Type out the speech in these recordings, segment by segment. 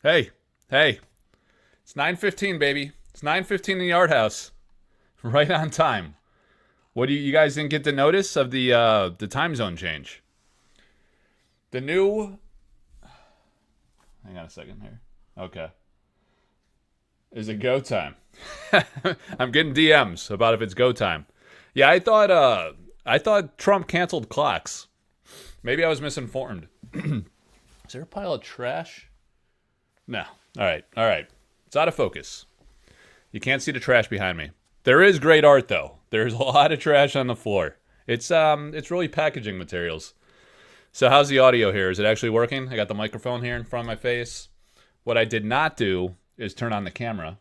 Hey, hey. It's 9:15, baby. It's 9:15 in the art house. Right on time. What do you guys didn't get the notice of the time zone change? The new Hang on a second here. Okay. Is it go time? I'm getting DMs about if it's go time. Yeah, I thought Trump canceled clocks. Maybe I was misinformed. Is there a pile of trash? No. All right. All right. It's out of focus. You can't see the trash behind me. There is great art though. There's a lot of trash on the floor. It's really packaging materials. So how's the audio here? Is it actually working? I got the microphone here in front of my face. What I did not do is turn on the camera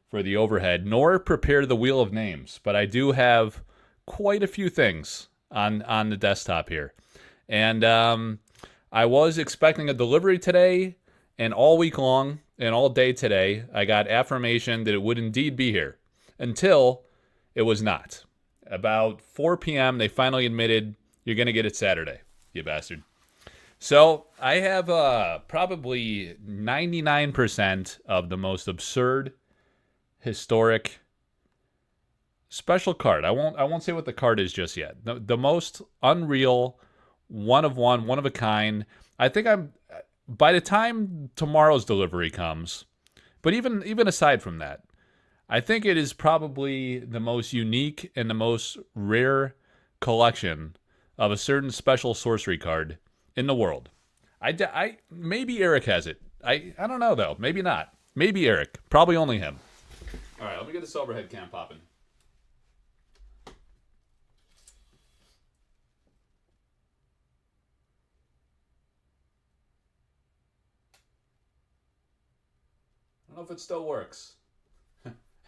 for the overhead, nor prepare the wheel of names. But I do have quite a few things on the desktop here. And I was expecting a delivery today, and all week long and all day today, I got affirmation that it would indeed be here until it was not. About 4 p.m., they finally admitted, you're going to get it Saturday, you bastard. So I have probably 99% of the most absurd, historic, special card. I won't say what the card is just yet. The most unreal, one of a kind. I think by the time tomorrow's delivery comes, but even aside from that, I think it is probably the most unique and the most rare collection of a certain special sorcery card in the world. I maybe Eric has it. I don't know though. Maybe not. Maybe Eric. Probably only him. All right, let me get this overhead cam popping. I don't know if it still works.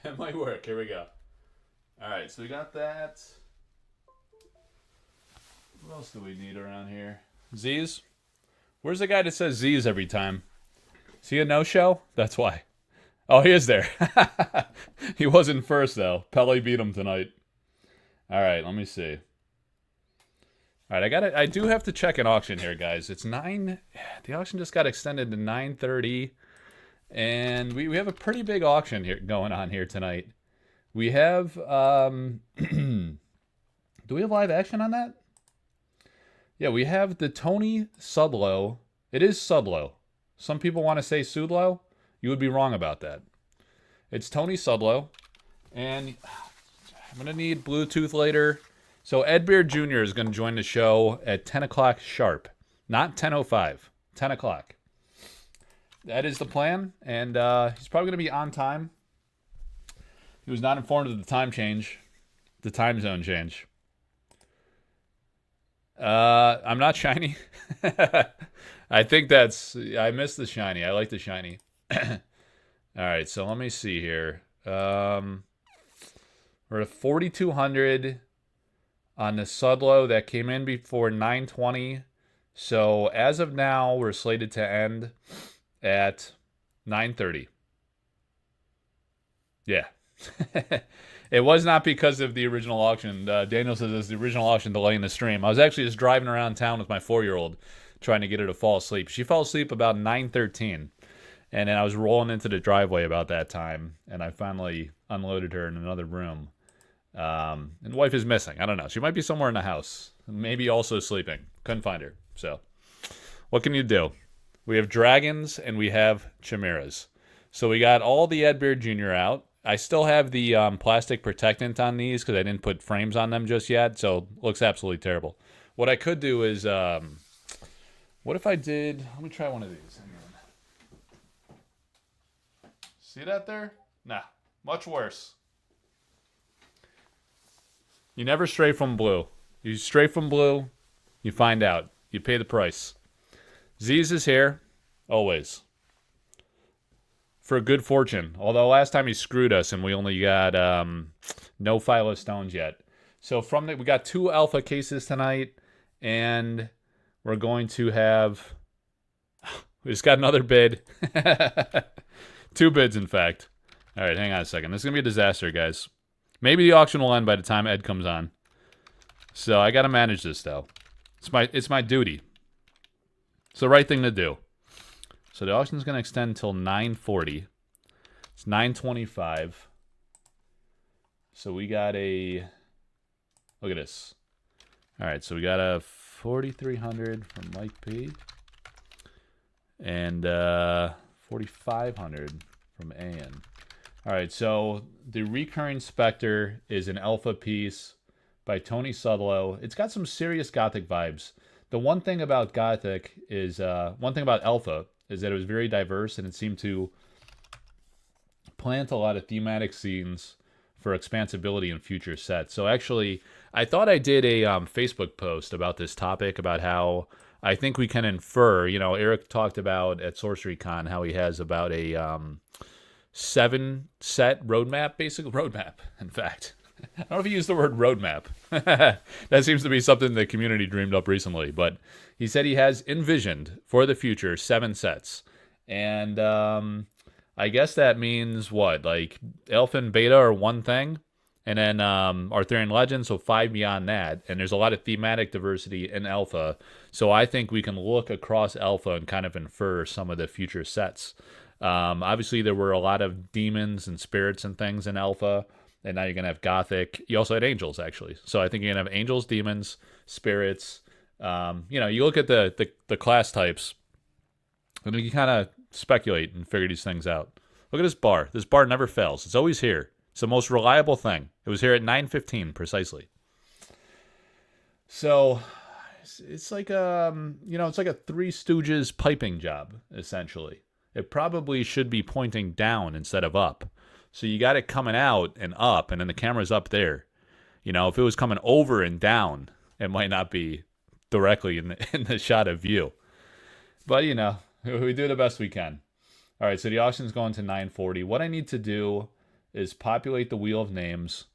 It might work. Here we go. All right, so we got that. What else do we need around here? Z's? Where's the guy that says Z's every time? Is he a no-show? That's why. Oh, he is there. He wasn't first, though. Pele beat him tonight. All right, let me see. All right, I do have to check an auction here, guys. It's 9. The auction just got extended to 9:30. And we have a pretty big auction here going on here tonight. We have do we have live action on that? Yeah, we have the Tony Sudlow. It is Sudlow. Some people want to say Sudlow. You would be wrong about that. It's Tony Sudlow. And I'm going to need Bluetooth later. So Ed Beard Jr. is going to join the show at 10 o'clock sharp. Not 10:05. 10 o'clock. That is the plan, and he's probably going to be on time. He was not informed of the time zone change. I'm not shiny. I think I miss the shiny. I like the shiny. All right, so let me see here. We're at 4,200 on the Sudlow that came in before 9:20. So as of now, we're slated to end at 9:30. Yeah. It was not because of the original auction. Daniel says it's the original auction delaying the stream. I was actually just driving around town with my 4-year-old trying to get her to fall asleep. She fell asleep about 9:13. And then I was rolling into the driveway about that time, and I finally unloaded her in another room. And the wife is missing. I don't know. She might be somewhere in the house. Maybe also sleeping. Couldn't find her. So, what can you do? We have dragons and we have chimeras. So we got all the Ed Beard Jr. out. I still have the plastic protectant on these because I didn't put frames on them just yet. So it looks absolutely terrible. What I could do is, what if I did, let me try one of these. Hang on. See that there? Nah, much worse. You never stray from blue. You stray from blue, you find out. You pay the price. Z's is here, always. For good fortune. Although last time he screwed us and we only got no Philo Stones yet. So we got 2 alpha cases tonight, and we're going to have... We just got another bid. 2 bids, in fact. All right, hang on a second. This is going to be a disaster, guys. Maybe the auction will end by the time Ed comes on. So I got to manage this, though. It's my duty. It's the right thing to do. So the auction is going to extend until 9:40. It's 9:25. So we got a... Look at this. All right, so we got a 4,300 from Mike P. And 4,500 from An. All right, so the Recurring Spectre is an alpha piece by Tony Sudlow. It's got some serious Gothic vibes. The one thing about Gothic is, one thing about alpha is that it was very diverse and it seemed to plant a lot of thematic scenes for expansibility in future sets. So actually, I thought I did a Facebook post about this topic, about how I think we can infer, you know, Eric talked about at Sorcery Con how he has about a 7-set roadmap, basically roadmap, in fact. I don't know if he used the word roadmap. That seems to be something the community dreamed up recently. But he said he has envisioned for the future 7 sets. And I guess that means what? Like Alpha and Beta are one thing. And then Arthurian Legends, so 5 beyond that. And there's a lot of thematic diversity in Alpha. So I think we can look across Alpha and kind of infer some of the future sets. Obviously, there were a lot of demons and spirits and things in Alpha. And now you're going to have Gothic. You also had angels, actually. So I think you're going to have angels, demons, spirits. You know, you look at the class types, and you kind of speculate and figure these things out. Look at this bar. This bar never fails. It's always here. It's the most reliable thing. It was here at 9:15 precisely. So it's like you know, it's like a Three Stooges piping job, essentially. It probably should be pointing down instead of up. So you got it coming out and up, and then the camera's up there. You know, if it was coming over and down, it might not be directly in the shot of view. But, you know, we do the best we can. All right, so the auction's going to 9:40. What I need to do is populate the wheel of names.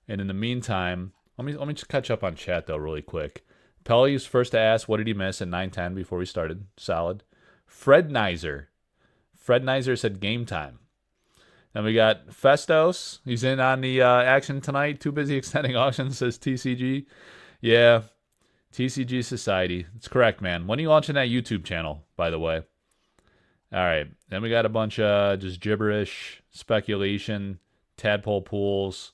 And in the meantime, let me just catch up on chat, though, really quick. Pelly's first to ask, what did he miss at 9:10 before we started? Solid. Fred Nizer said game time. Then we got Festos. He's in on the action tonight. Too busy extending auctions, says TCG. Yeah, TCG Society. It's correct, man. When are you launching that YouTube channel, by the way? All right. Then we got a bunch of just gibberish, speculation, tadpole pools.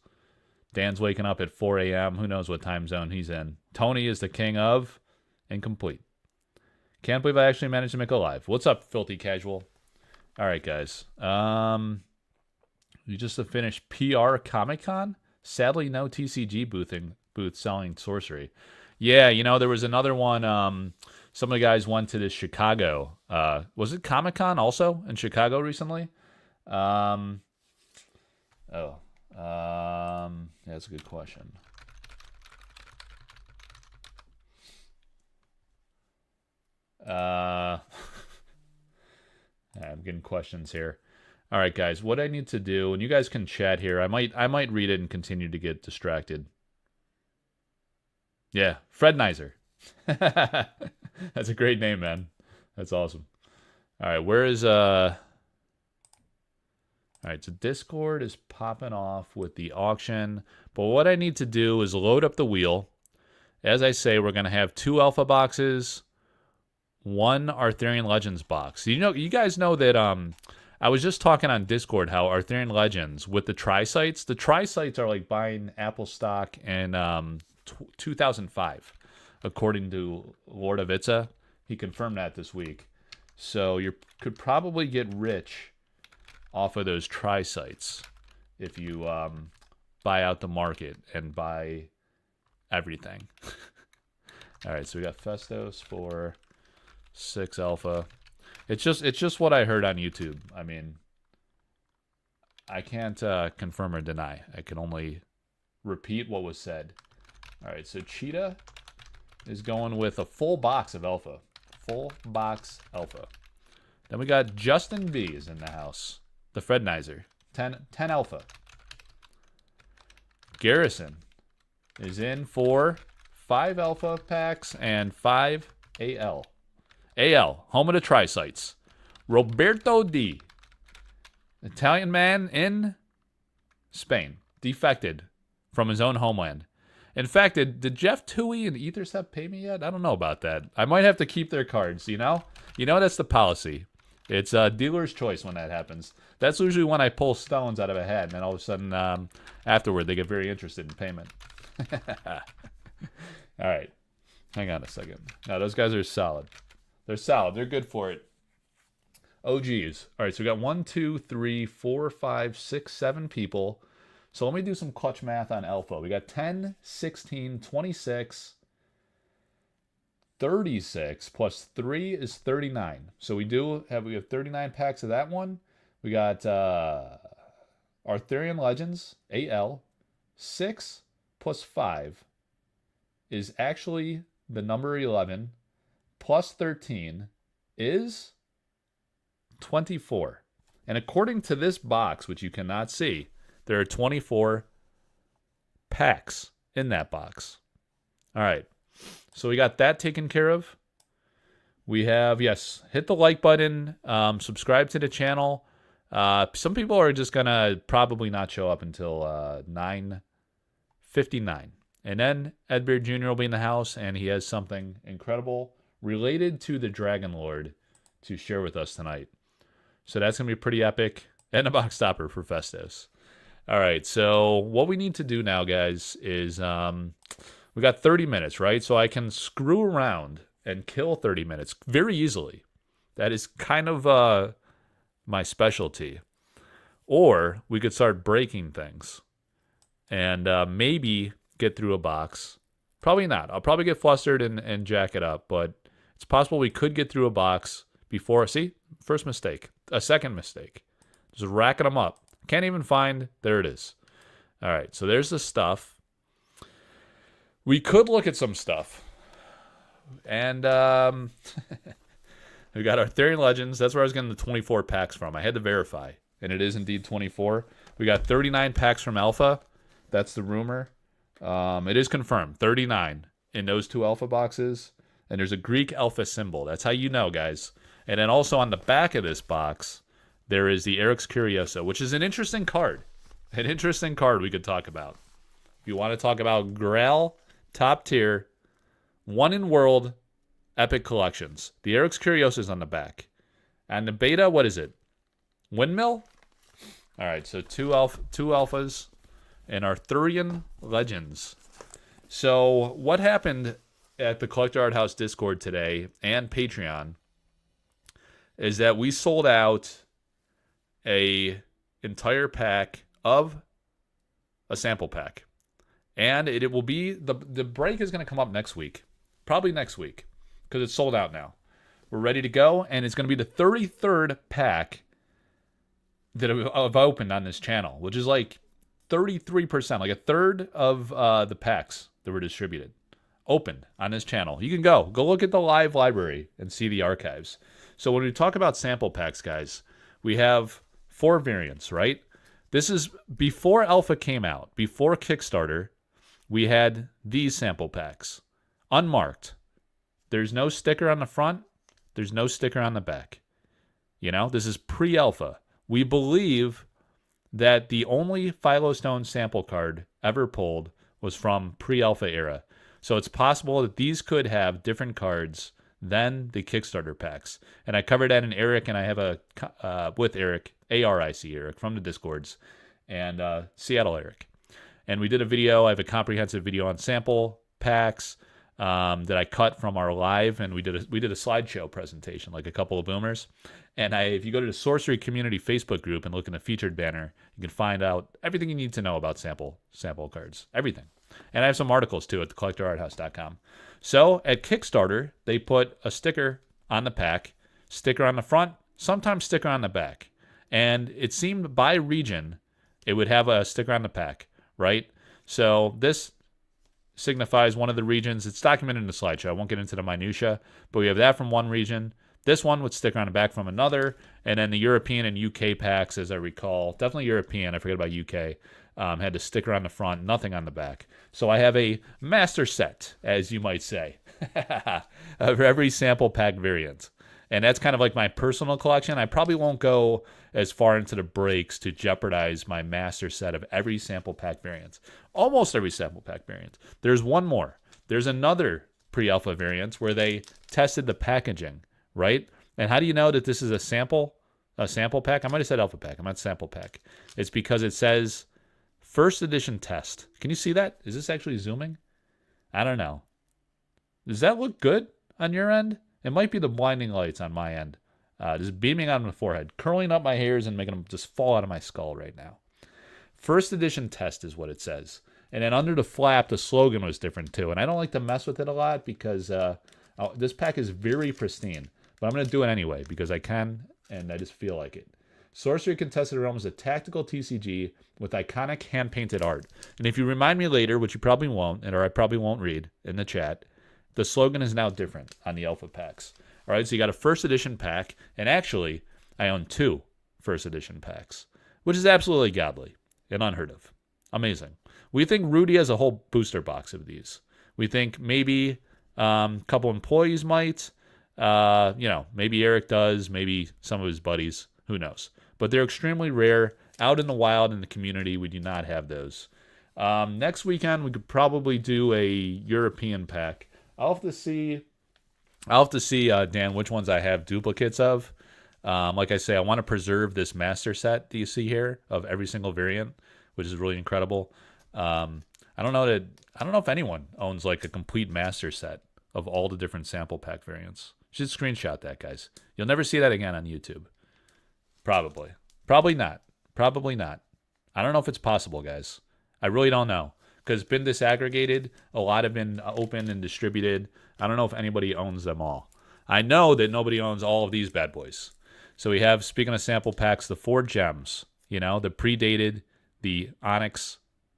Dan's waking up at 4 a.m. Who knows what time zone he's in. Tony is the king of incomplete. Can't believe I actually managed to make a live. What's up, Filthy Casual? All right, guys. You just finished PR Comic-Con? Sadly, no TCG booth selling Sorcery. Yeah, you know, there was another one. Some of the guys went to this Chicago. Was it Comic-Con also in Chicago recently? Yeah, that's a good question. I'm getting questions here. All right, guys, what I need to do, and you guys can chat here. I might read it and continue to get distracted. Yeah, Fred Nizer. That's a great name, man. That's awesome. All right, where is All right, so Discord is popping off with the auction, but what I need to do is load up the wheel. As I say, we're going to have 2 alpha boxes, 1 Arthurian Legends box. You know, you guys know that I was just talking on Discord how Arthurian Legends with the tri-sites are like buying Apple stock in 2005, according to Lord of Itza. He confirmed that this week. So you could probably get rich off of those tri-sites if you buy out the market and buy everything. All right, so we got Festos for 6 alpha. It's just what I heard on YouTube. I mean, I can't confirm or deny. I can only repeat what was said. All right, so Cheetah is going with a full box of alpha. Full box alpha. Then we got Justin B is in the house. The Fred Nizer. 10 alpha. Garrison is in for 5 alpha packs and 5 AL. AL, home of the tri-sites. Roberto D. Italian man in Spain. Defected from his own homeland. In fact, did Jeff Toohey and Ethersep pay me yet? I don't know about that. I might have to keep their cards, you know? You know, that's the policy. It's dealer's choice when that happens. That's usually when I pull stones out of a hat, and then all of a sudden, afterward, they get very interested in payment. All right. Hang on a second. No, those guys are solid. They're solid. They're good for it. Oh, geez. All right, so we got 1, 2, 3, 4, 5, 6, 7 people. So let me do some clutch math on Alpha. We got 10, 16, 26, 36 plus 3 is 39. So we have 39 packs of that one. We got Arthurian Legends, AL. 6 plus 5 is actually the number 11. Plus 13 is 24. And according to this box, which you cannot see, there are 24 packs in that box. All right. So we got that taken care of. We have, yes, hit the like button, subscribe to the channel. Some people are just going to probably not show up until 9:59. And then Ed Beard Jr. will be in the house, and he has something incredible related to the Dragon Lord to share with us tonight. So that's going to be pretty epic. And a box stopper for Festus. All right, so what we need to do now, guys, is we got 30 minutes, right? So I can screw around and kill 30 minutes very easily. That is kind of my specialty. Or we could start breaking things and maybe get through a box. Probably not. I'll probably get flustered and jack it up, but it's possible we could get through a box before. See? First mistake. A second mistake. Just racking them up. Can't even find. There it is. All right, so there's the stuff. We could look at some stuff. And we got Arthurian Legends. That's where I was getting the 24 packs from. I had to verify, and it is indeed 24. We got 39 packs from Alpha. That's the rumor. It is confirmed. 39 in those 2 Alpha boxes. And there's a Greek Alpha symbol. That's how you know, guys. And then also on the back of this box, there is the Eric's Curiosa, which is an interesting card. An interesting card we could talk about. If you want to talk about Grail, top tier, one in world, epic collections. The Eric's Curiosa is on the back. And the beta, what is it? Windmill? All right, so two alphas and Arthurian Legends. So what happened at the Collector Arthouse Discord today and Patreon is that we sold out a entire pack of a sample pack. And it will be, the break is going to come up next week. Probably next week, because it's sold out now. We're ready to go, and it's going to be the 33rd pack that I've opened on this channel, which is like 33%, like a third of the packs that were distributed, opened on this channel. You can go look at the live library and see the archives. So when we talk about sample packs, guys, we have 4 variants, right? This is before Alpha came out, before Kickstarter. We had these sample packs, unmarked. There's no sticker on the front. There's no sticker on the back. You know, this is pre-Alpha. We believe that the only Philostone sample card ever pulled was from pre-Alpha era. So it's possible that these could have different cards than the Kickstarter packs. And I covered that in Eric, and I have a, with Eric, ARIC Eric from the Discords, and Seattle Eric. And we did a video. I have a comprehensive video on sample packs that I cut from our live, and we did a slideshow presentation, like a couple of boomers. And if you go to the Sorcery Community Facebook group and look in the featured banner, you can find out everything you need to know about sample cards, everything. And I have some articles too at thecollectorarthouse.com. So at Kickstarter, they put a sticker on the pack, sticker on the front, sometimes sticker on the back. And it seemed by region, it would have a sticker on the pack, right? So this signifies one of the regions. It's documented in the slideshow. I won't get into the minutia, but we have that from one region. This one with sticker on the back from another, and then the European and UK packs, as I recall, definitely European, I forget about UK, had the sticker on the front, nothing on the back. So I have a master set, as you might say, of every sample pack variant. And that's kind of like my personal collection. I probably won't go as far into the breaks to jeopardize my master set of every sample pack variant. Almost every sample pack variant. There's one more. There's another pre-alpha variant where they tested the packaging, right? And how do you know that this is a sample pack? I might have said alpha pack. I meant sample pack. It's because it says first edition test. Can you see that? Is this actually zooming? I don't know. Does that look good on your end? It might be the blinding lights on my end. Just beaming on my forehead, curling up my hairs and making them just fall out of my skull right now. First edition test is what it says. And then under the flap, the slogan was different too. And I don't like to mess with it a lot because this pack is very pristine. But I'm going to do it anyway because I can and I just feel like it. Sorcery Contested Realm is a tactical TCG with iconic hand-painted art. And if you remind me later, which you probably won't, or I probably won't read in the chat, the slogan is now different on the alpha packs. All right, so you got a first edition pack, and actually, I own 2 first edition packs, which is absolutely godly and unheard of. Amazing. We think Rudy has a whole booster box of these. We think maybe a couple employees might. Maybe Eric does, maybe some of his buddies. Who knows? But they're extremely rare. Out in the wild in the community, we do not have those. Next weekend, we could probably do a European pack. I'll have to see, Dan, which ones I have duplicates of. Like I say, I want to preserve this master set that you see here of every single variant, which is really incredible. I don't know if anyone owns like a complete master set of all the different sample pack variants. You should screenshot that, guys. You'll never see that again on YouTube. Probably not. I don't know if it's possible, guys. I really don't know. Because it's been disaggregated. A lot have been open and distributed. I don't know if anybody owns them all. I know that nobody owns all of these bad boys. So we have, speaking of sample packs, the 4 gems. That predated the Onyx.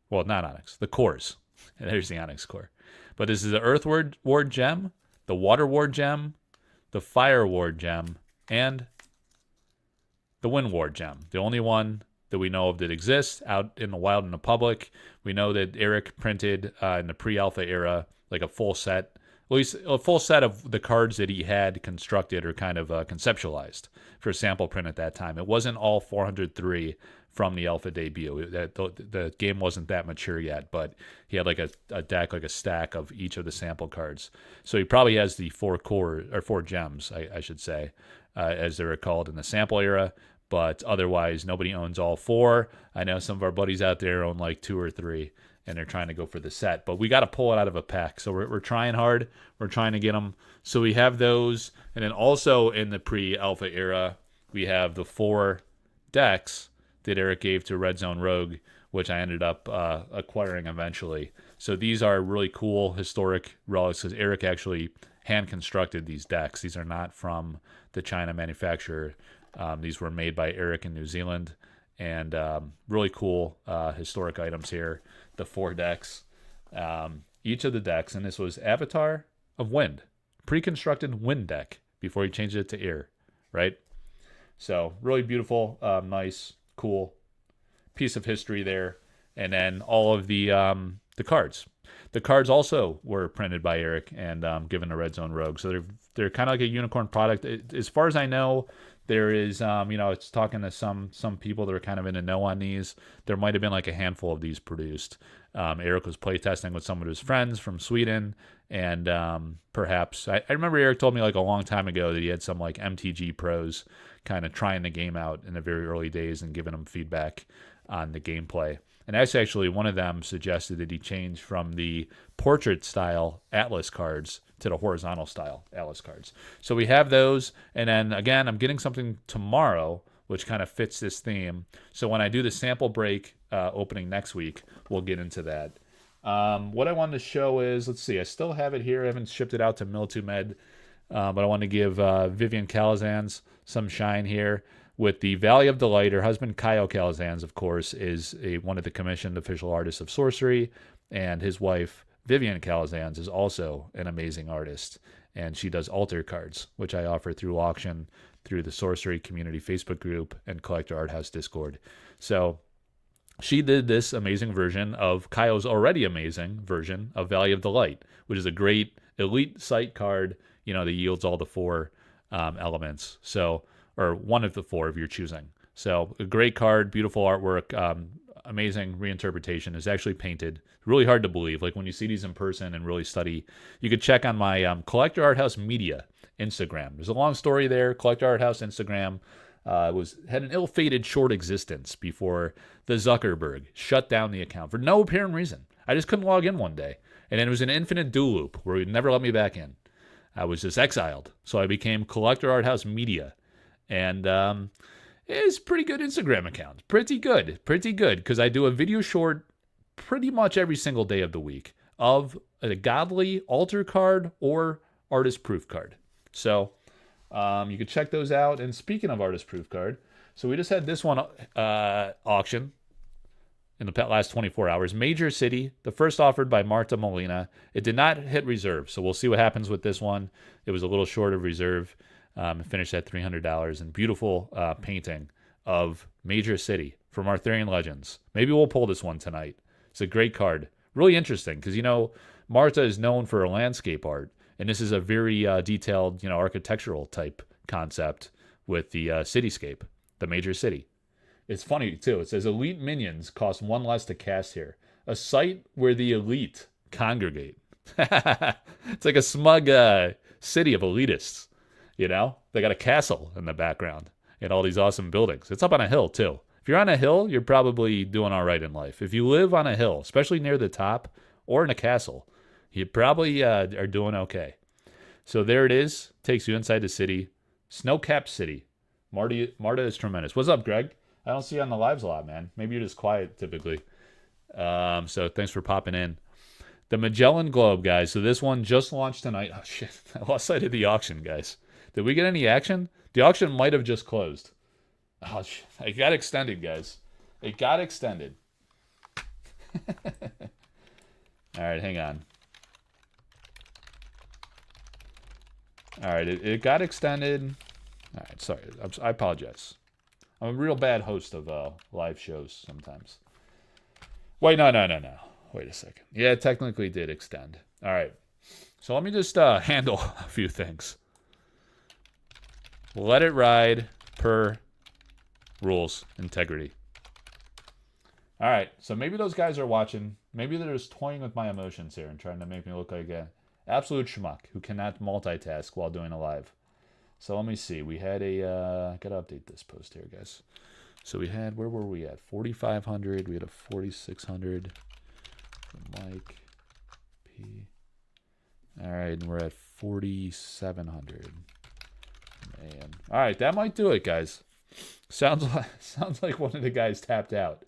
Well, not Onyx. The cores. There's the Onyx core. But this is the Earth Ward gem, the Water Ward gem, the Fire Ward gem, and the Wind Ward gem. The only one that we know of that exists out in the wild in the public. We know that Eric printed in the pre-alpha era like a full set, at least a full set of the cards that he had constructed or kind of conceptualized for sample print at that time. It wasn't all 403 from the alpha debut. The game wasn't that mature yet, but he had like a deck, like a stack of each of the sample cards. So he probably has the 4 gems, I should say, as they were called in the sample era. But otherwise, nobody owns all 4. I know some of our buddies out there own like 2 or 3, and they're trying to go for the set. But we got to pull it out of a pack. So we're trying hard. We're trying to get them. So we have those. And then also in the pre-alpha era, we have the 4 decks that Eric gave to Red Zone Rogue, which I ended up acquiring eventually. So these are really cool historic relics because Eric actually hand-constructed these decks. These are not from the China manufacturer. These were made by Eric in New Zealand, and really cool historic items here. The 4 decks, each of the decks, and this was Avatar of Wind, pre-constructed wind deck before he changed it to air, right? So really beautiful, nice, cool piece of history there. And then all of the cards. The cards also were printed by Eric and given to Red Zone Rogue. So they're kind of like a unicorn product. As far as I know, there is, it's talking to some people that are kind of in the know on these. There might have been like a handful of these produced. Eric was playtesting with some of his friends from Sweden. And perhaps, I remember Eric told me like a long time ago that he had some like MTG pros kind of trying the game out in the very early days and giving him feedback on the gameplay. And actually, one of them suggested that he change from the portrait style Atlas cards to the horizontal style Atlas cards. So we have those. And then again, I'm getting something tomorrow, which kind of fits this theme. So when I do the sample break opening next week, we'll get into that. What I wanted to show is, let's see, I still have it here. I haven't shipped it out to Mill2Med, but I want to give Vivian Calazans some shine here. With the Valley of Delight, her husband Kyle Calazans, of course, is one of the commissioned official artists of Sorcery, and his wife Vivian Calazans is also an amazing artist, and she does altar cards, which I offer through auction through the Sorcery Community Facebook group and Collector Arthouse Discord. So she did this amazing version of Kyle's already amazing version of Valley of Delight, which is a great elite site card, that yields all the 4 elements. So, or one of the 4 if you're choosing. So a great card, beautiful artwork, amazing reinterpretation. It's actually painted. Really hard to believe. Like when you see these in person and really study, you could check on my Collector Arthouse Media Instagram. There's a long story there. Collector Arthouse Instagram had an ill-fated short existence before the Zuckerberg shut down the account for no apparent reason. I just couldn't log in one day, and then it was an infinite do loop where it never let me back in. I was just exiled, so I became Collector Arthouse Media, and it's a pretty good Instagram account. Pretty good, because I do a video short pretty much every single day of the week of a godly altar card or artist proof card. So you can check those out. And speaking of artist proof card, so we just had this one auction in the last 24 hours. Major City, the first offered by Marta Molina. It did not hit reserve, so we'll see what happens with this one. It was a little short of reserve. Finished at $300. And beautiful painting of Major City from Arthurian Legends. Maybe we'll pull this one tonight. It's a great card. Really interesting because, you know, Marta is known for her landscape art. And this is a very detailed, you know, architectural type concept with the cityscape, the Major City. It's funny, too. It says, elite minions cost 1 less to cast here. A site where the elite congregate. It's like a smug city of elitists, you know? They got a castle in the background and all these awesome buildings. It's up on a hill, too. If you're on a hill, you're probably doing all right in life. If you live on a hill, especially near the top or in a castle, you probably are doing okay. So there it is. Takes you inside the city. Snow-capped city. Marta is tremendous. What's up, Greg? I don't see you on the lives a lot, man. Maybe you're just quiet typically. So thanks for popping in. The Magellan Globe, guys. So this one just launched tonight. Oh, shit. I lost sight of the auction, guys. Did we get any action? The auction might have just closed. Oh, shit. It got extended, guys. It got extended. All right, hang on. All right, it got extended. All right, sorry. I apologize. I'm a real bad host of live shows sometimes. Wait, no. Wait a second. Yeah, it technically did extend. All right. So let me just handle a few things. Let it ride per rules, integrity. All right. So maybe those guys are watching. Maybe they're just toying with my emotions here and trying to make me look like an absolute schmuck who cannot multitask while doing a live. So let me see. We had gotta update this post here, guys. So we had, where were we at? 4,500. We had a 4,600 from Mike P. All right, and we're at 4,700. Man. All right, that might do it, guys. Sounds like one of the guys tapped out.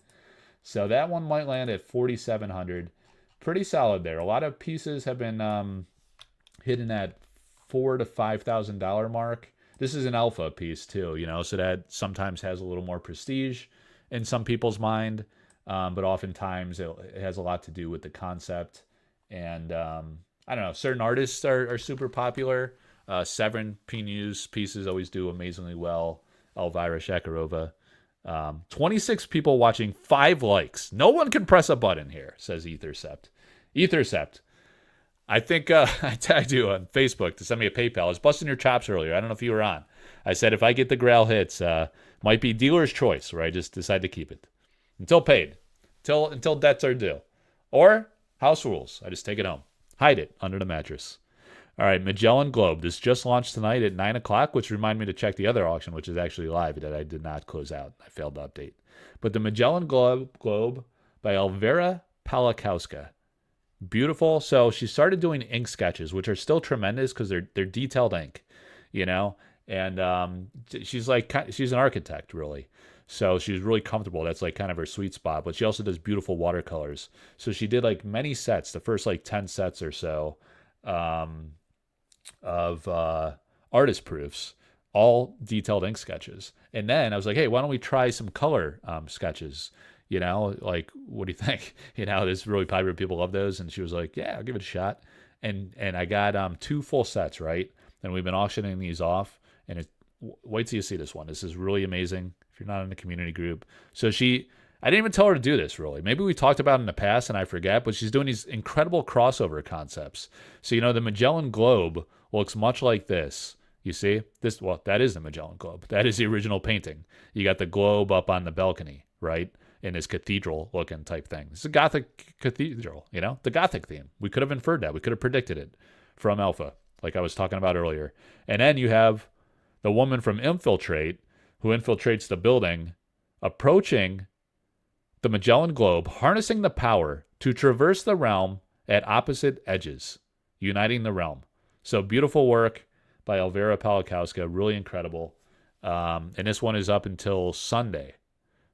So that one might land at 4,700. Pretty solid there. A lot of pieces have been hitting that $4,000 to $5,000 mark. This is an alpha piece too, you know, so that sometimes has a little more prestige in some people's mind, but oftentimes it has a lot to do with the concept. And I don't know, certain artists are super popular. Severin Pinew's pieces always do amazingly well. Elvira Shakarova. 26 people watching, 5 likes. No one can press a button here, says Ethercept. Ethercept. I think I tagged you on Facebook to send me a PayPal. I was busting your chops earlier. I don't know if you were on. I said if I get the Grail hits, might be dealer's choice, where I just decide to keep it. Until paid. Until debts are due. Or house rules. I just take it home. Hide it under the mattress. All right, Magellan Globe. This just launched tonight at 9 o'clock, which reminded me to check the other auction, which is actually live, that I did not close out. I failed to update. But the Magellan Globe by Elvira Palakowska. Beautiful. So she started doing ink sketches, which are still tremendous because they're detailed ink, you know. And she's an architect, really. So she's really comfortable. That's like kind of her sweet spot. But she also does beautiful watercolors. So she did like many sets, the first like 10 sets or so of artist proofs, all detailed ink sketches. And then I was like, hey, why don't we try some color sketches? You know, like, what do you think? You know, there's really popular. People love those. And she was like, yeah, I'll give it a shot. And I got 2 full sets, right? And we've been auctioning these off. And wait till you see this one. This is really amazing if you're not in the community group. So I didn't even tell her to do this, really. Maybe we talked about it in the past and I forget, but she's doing these incredible crossover concepts. So, you know, the Magellan Globe looks much like this. You see? That is the Magellan Globe. That is the original painting. You got the globe up on the balcony, right? in his cathedral looking type thing. It's a Gothic cathedral, you know, the Gothic theme. We could have inferred that. We could have predicted it from Alpha, like I was talking about earlier. And then you have the woman from Infiltrate, who infiltrates the building, approaching the Magellan Globe, harnessing the power to traverse the realm at opposite edges, uniting the realm. So beautiful work by Elvira Palikowska, really incredible. And this one is up until Sunday,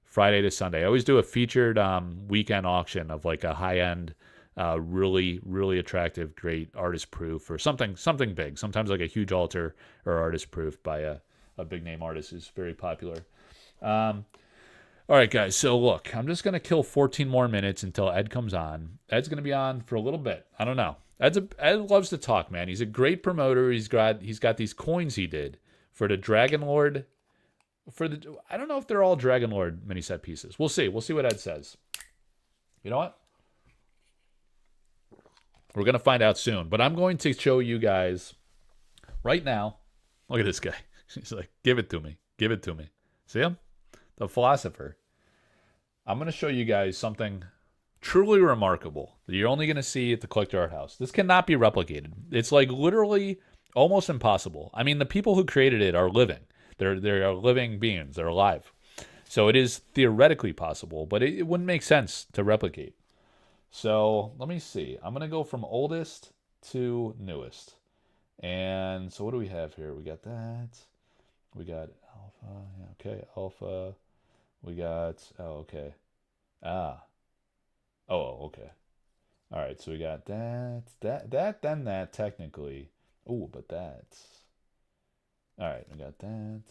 Friday to Sunday. I always do a featured weekend auction of like a high-end, really, really attractive, great artist proof for something big. Sometimes like a huge altar or artist proof by a big-name artist who's very popular. All right, guys, so look, I'm just going to kill 14 more minutes until Ed comes on. Ed's going to be on for a little bit. I don't know. Ed loves to talk, man. He's a great promoter. He's got these coins he did for the Dragon Lord. I don't know if they're all Dragon Lord mini set pieces. We'll see. We'll see what Ed says. You know what? We're going to find out soon. But I'm going to show you guys right now. Look at this guy. He's like, give it to me. Give it to me. See him? The philosopher. I'm going to show you guys something truly remarkable that you're only going to see at the Collector Art House. This cannot be replicated. It's like literally almost impossible. I mean, the people who created it are living. They're living beings. They're alive. So it is theoretically possible, but it wouldn't make sense to replicate. So let me see. I'm going to go from oldest to newest. And so what do we have here? We got that. We got Alpha. Yeah, okay, Alpha. We got, okay. Oh, okay. All right, so we got that, then that, technically. Oh, but that's... All right, we got that.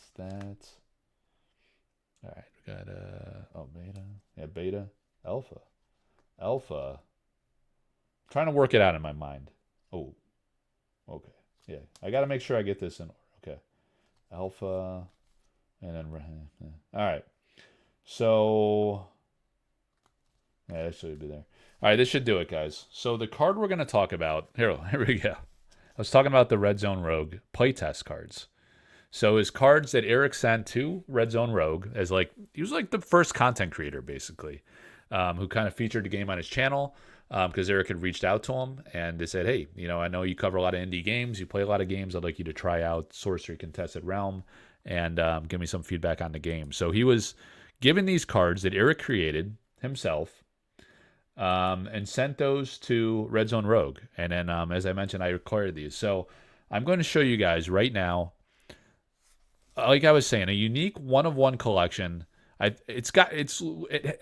All right, we got, beta. Yeah, beta. Alpha. I'm trying to work it out in my mind. Oh, okay. Yeah, I got to make sure I get this in order. Okay. Alpha, and then... All right. So, yeah, that should be there. All right, this should do it, guys. So the card we're going to talk about, here we go. I was talking about the Red Zone Rogue playtest cards. So his cards that Eric sent to Red Zone Rogue, as like, he was like the first content creator, basically, who kind of featured the game on his channel, because Eric had reached out to him and they said, hey, you know, I know you cover a lot of indie games, you play a lot of games, I'd like you to try out Sorcery Contested Realm and give me some feedback on the game. So he was given these cards that Eric created himself, and sent those to Red Zone Rogue. And then, as I mentioned, I acquired these. So I'm going to show you guys right now, like I was saying, a unique one-of-one collection. It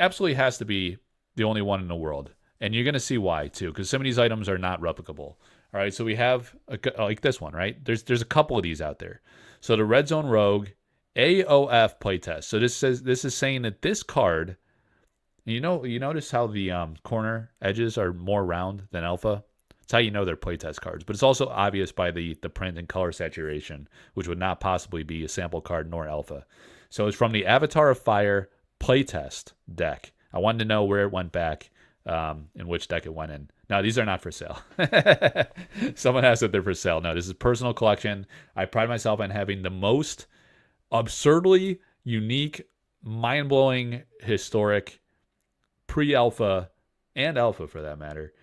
absolutely has to be the only one in the world. And you're going to see why, too, because some of these items are not replicable. All right, so we have, like this one, right? There's a couple of these out there. So the Red Zone Rogue AOF playtest. So this is saying that this card, you notice how the corner edges are more round than Alpha. It's how you know they're playtest cards. But it's also obvious by the print and color saturation, which would not possibly be a sample card nor Alpha. So it's from the Avatar of Fire playtest deck. I wanted to know where it went back, in which deck it went in. Now, these are not for sale. Someone asked if they're for sale. No, this is personal collection. I pride myself on having the most absurdly unique, mind-blowing, historic, pre-alpha, and alpha for that matter,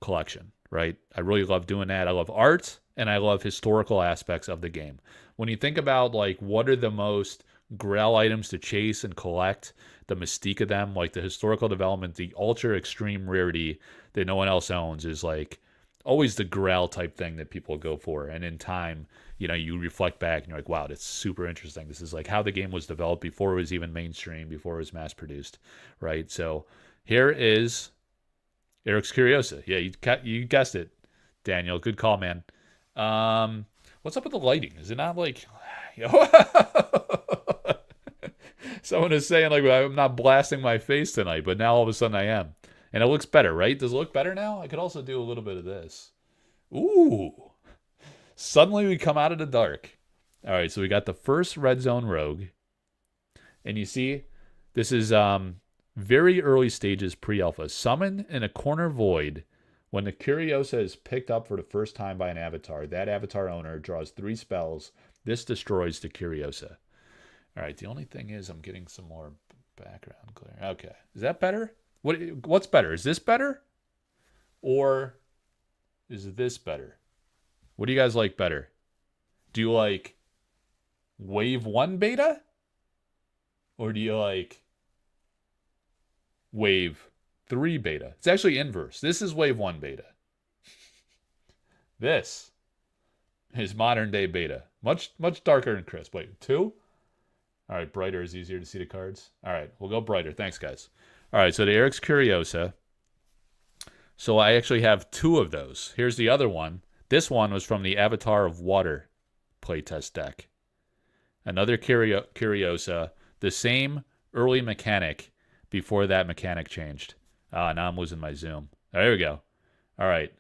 collection, right? I really love doing that. I love art, and I love historical aspects of the game. When you think about, like, what are the most Grail items to chase and collect, the mystique of them, like the historical development, the ultra extreme rarity that no one else owns is, like, always the Grail type thing that people go for. And in time, you know, you reflect back and you're like, wow, that's super interesting. This is like how the game was developed before it was even mainstream, before it was mass produced, right? So here is Eric's Curiosa. Yeah, you guessed it, Daniel. Good call, man. What's up with the lighting? Is it not like... Someone is saying, like, I'm not blasting my face tonight, but now all of a sudden I am. And it looks better, right? Does it look better now? I could also do a little bit of this. Ooh. Suddenly we come out of the dark. All right, so we got the first Red Zone Rogue. And you see, this is very early stages pre-alpha. Summon in a corner void. When the Curiosa is picked up for the first time by an avatar, that avatar owner draws 3 spells. This destroys the Curiosa. All right, the only thing is I'm getting some more Background clear. Okay. Is that better? What's better? Is this better? Or is this better? What do you guys like better? Do you like Wave 1 beta? Or do you like Wave 3 beta? It's actually inverse. This is Wave 1 beta. This is modern day beta. Much darker and crisp. Wait, 2? All right, brighter is easier to see the cards. All right, we'll go brighter. Thanks, guys. All right, so the Eric's Curiosa. So I actually have 2 of those. Here's the other one. This one was from the Avatar of Water playtest deck. Another Curiosa. The same early mechanic before that mechanic changed. Now I'm losing my zoom. There we go. All right.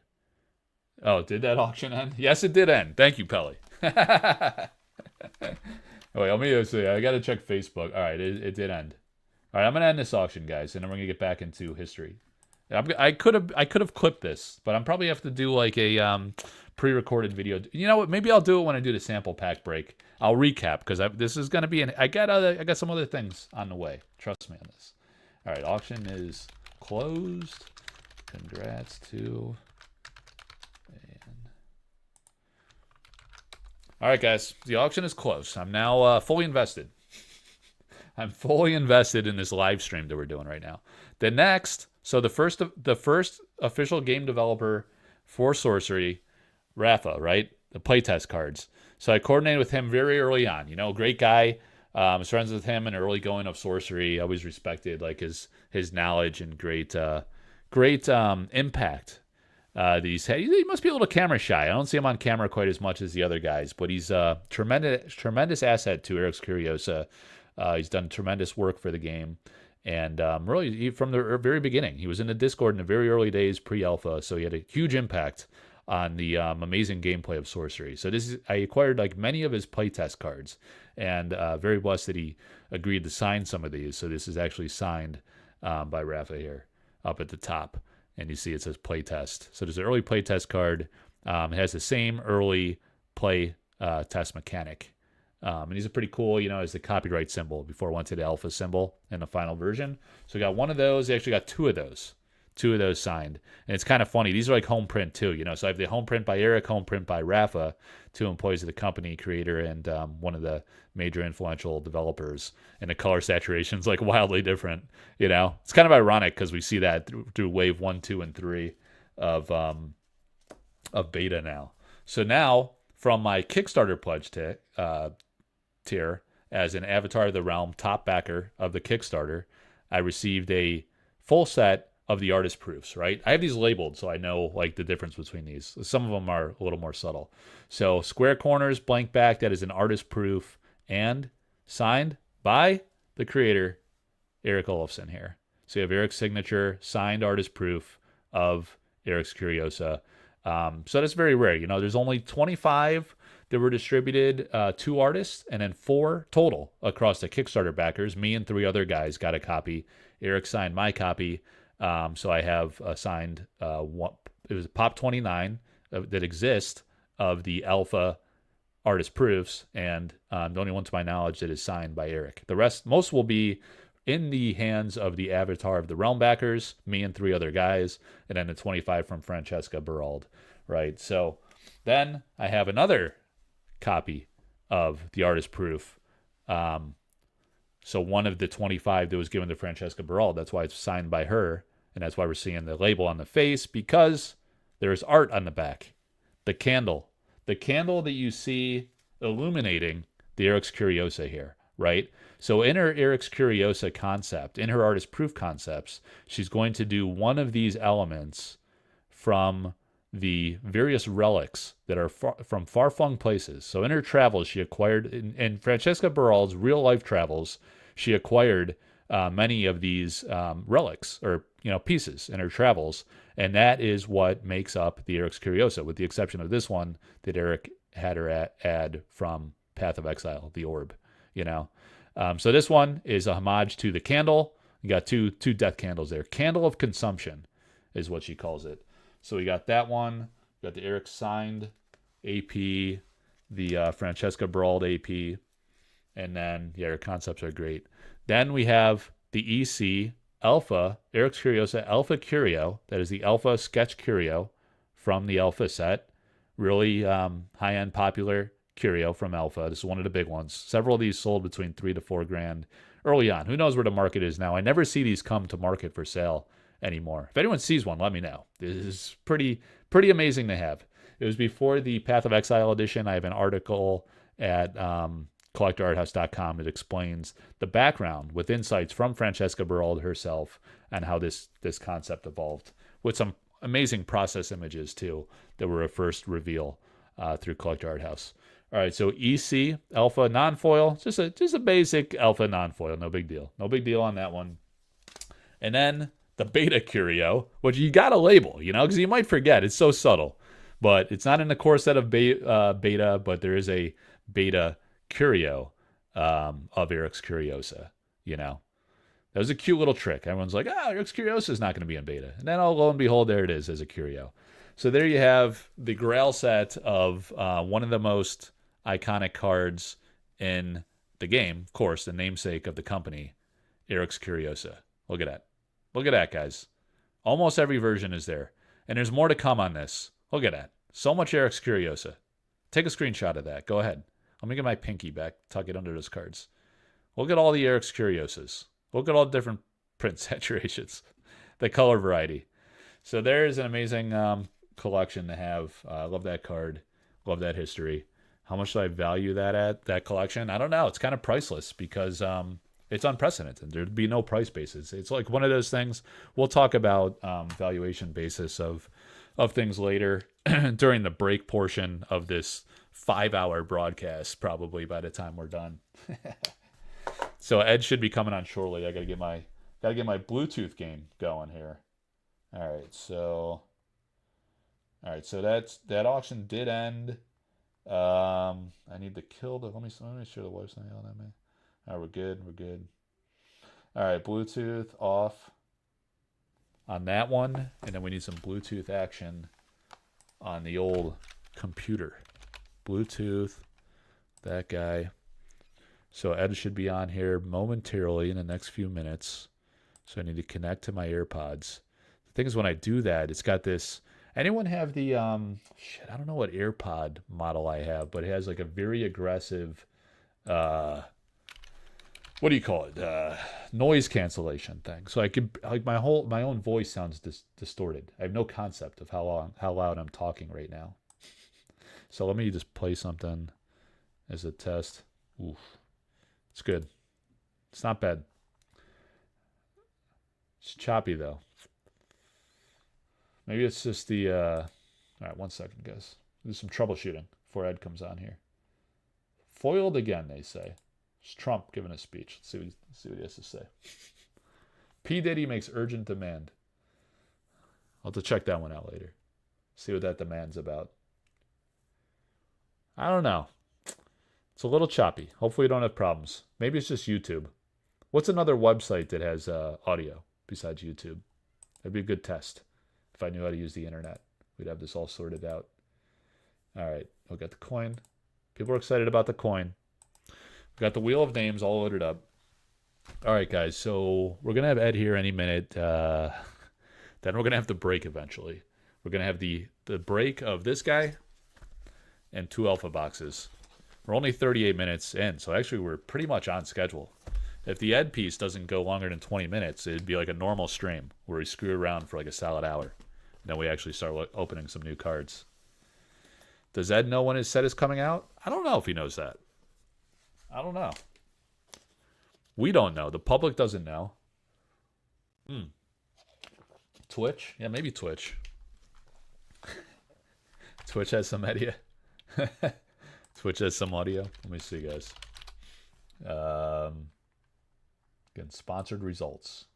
Oh, did that auction end? Yes, it did end. Thank you, Pelly. Wait, let me see. I got to check Facebook. All right, it did end. All right, I'm gonna end this auction, guys, and then we're gonna get back into history. I could have clipped this, but I'm probably have to do like a pre-recorded video. You know what? Maybe I'll do it when I do the sample pack break. I'll recap because this is gonna be I got some other things on the way. Trust me on this. All right, auction is closed. Congrats to. All right, guys, the auction is closed. I'm now fully invested. I'm fully invested in this live stream that we're doing right now. The next, so the first official game developer for Sorcery, Rafa, right? The playtest cards. So I coordinated with him very early on. You know, great guy. I was friends with him in early going of Sorcery. Always respected like his knowledge and great impact. He must be a little camera shy. I don't see him on camera quite as much as the other guys, but he's a tremendous asset to Eric's Curiosa. He's done tremendous work for the game, and really from the very beginning, he was in the Discord in the very early days, pre-alpha, so he had a huge impact on the amazing gameplay of Sorcery. So I acquired like many of his playtest cards, and very blessed that he agreed to sign some of these. So this is actually signed by Rafa here up at the top. And you see it says playtest. So there's an early playtest card. It has the same early play test mechanic. And these are pretty cool, you know, as the copyright symbol before it went to the alpha symbol in the final version. So we got one of those. They actually got 2 of those. 2 of those signed. And it's kind of funny. These are like home print too, you know. So I have the home print by Eric, home print by Rafa, 2 employees of the company, creator, and one of the major influential developers. And the color saturation is like wildly different, you know. It's kind of ironic because we see that through wave 1, 2, and 3 of beta now. So now from my Kickstarter pledge tier as an Avatar of the Realm top backer of the Kickstarter, I received a full set of the artist proofs, right? I have these labeled so I know like the difference between these. Some of them are a little more subtle. So square corners, blank back, that is an artist proof and signed by the creator, Eric Olofsson here. So you have Eric's signature, signed artist proof of Eric's Curiosa. So that's very rare. You know, there's only 25 that were distributed to artists, and then 4 total across the Kickstarter backers. Me and 3 other guys got a copy. Eric signed my copy. So I have signed one. It was Pop 29 that exists of the alpha artist proofs, and the only one to my knowledge that is signed by Eric. The rest, most will be in the hands of the Avatar of the Realm backers, me and 3 other guys, and then the 25 from Francesca Berald, right? So then I have another copy of the artist proof. So one of the 25 that was given to Francesca Berald, that's why it's signed by her, and that's why we're seeing the label on the face, because there's art on the back. The candle that you see illuminating the Eric's Curiosa here, right? So in her Eric's Curiosa concept, in her artist proof concepts, she's going to do one of these elements from the various relics that are from far-flung places. So in her travels, she acquired, in Francesca Berald's real-life travels, she acquired many of these relics or pieces in her travels, and that is what makes up the Eric's Curiosa, with the exception of this one that Eric had her add from Path of Exile, the orb. So this one is a homage to the candle. You got two death candles there. Candle of Consumption is what she calls it. So we got that one. We got the Eric signed AP, the Francesca Berald AP, and then her concepts are great. Then we have the EC Alpha, Eric's Curiosa Alpha Curio. That is the Alpha Sketch Curio from the Alpha set. Really high-end popular curio from Alpha. This is one of the big ones. Several of these sold between $3 to $4 early on. Who knows where the market is now? I never see these come to market for sale anymore. If anyone sees one, let me know. This is pretty amazing to have. It was before the Path of Exile edition. I have an article at collectorarthouse.com that explains the background with insights from Francesca Berald herself and how this concept evolved, with some amazing process images too that were a first reveal through Collector Arthouse. All right, so EC Alpha non-foil, just a basic Alpha non-foil, no big deal. No big deal on that one. And then the Beta Curio, which you got to label, because you might forget. It's so subtle. But it's not in the core set of Beta, but there is a Beta Curio of Eric's Curiosa, That was a cute little trick. Everyone's like, Eric's Curiosa is not going to be in Beta. And then, lo and behold, there it is as a curio. So there you have the Grail set of one of the most iconic cards in the game, of course, the namesake of the company, Eric's Curiosa. Look at that. Look at that, guys. Almost every version is there. And there's more to come on this. Look at that. So much Eric's Curiosa. Take a screenshot of that. Go ahead. Let me get my pinky back. Tuck it under those cards. Look at all the Eric's Curiosas. Look at all the different print saturations. The color variety. So there's an amazing collection to have. I love that card. Love that history. How much do I value that collection? I don't know. It's kind of priceless because it's unprecedented. There'd be no price basis. It's like one of those things. We'll talk about valuation basis of things later during the break portion of this 5-hour broadcast, probably by the time we're done. So Ed should be coming on shortly. I gotta get my Bluetooth game going here. All right, so that auction did end. I need to kill the. Let me share the website on that, man. All right, we're good. All right, Bluetooth off on that one, and then we need some Bluetooth action on the old computer. Bluetooth, that guy. So Ed should be on here momentarily in the next few minutes. So I need to connect to my AirPods. The thing is, when I do that, it's got this. Anyone have the I don't know what AirPod model I have, but it has like a very aggressive what do you call it? Noise cancellation thing. So I could my own voice sounds distorted. I have no concept of how loud I'm talking right now. So let me just play something as a test. Oof. It's good. It's not bad. It's choppy though. Maybe it's just the all right, 1 second, guys. Do some troubleshooting before Ed comes on here. Foiled again, they say. It's Trump giving a speech. Let's see what he has to say. P. Diddy makes urgent demand. I'll have to check that one out later. See what that demand's about. I don't know. It's a little choppy. Hopefully you don't have problems. Maybe it's just YouTube. What's another website that has audio besides YouTube? That'd be a good test. If I knew how to use the internet, we'd have this all sorted out. All right. We've got the coin. People are excited about the coin. We've got the Wheel of Names all loaded up. All right, guys. So we're going to have Ed here any minute. Then we're going to have the break eventually. We're going to have the break of this guy and 2 alpha boxes. We're only 38 minutes in, so actually we're pretty much on schedule. If the Ed piece doesn't go longer than 20 minutes, it'd be like a normal stream where we screw around for like a solid hour. And then we actually start opening some new cards. Does Ed know when his set is coming out? I don't know if he knows that. I don't know. We don't know. The public doesn't know. Twitch? Yeah, maybe Twitch. Twitch has some audio. Twitch has some audio. Let me see, guys. Getting sponsored results.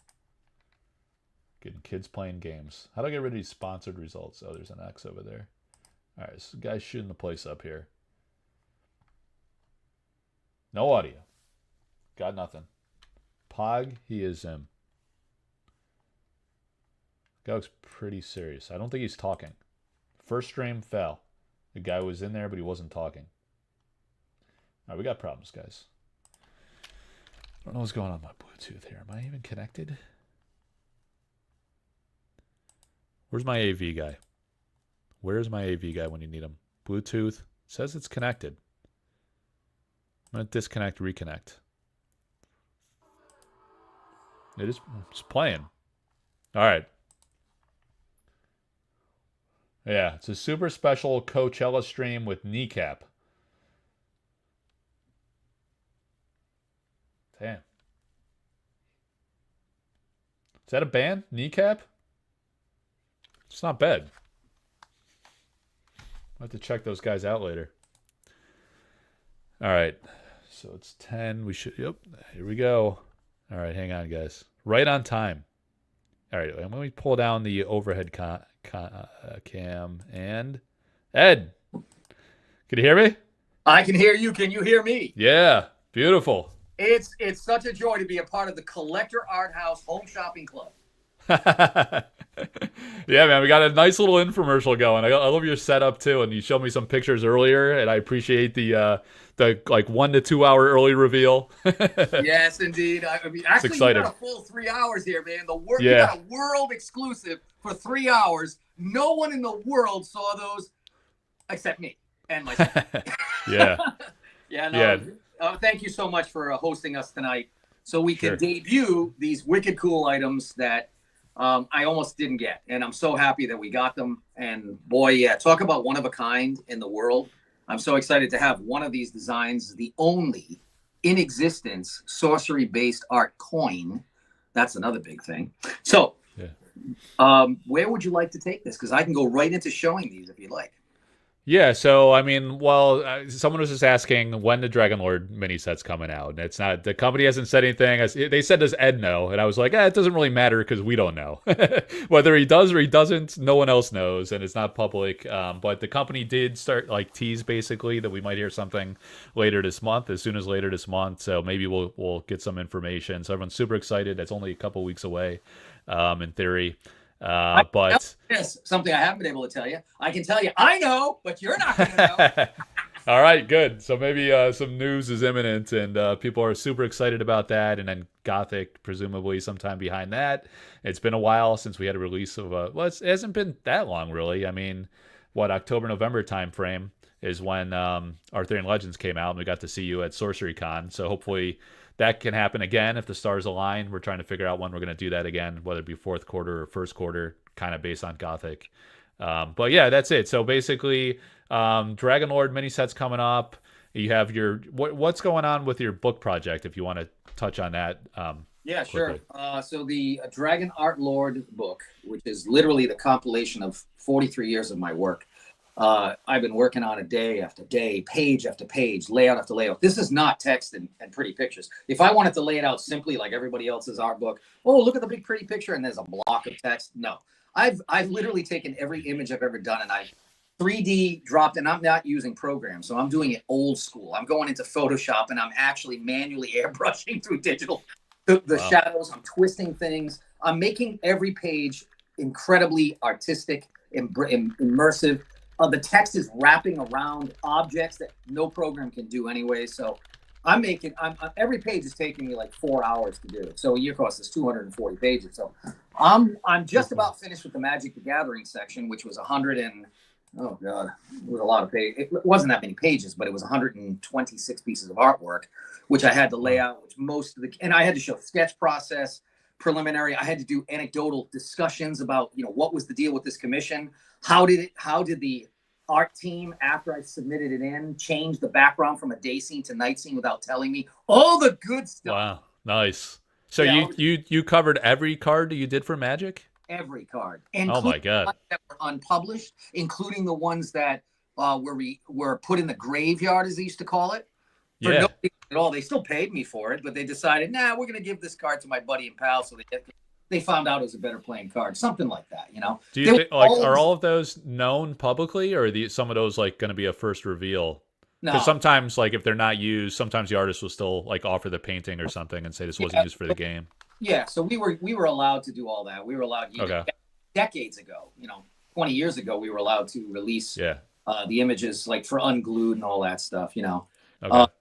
Getting kids playing games. How do I get rid of these sponsored results? Oh, there's an X over there. All right, so guy's shooting the place up here. No audio. Got nothing. Pog, he is him. Guy looks pretty serious. I don't think he's talking. First stream fell. The guy was in there, but he wasn't talking. All right, we got problems, guys. I don't know what's going on with my Bluetooth. Bluetooth here. Am I even connected? Where's my AV guy? Where's my AV guy when you need him? Bluetooth. Says it's connected. I'm going to disconnect, reconnect. It's playing. All right. Yeah, it's a super special Coachella stream with Kneecap. Damn. Is that a band? Kneecap? It's not bad. I'll have to check those guys out later. All right. So it's 10. We should... Yep. Here we go. All right. Hang on, guys. Right on time. All right. Let me pull down the overhead cam. And... Ed! Can you hear me? I can hear you. Can you hear me? Yeah. Beautiful. It's such a joy to be a part of the Collector Arthouse Home Shopping Club. Yeah, man, we got a nice little infomercial going. I love your setup too, and you showed me some pictures earlier, and I appreciate the like 1 to 2 hour early reveal. Yes, indeed. I mean, actually, you got a full 3 hours here, man. You got a world exclusive for 3 hours. No one in the world saw those except me and myself. Yeah. Yeah. No. Yeah. Thank you so much for hosting us tonight, so we can debut these wicked cool items that I almost didn't get, and I'm so happy that we got them. And boy, yeah, talk about one of a kind in the world. I'm so excited to have one of these designs, the only in existence sorcery-based art coin. That's another big thing. So, where would you like to take this? Because I can go right into showing these if you'd like. Yeah, so I mean, well, someone was just asking when the Dragon Lord mini set's coming out, and it's not. The company hasn't said anything. They said, "Does Ed know?" And I was like, "It doesn't really matter because we don't know whether he does or he doesn't. No one else knows, and it's not public." But the company did start tease basically that we might hear something later this month, as soon as later this month. So maybe we'll get some information. So everyone's super excited. It's only a couple weeks away, in theory. But yes, something I haven't been able to tell you. I can tell you, I know, but you're not going to know. All right, good. So maybe some news is imminent, and people are super excited about that. And then Gothic, presumably, sometime behind that. It's been a while since we had a release of well, it hasn't been that long, really. I mean, October, November time frame is when Arthurian Legends came out, and we got to see you at Sorcery Con. So hopefully that can happen again if the stars align. We're trying to figure out when we're going to do that again, whether it be fourth quarter or first quarter, kind of based on Gothic. But yeah, that's it. So basically, Dragon Lord mini sets coming up. You have your what's going on with your book project, if you want to touch on that. Yeah, quickly. Sure. So the Dragon Art Lord book, which is literally the compilation of 43 years of my work. I've been working on it day after day, page after page, layout after layout. This is not text and pretty pictures. If I wanted to lay it out simply like everybody else's art book, oh, look at the big pretty picture and there's a block of text. No, I've literally taken every image I've ever done and I've 3D dropped, and I'm not using programs. So I'm doing it old school. I'm going into Photoshop and I'm actually manually airbrushing through digital, the shadows. I'm twisting things. I'm making every page incredibly artistic and immersive. The text is wrapping around objects that no program can do anyway. So I'm every page is taking me like 4 hours to do. So a year course is 240 pages. So I'm just about finished with the Magic the Gathering section, which was 100 and, oh God, it was a lot of pages. It wasn't that many pages, but it was 126 pieces of artwork, which I had to lay out, and I had to show sketch process, preliminary. I had to do anecdotal discussions about, what was the deal with this commission? How did the art team, after I submitted it in, change the background from a day scene to night scene without telling me? All the good stuff. Wow, nice. So you covered every card that you did for Magic? Every card. Oh my God. That were unpublished, including the ones that were put in the graveyard, as they used to call it. For no reason at all. They still paid me for it, but they decided, we're going to give this card to my buddy and pal, so they found out it was a better playing card, something like that. Do you think, are all of those known publicly, or are some of those going to be a first reveal? No. Because sometimes, if they're not used, sometimes the artist will still offer the painting or something and say this wasn't used for the game. Yeah, so we were allowed to do all that. We were allowed decades ago, 20 years ago, we were allowed to release the images for unglued and all that stuff. Okay.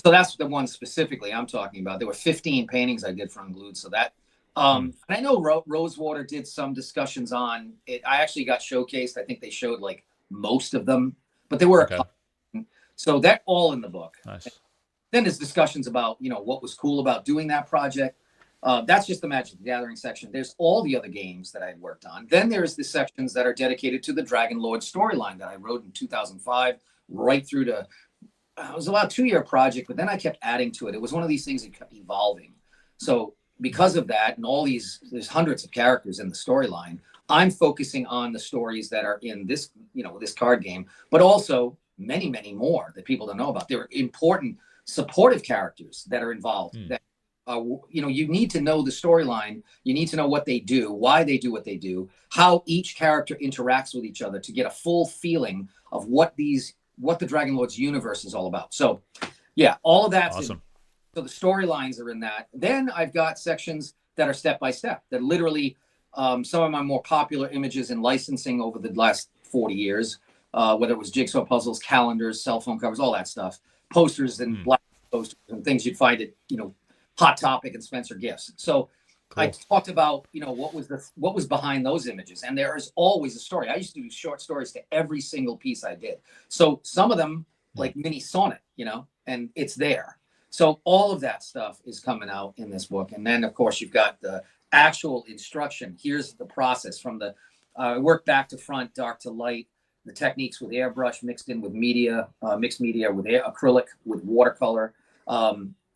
So that's the one specifically I'm talking about. There were 15 paintings I did for Unglued. So that, and I know Rosewater did some discussions on it. I actually got showcased. I think they showed like most of them, but there were a couple. So that all in the book. Nice. Then there's discussions about, you know, what was cool about doing that project. That's just the Magic the Gathering section. There's all the other games that I had worked on. Then there's the sections that are dedicated to the Dragon Lord storyline that I wrote in 2005, right through to, it was about a 2-year project, but then I kept adding to it. It was one of these things that kept evolving. So because of that, and all these, there's hundreds of characters in the storyline, I'm focusing on the stories that are in this, you know, this card game, but also many, many more that people don't know about. There are important supportive characters that are involved that, you know, you need to know the storyline. You need to know what they do, why they do what they do, how each character interacts with each other to get a full feeling of what the Dragon Lord's universe is all about. So yeah, all of that's awesome. So the storylines are in that. Then I've got sections that are step-by-step, that literally some of my more popular images in licensing over the last 40 years, whether it was jigsaw puzzles, calendars, cell phone covers, all that stuff, posters and black posters and things you'd find at, you know, Hot Topic and Spencer Gifts. So cool. I talked about, you know, what was behind those images. And there is always a story. I used to do short stories to every single piece I did. So some of them like mini sonnet, you know, and it's there. So all of that stuff is coming out in this book. And then of course you've got the actual instruction. Here's the process from the, work back to front, dark to light, the techniques with airbrush mixed in with media, mixed media with acrylic, with watercolor.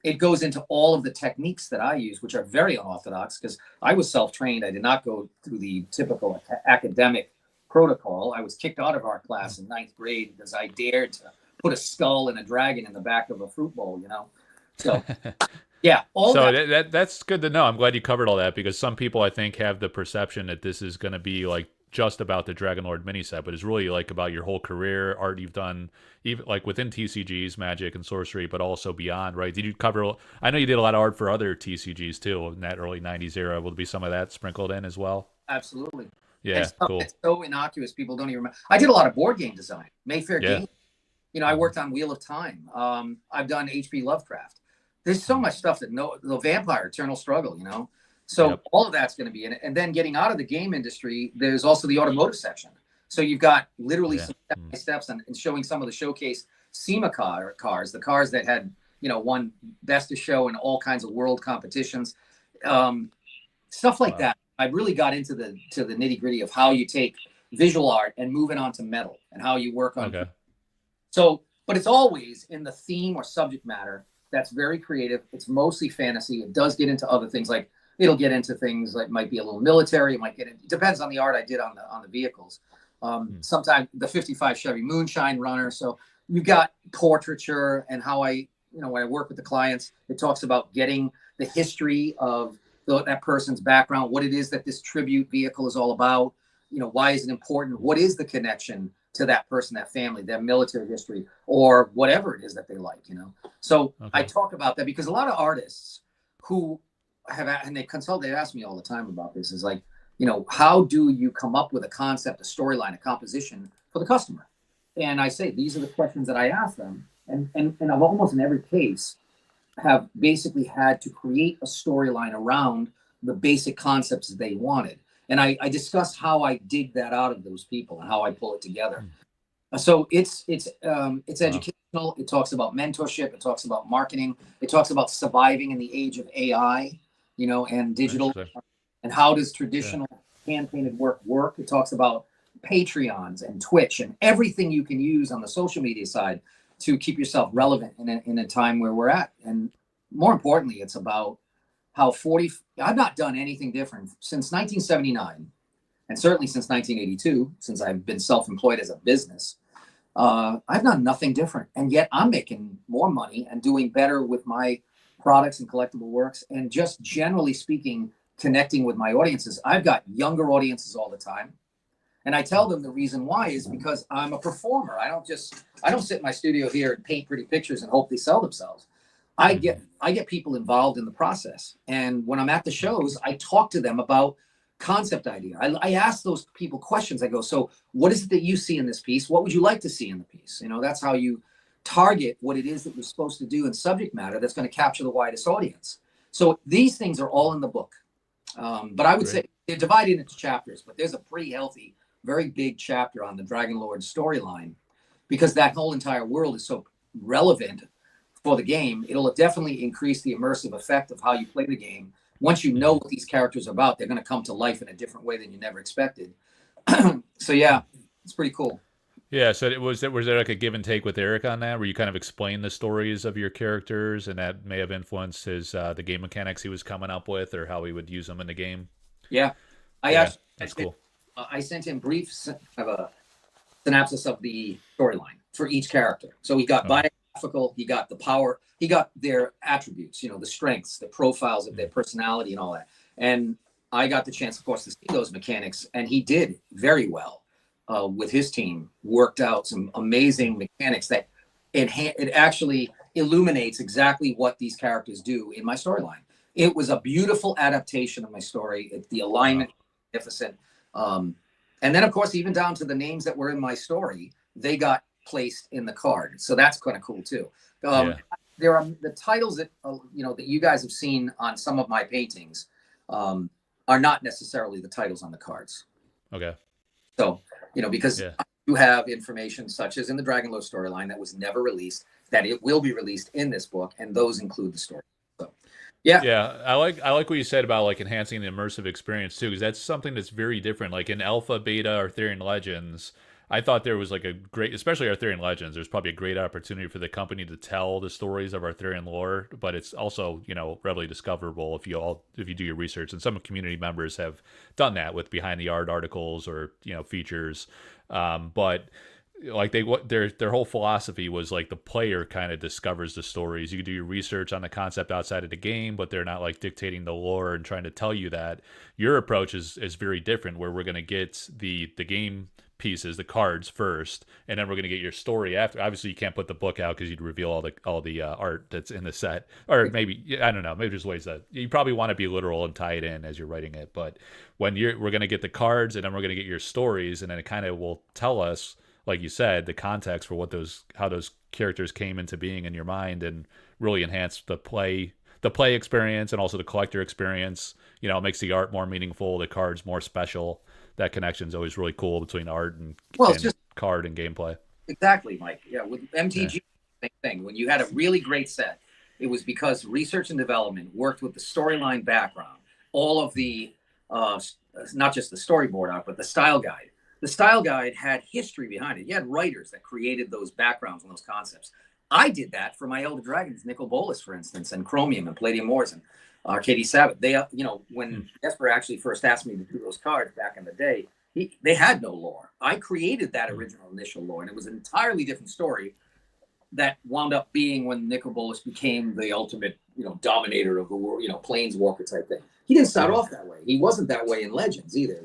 It goes into all of the techniques that I use, which are very unorthodox because I was self-trained. I did not go through the typical academic protocol. I was kicked out of art class in 9th grade because I dared to put a skull and a dragon in the back of a fruit bowl, you know? So, yeah. That's good to know. I'm glad you covered all that because some people, I think, have the perception that this is going to be like just about the Dragon Lord mini set, but it's really like about your whole career, art you've done, even like within TCGs, Magic and Sorcery, but also beyond, right? Did you cover, I know you did a lot of art for other TCGs too in that early 90s era. Will there be some of that sprinkled in as well? Absolutely. Yeah, cool. It's so innocuous, people don't even remember. I did a lot of board game design, Mayfair Game. You know, I worked on Wheel of Time. I've done H.P. Lovecraft. There's so much stuff that the Vampire, Eternal Struggle, you know? So all of that's going to be in it. And then getting out of the game industry, there's also the automotive section. So you've got literally some steps and showing some of the showcase SEMA cars, the cars that had, you know, won Best of Show in all kinds of world competitions, stuff like that. I really got into the nitty gritty of how you take visual art and move it onto metal and how you work on. So, but it's always in the theme or subject matter that's very creative. It's mostly fantasy. It does get into other things, like it'll get into things like might be a little military. It might get it depends on the art I did on the vehicles. Sometimes the 55 Chevy Moonshine Runner. So you've got portraiture and how I, you know, when I work with the clients, it talks about getting the history of that person's background, what it is that this tribute vehicle is all about. You know, why is it important? What is the connection to that person, that family, their military history, or whatever it is that they like, you know? So I talk about that because a lot of artists who have, and they consult, they ask me all the time about this, is like, you know, how do you come up with a concept, a storyline, a composition for the customer? And I say, these are the questions that I ask them. And I've almost in every case have basically had to create a storyline around the basic concepts that they wanted. And I discuss how I dig that out of those people and how I pull it together. So it's educational. It talks about mentorship. It talks about marketing. It talks about surviving in the age of AI, you know, and digital. And how does traditional hand-painted work? It talks about Patreons and Twitch and everything you can use on the social media side to keep yourself relevant in a time where we're at. And more importantly, it's about how I've not done anything different since 1979, and certainly since 1982, since I've been self-employed as a business. I've done nothing different. And yet I'm making more money and doing better with my products and collectible works. And just generally speaking, connecting with my audiences. I've got younger audiences all the time. And I tell them the reason why is because I'm a performer. I don't sit in my studio here and paint pretty pictures and hope they sell themselves. I get people involved in the process. And when I'm at the shows, I talk to them about concept idea. I ask those people questions. I go, so what is it that you see in this piece? What would you like to see in the piece? You know, that's how you target what it is that you're supposed to do in subject matter that's going to capture the widest audience. So these things are all in the book. But I would say they're divided into chapters, but there's a pretty healthy, very big chapter on the Dragon Lord storyline, because that whole entire world is so relevant for the game. It'll definitely increase the immersive effect of how you play the game. Once you know what these characters are about, they're going to come to life in a different way than you never expected. So yeah, it's pretty cool. Yeah, so was there like a give and take with Eric on that, where you kind of explain the stories of your characters, and that may have influenced his the game mechanics he was coming up with, or how he would use them in the game? Yeah, That's cool. I sent him briefs of a synopsis of the storyline for each character. So he got biographical, he got the power, he got their attributes, you know, the strengths, the profiles of their personality and all that. And I got the chance, of course, to see those mechanics, and he did very well. With his team, worked out some amazing mechanics that it actually illuminates exactly what these characters do in my storyline. It was a beautiful adaptation of my story. The alignment, magnificent. And then, of course, even down to the names that were in my story, they got placed in the card. So that's kind of cool too. There are the titles that that you guys have seen on some of my paintings are not necessarily the titles on the cards. Okay. So, because you have information such as in the Dragon Lord storyline that was never released, that it will be released in this book, and those include the story. So, yeah. I like what you said about like enhancing the immersive experience too, because that's something that's very different. Like in Alpha, Beta, Arthurian Legends, I thought there was like a great, especially Arthurian Legends, there's probably a great opportunity for the company to tell the stories of Arthurian lore, but it's also, readily discoverable if you do your research. And some community members have done that with behind the art articles or, features. But like their whole philosophy was like the player kind of discovers the stories. You can do your research on the concept outside of the game, but they're not like dictating the lore and trying to tell you that. Your approach is very different, where we're going to get the game pieces, the cards first, and then we're going to get your story after. Obviously you can't put the book out because you'd reveal all the art that's in the set, or maybe, I don't know, maybe there's ways that you probably want to be literal and tie it in as you're writing it. But when we're going to get the cards, and then we're going to get your stories, and then it kind of will tell us, like you said, the context for how those characters came into being in your mind, and really enhance the play experience, and also the collector experience. It makes the art more meaningful, the cards more special. That connection is always really cool between art and card and gameplay. Exactly, Mike. Yeah, with MTG, same thing. When you had a really great set, it was because research and development worked with the storyline background, all of the, not just the storyboard art, but the style guide. The style guide had history behind it. You had writers that created those backgrounds and those concepts. I did that for my Elder Dragons, Nicol Bolas, for instance, and Chromium and Palladium Wars and Arcady Sabbath. They, when Jesper actually first asked me to do those cards back in the day, they had no lore. I created that original initial lore, and it was an entirely different story that wound up being when Nicol Bolas became the ultimate, dominator of the world, planeswalker type thing. He didn't start off that way. He wasn't that way in Legends either.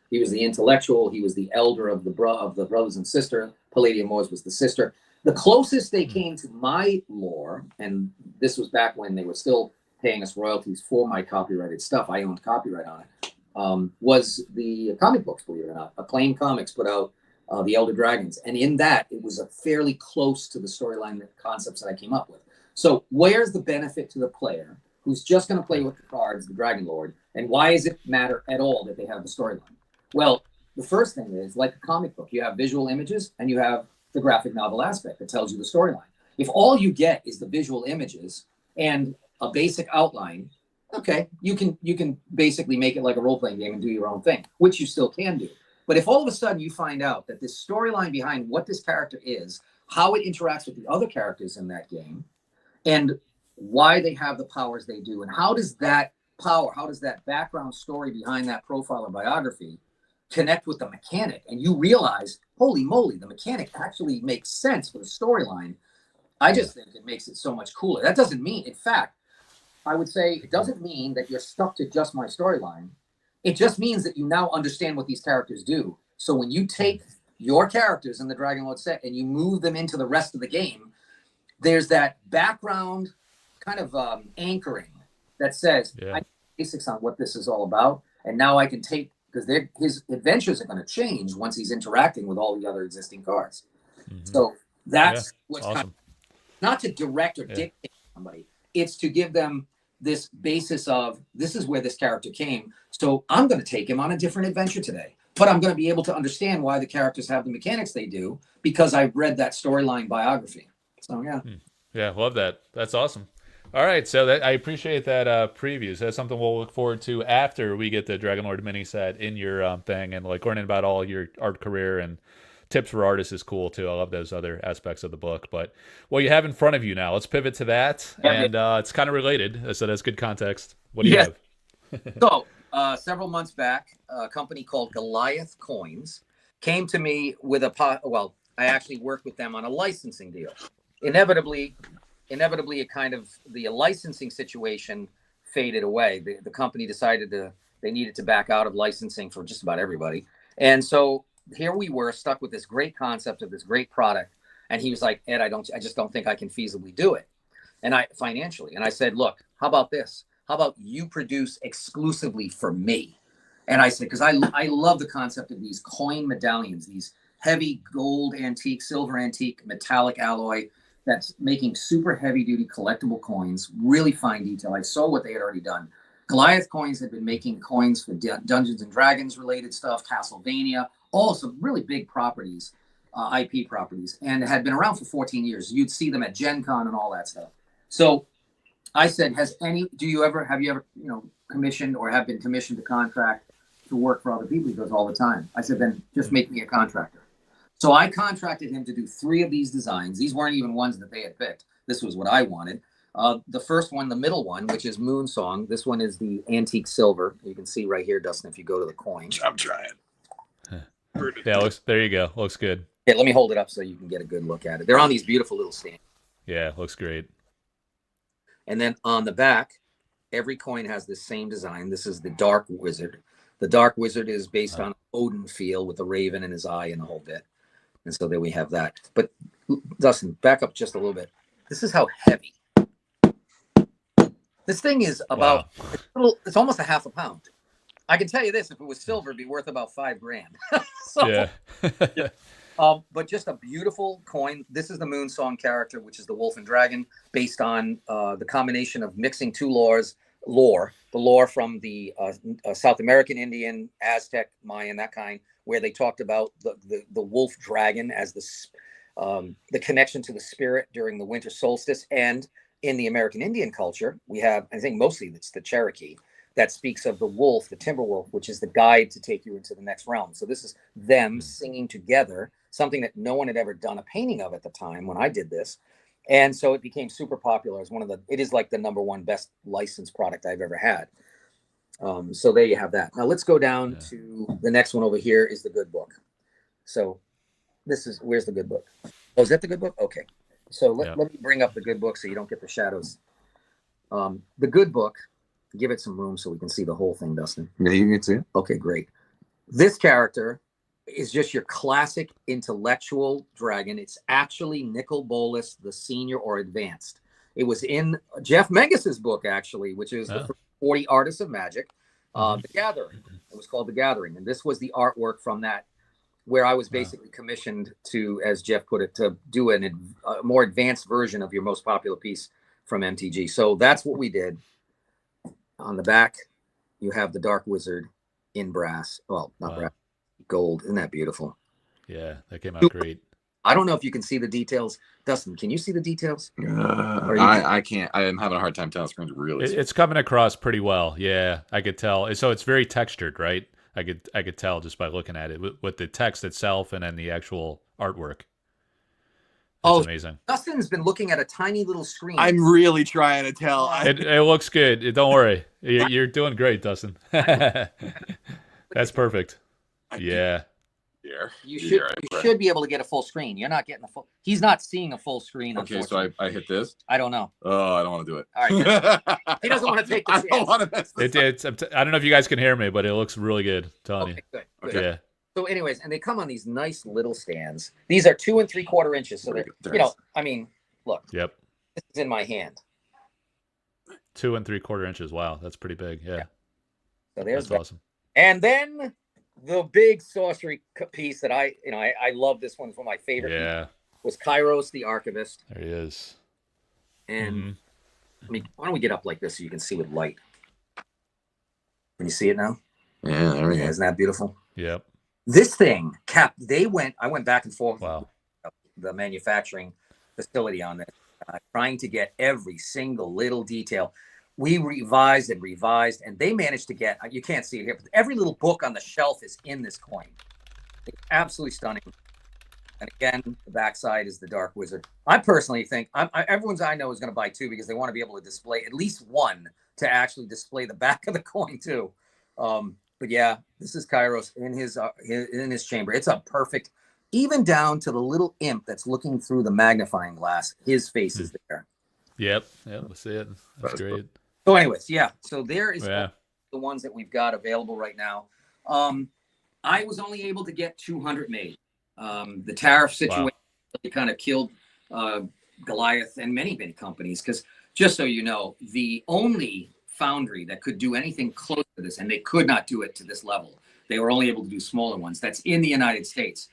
He was the intellectual. He was the elder of the brothers and sister. Palladium Wars was the sister. The closest they came to my lore, and this was back when they were still paying us royalties for my copyrighted stuff, I owned copyright on it, was the comic books, believe it or not. Acclaim Comics put out the Elder Dragons, and in that, it was a fairly close to the storyline concepts that I came up with. So where's the benefit to the player who's just going to play with the cards, the Dragon Lord, and why does it matter at all that they have the storyline? Well, the first thing is, like a comic book, you have visual images and you have the graphic novel aspect that tells you the storyline. If all you get is the visual images and a basic outline, okay, you can basically make it like a role-playing game and do your own thing, which you still can do. But if all of a sudden you find out that this storyline behind what this character is, how it interacts with the other characters in that game, and why they have the powers they do, and how does that background story behind that profile or biography connect with the mechanic, and you realize, holy moly, the mechanic actually makes sense for the storyline, I just think it makes it so much cooler. That doesn't mean, in fact, I would say it doesn't mean that you're stuck to just my storyline. It just means that you now understand what these characters do. So when you take your characters in the Dragon Lord set and you move them into the rest of the game, there's that background kind of anchoring that says, I know basics on what this is all about, and now I can take, because his adventures are going to change once he's interacting with all the other existing cards. So That's it's what's awesome. not to direct or dictate somebody. It's to give them this basis of this is where this character came. So I'm going to take him on a different adventure today. But I'm going to be able to understand why the characters have the mechanics they do because I've read that storyline biography. So yeah. Yeah, love that. That's awesome. All right, so I appreciate that preview. So that's something we'll look forward to after we get the Dragonlord mini set in your thing, and like learning about all your art career and tips for artists is cool too. I love those other aspects of the book. But what you have in front of you now, let's pivot to that, and it's kind of related, so that's good context. What do you have? So several months back, a company called Goliath Coins came to me with I actually worked with them on a licensing deal. Inevitably, the licensing situation faded away. The company decided they needed to back out of licensing for just about everybody. And so here we were stuck with this great concept of this great product. And he was like, Ed, I just don't think I can feasibly do it. And financially. And I said, look, how about this? How about you produce exclusively for me? And I said, because I love the concept of these coin medallions, these heavy gold antique, silver antique, metallic alloy that's making super heavy duty collectible coins, really fine detail. I saw what they had already done. Goliath Coins had been making coins for Dungeons and Dragons related stuff, Castlevania, all some really big properties, IP properties, and had been around for 14 years. You'd see them at Gen Con and all that stuff. So I said, have you ever, commissioned or have been commissioned to contract to work for other people? He goes, all the time. I said, then just make me a contractor. So I contracted him to do 3 of these designs. These weren't even ones that they had picked. This was what I wanted. The first one, the middle one, which is Moonsong. This one is the antique silver. You can see right here, Dustin, if you go to the coin. I'm trying. Yeah, there you go. Looks good. Yeah, let me hold it up so you can get a good look at it. They're on these beautiful little stands. Yeah, looks great. And then on the back, every coin has the same design. This is the Dark Wizard. The Dark Wizard is based on Odin feel with the raven in his eye and the whole bit. And so there we have that. But Dustin, back up just a little bit. This is how heavy. This thing is about, it's almost a half a pound. I can tell you this, if it was silver, it'd be worth about $5,000. Yeah. But just a beautiful coin. This is the Moonsong character, which is the wolf and dragon, based on the combination of mixing 2 lore, the lore from the South American Indian, Aztec, Mayan, that kind, where they talked about the wolf dragon as the connection to the spirit during the winter solstice. And in the American Indian culture, we have, I think mostly it's the Cherokee, that speaks of the wolf, the timber wolf, which is the guide to take you into the next realm. So this is them singing together, something that no one had ever done a painting of at the time when I did this. And so it became super popular as it is like the #1 best licensed product I've ever had. So there you have that. Now let's go down to the next one over here is the good book. So where's the good book? Oh, is that the good book? Okay. So let me bring up the good book so you don't get the shadows. The good book, give it some room so we can see the whole thing, Dustin. Yeah, you can see it. Okay, great. This character is just your classic intellectual dragon. It's actually Nicol Bolas, the senior or advanced. It was in Jeff Megus's book, actually, which is the 40 Artists of Magic, The Gathering. It was called The Gathering. And this was the artwork from that, where I was basically commissioned to, as Jeff put it, to do a more advanced version of your most popular piece from MTG. So that's what we did. On the back, you have the Dark Wizard in brass. Well, not brass, gold. Isn't that beautiful? Yeah, that came out great. I don't know if you can see the details. Dustin, can you see the details? I can't. I am having a hard time telling. Screen's really. It's coming across pretty well. Yeah, I could tell. So it's very textured, right? I could tell just by looking at it with the text itself and then the actual artwork. It's amazing. Dustin's been looking at a tiny little screen. I'm really trying to tell. It looks good. Don't worry. You're doing great, Dustin. That's perfect. Yeah. You should be able to get a full screen. You're not getting the full. He's not seeing a full screen. Okay, so I hit this. I don't know. Oh, I don't want to do it. All right. He doesn't want to take the chance. I don't want to. I don't know if you guys can hear me, but it looks really good. I'm telling you. Good. Okay. Yeah. So, anyways, and they come on these nice little stands. These are 2 3/4 inches. So they're, I mean, look. Yep. This is in my hand. 2 3/4 inches. Wow, that's pretty big. Yeah. So there's that's awesome. And then the big sorcery piece that I love this one. It's one of my favorite. Yeah. Pieces. was Kairos the Archivist. There he is. And why don't we get up like this so you can see with light? Can you see it now? Yeah, there we go. Isn't that beautiful? Yep. This thing, I went back and forth Wow. with the manufacturing facility on this, trying to get every single little detail. We revised, and they managed to get, you can't see it here, but every little book on the shelf is in this coin. It's absolutely stunning. And again, the backside is the Dark Wizard. I personally think everyone's I know is going to buy two because they want to be able to display at least one to actually display the back of the coin too. But yeah, this is Kairos in his chamber. It's a perfect, even down to the little imp that's looking through the magnifying glass. His face is there. Yep. Let's see it. That's great. So, anyways, yeah. So there is the ones that we've got available right now. I was only able to get 200 made. The tariff situation kind of killed Goliath and many companies, because just so you know, the only foundry that could do anything close to this, and they could not do it to this level, they were only able to do smaller ones, that's in the United States.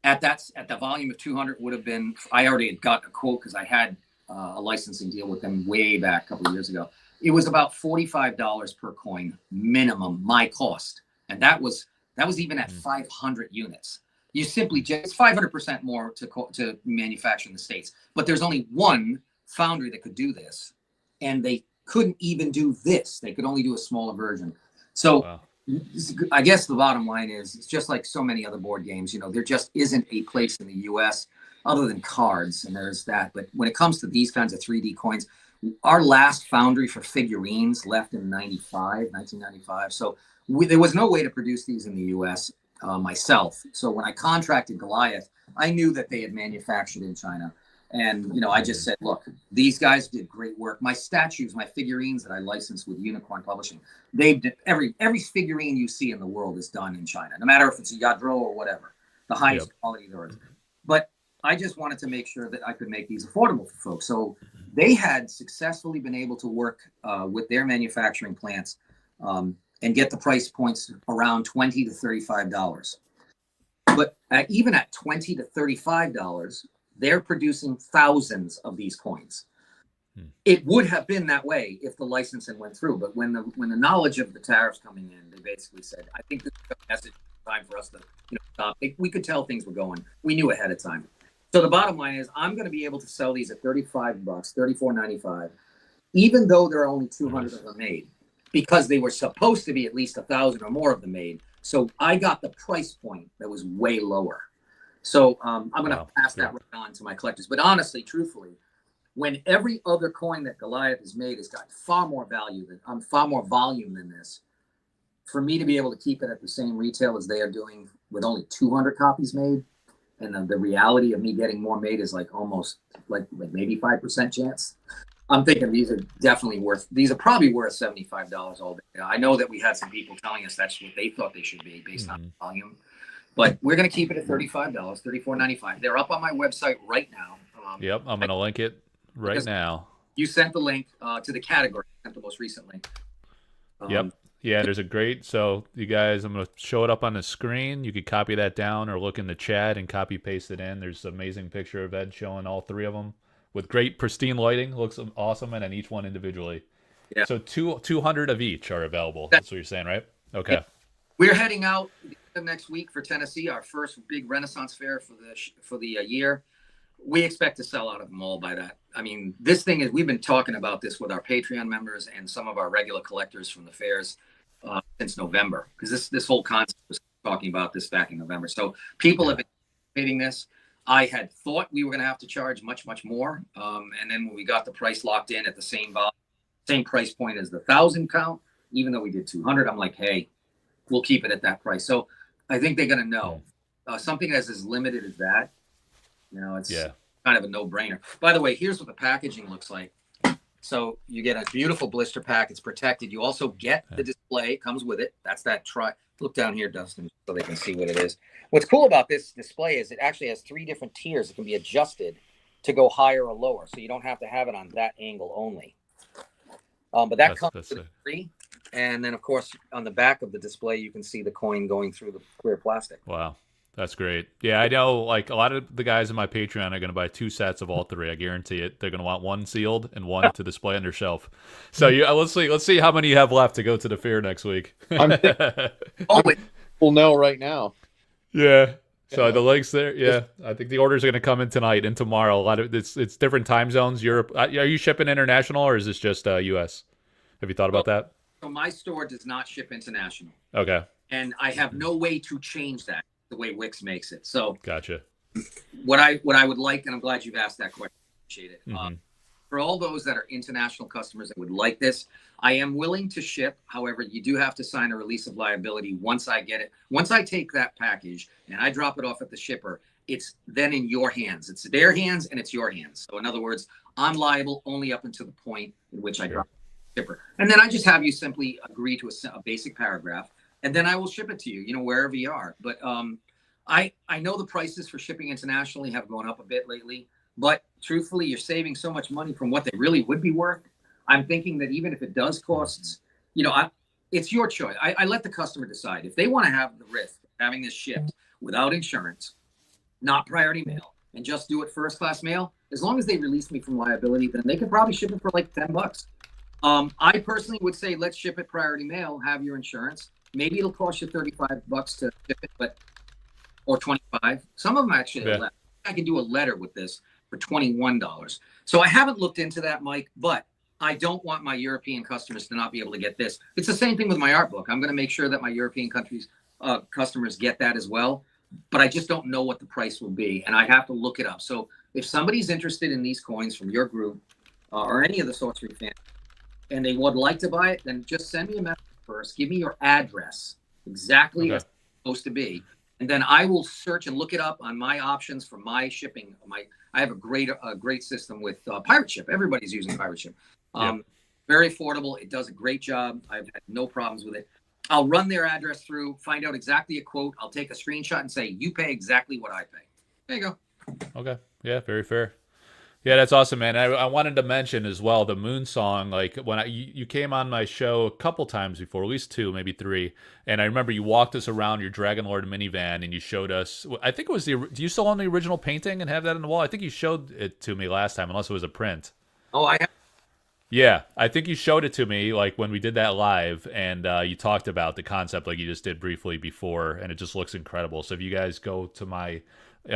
At the volume of 200 would have been, I already had got a quote because I had a licensing deal with them way back a couple of years ago. It was about $45 per coin minimum, my cost, and that was even at 500 units. You simply just 500% more to manufacture in the States. But there's only one foundry that could do this, and they couldn't even do this. They could only do a smaller version. So I guess the bottom line is, it's just like so many other board games. You know, there just isn't a place in the U.S. other than cards, and there's that. But when it comes to these kinds of 3D coins, our last foundry for figurines left in 1995. So there was no way to produce these in the U.S. Myself. So when I contracted Goliath, I knew that they had manufactured in China. And, you know, I just said, look, these guys did great work. My statues, my figurines that I licensed with Unicorn Publishing, they did every figurine you see in the world is done in China, no matter if it's a Yadro or whatever, the highest quality there is. But I just wanted to make sure that I could make these affordable for folks. So they had successfully been able to work with their manufacturing plants and get the price points around $20 to $35. But even at $20 to $35, they're producing thousands of these coins. It would have been that way if the licensing went through. But when the knowledge of the tariffs coming in, they basically said, I think this is a message, time for us to stop. We could tell things were going. We knew ahead of time. So the bottom line is, I'm going to be able to sell these at $35, $34.95, even though there are only 200 of them made, because they were supposed to be at least 1,000 or more of them made. So I got the price point that was way lower. So I'm going to pass that right on to my collectors. But honestly, truthfully, when every other coin that Goliath has made has got far more volume than this, for me to be able to keep it at the same retail as they are doing with only 200 copies made, and the reality of me getting more made is like almost like maybe 5% chance. I'm thinking these are probably worth $75 all day. I know that we had some people telling us that's what they thought they should be based on volume, but we're going to keep it at $35, $34.95. They're up on my website right now. Yep, I'm going to link it right now. You sent the link to the category. I sent the most recent link. Yep. Yeah, there's a great, so you guys, I'm going to show it up on the screen. You could copy that down or look in the chat and copy paste it in. There's an amazing picture of Ed showing all three of them with great pristine lighting. Looks awesome, and then each one individually. Yeah. So 200 of each are available. That's what you're saying, right? Okay. Yeah. We're heading out next week for Tennessee, our first big Renaissance fair for the year. We expect to sell out of them all by that. I mean, this thing is, we've been talking about this with our Patreon members and some of our regular collectors from the fairs since November, because this whole concept was talking about this back in November. So people have been anticipating this. I had thought we were going to have to charge much more, and then when we got the price locked in at the same price point as the 1,000 count, even though we did 200, I'm like, hey, we'll keep it at that price. So I think they're going to know something as limited as that. It's kind of a no-brainer. By the way, here's what the packaging looks like. So you get a beautiful blister pack. It's protected. You also get the display. It comes with it. That's that look down here, Dustin, so they can see what it is. What's cool about this display is it actually has 3 different tiers. It can be adjusted to go higher or lower, so you don't have to have it on that angle only. But that comes with free. And then, of course, on the back of the display, you can see the coin going through the clear plastic. Wow. That's great. Yeah, I know. Like a lot of the guys in my Patreon are going to buy 2 sets of all 3. I guarantee it. They're going to want one sealed and one to display on their shelf. So let's see how many you have left to go to the fair next week. We'll know right now. Yeah. So the links there. Yeah, I think the orders are going to come in tonight and tomorrow. A lot of it's different time zones. Europe. Are you shipping international or is this just U.S.? Have you thought about that? So my store does not ship international. Okay. And I have no way to change that the way Wix makes it. So gotcha. What I would like, and I'm glad you've asked that question. Appreciate it. Mm-hmm. For all those that are international customers that would like this, I am willing to ship. However, you do have to sign a release of liability once I get it. Once I take that package and I drop it off at the shipper, it's then in your hands. It's their hands and it's your hands. So in other words, I'm liable only up until the point in which I drop the shipper. And then I just have you simply agree to a basic paragraph, and then I will ship it to you, wherever you are. But I know the prices for shipping internationally have gone up a bit lately, but truthfully, you're saving so much money from what they really would be worth. I'm thinking that even if it does cost, it's your choice. I let the customer decide. If they want to have the risk of having this shipped without insurance, not priority mail, and just do it first class mail, as long as they release me from liability, then they could probably ship it for like $10. I personally would say, let's ship it priority mail, have your insurance. Maybe it'll cost you $35 to ship it, or 25. Some of them actually, I can do a letter with this for $21. So I haven't looked into that, Mike, but I don't want my European customers to not be able to get this. It's the same thing with my art book. I'm going to make sure that my European countries customers get that as well, but I just don't know what the price will be, and I have to look it up. So if somebody's interested in these coins from your group or any of the sorcery fans, and they would like to buy it, then just send me a message first. Give me your address, exactly as it's supposed to be, and then I will search and look it up on my options for my shipping. I have a great system with Pirate Ship. Everybody's using Pirate Ship. Very affordable. It does a great job. I've had no problems with it. I'll run their address through, find out exactly a quote. I'll take a screenshot and say, you pay exactly what I pay. There you go. Okay. Yeah, very fair. Yeah, that's awesome, man. I wanted to mention as well the Moon Song. Like when you came on my show a couple times before, at least 2, maybe 3, and I remember you walked us around your Dragon Lord minivan and you showed us. I think it was do you still own the original painting and have that on the wall? I think you showed it to me last time, unless it was a print. Oh, I have. Yeah, I think you showed it to me like when we did that live, and you talked about the concept like you just did briefly before, and it just looks incredible. So if you guys go to my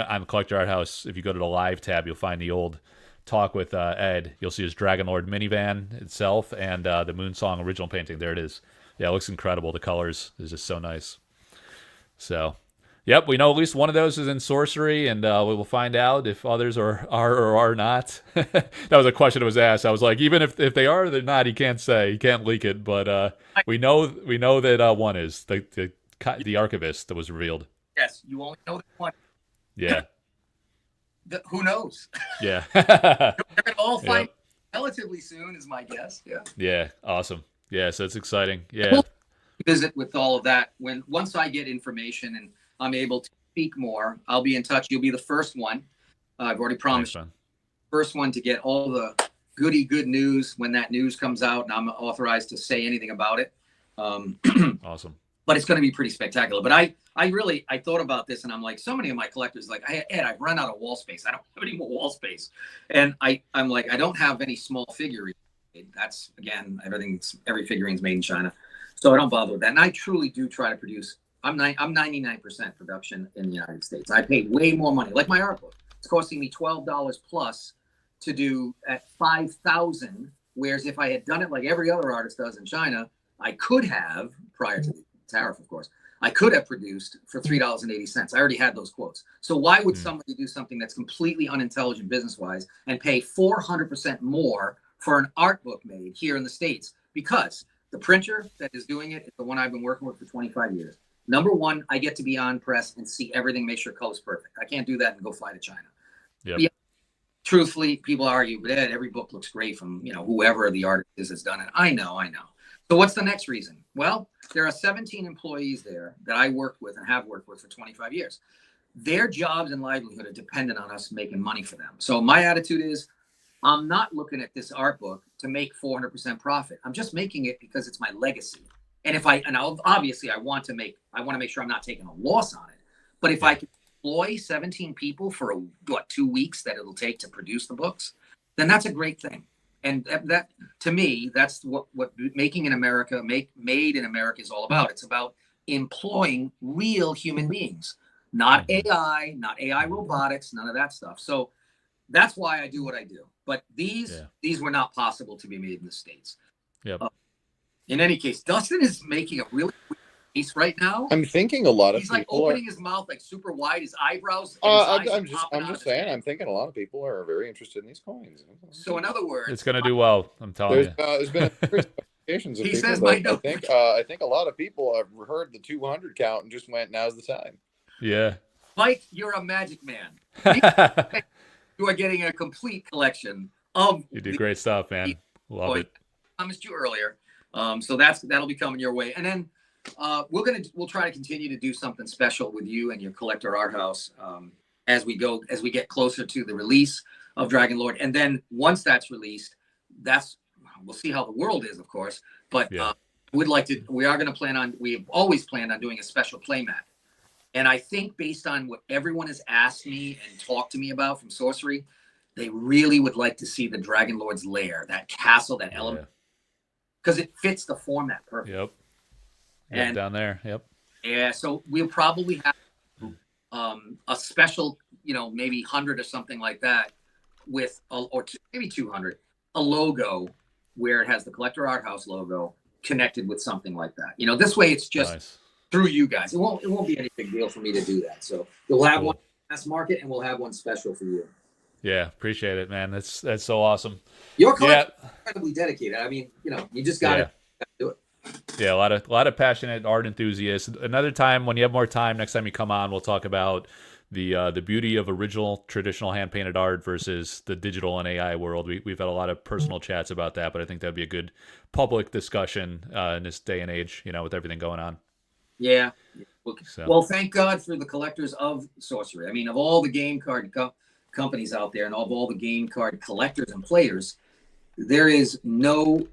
on Collector Arthouse, if you go to the live tab, you'll find the old talk with Ed. You'll see his Dragon Lord minivan itself and the Moon Song original painting. There it is. Yeah, it looks incredible. The colors is just so nice. So, yep, we know at least one of those is in sorcery, and we will find out if others are or are not. That was a question that was asked. I was like, even if they are or they're not, he can't say. He can't leak it. But we know that one is the archivist that was revealed. Yes, you only know that one. Yeah. Who knows? Yeah. They're gonna all find relatively soon, is my guess. Yeah. Yeah. Awesome. Yeah. So it's exciting. Yeah. Visit with all of that. Once I get information and I'm able to speak more, I'll be in touch. You'll be the first one. I've already promised. First one to get all the good news when that news comes out, and I'm authorized to say anything about it. Awesome. But it's going to be pretty spectacular. But I thought about this, and I'm like, so many of my collectors like, hey, Ed, I've run out of wall space. I don't have any more wall space. And I'm like, I don't have any small figurines. That's, again, every figurine's made in China. So I don't bother with that. And I truly do try to produce. I'm 99% production in the United States. I paid way more money. Like my art book, it's costing me $12 plus to do at 5,000. Whereas if I had done it like every other artist does in China, I could have, prior to the tariff, of course, I could have produced for $3.80. I already had those quotes. So why would somebody do something that's completely unintelligent business-wise and pay 400% more for an art book made here in the States? Because the printer that is doing it is the one I've been working with for 25 years. Number one, I get to be on press and see everything, make sure color's perfect. I can't do that and go fly to China. Yep. Yeah, truthfully, people argue, but Ed, every book looks great from whoever the artist is that's done it. I know. So what's the next reason? Well, there are 17 employees there that I worked with and have worked with for 25 years. Their jobs and livelihood are dependent on us making money for them. So my attitude is, I'm not looking at this art book to make 400% profit. I'm just making it because it's my legacy. And obviously I want to make sure I'm not taking a loss on it. But if I can employ 17 people for 2 weeks that it'll take to produce the books, then that's a great thing. And that to me, that's what making in America, made in America is all about. It's about employing real human beings, not AI, not AI robotics, none of that stuff. So that's why I do what I do. But these were not possible to be made in the States. Yep. In any case, Dustin is making a really weird face right now. I'm thinking a lot of He's people like opening his mouth like super wide, his eyebrows. I'm just saying. I'm thinking a lot of people are very interested in these coins. So in other words, it's gonna do well. I'm telling you. There's been expectations of he people, says, but I think a lot of people have heard the 200 count and just went, "Now's the time." Yeah. Mike, you're a magic man. You are getting a complete collection of. You do great stuff, man. Love it. I promised you earlier, so that'll be coming your way, and then we'll try to continue to do something special with you and your Collector Arthouse as we get closer to the release of Dragon Lord, and then once that's released, we'll see how the world is, of course, but we have always planned on doing a special playmat. And I think based on what everyone has asked me and talked to me about from Sorcery, they really would like to see the Dragon Lord's lair, that castle, that element, because it fits the format perfectly. Yep. And down there. Yep. Yeah. So we'll probably have a special, maybe 100 or something like that with, maybe 200, a logo where it has the Collector Arthouse logo connected with something like that. This way it's just. Nice. Through you guys. It won't be any big deal for me to do that. So you'll have one mass market and we'll have one special for you. Yeah, appreciate it, man. That's so awesome. Your collection is incredibly dedicated. I mean, you just gotta do it. Yeah, a lot of passionate art enthusiasts. Another time when you have more time, next time you come on, we'll talk about the beauty of original traditional hand painted art versus the digital and AI world. We've had a lot of personal chats about that, but I think that'd be a good public discussion in this day and age, with everything going on. Yeah. Well, thank God for the collectors of Sorcery. I mean, of all the game card companies out there and of all the game card collectors and players, there is no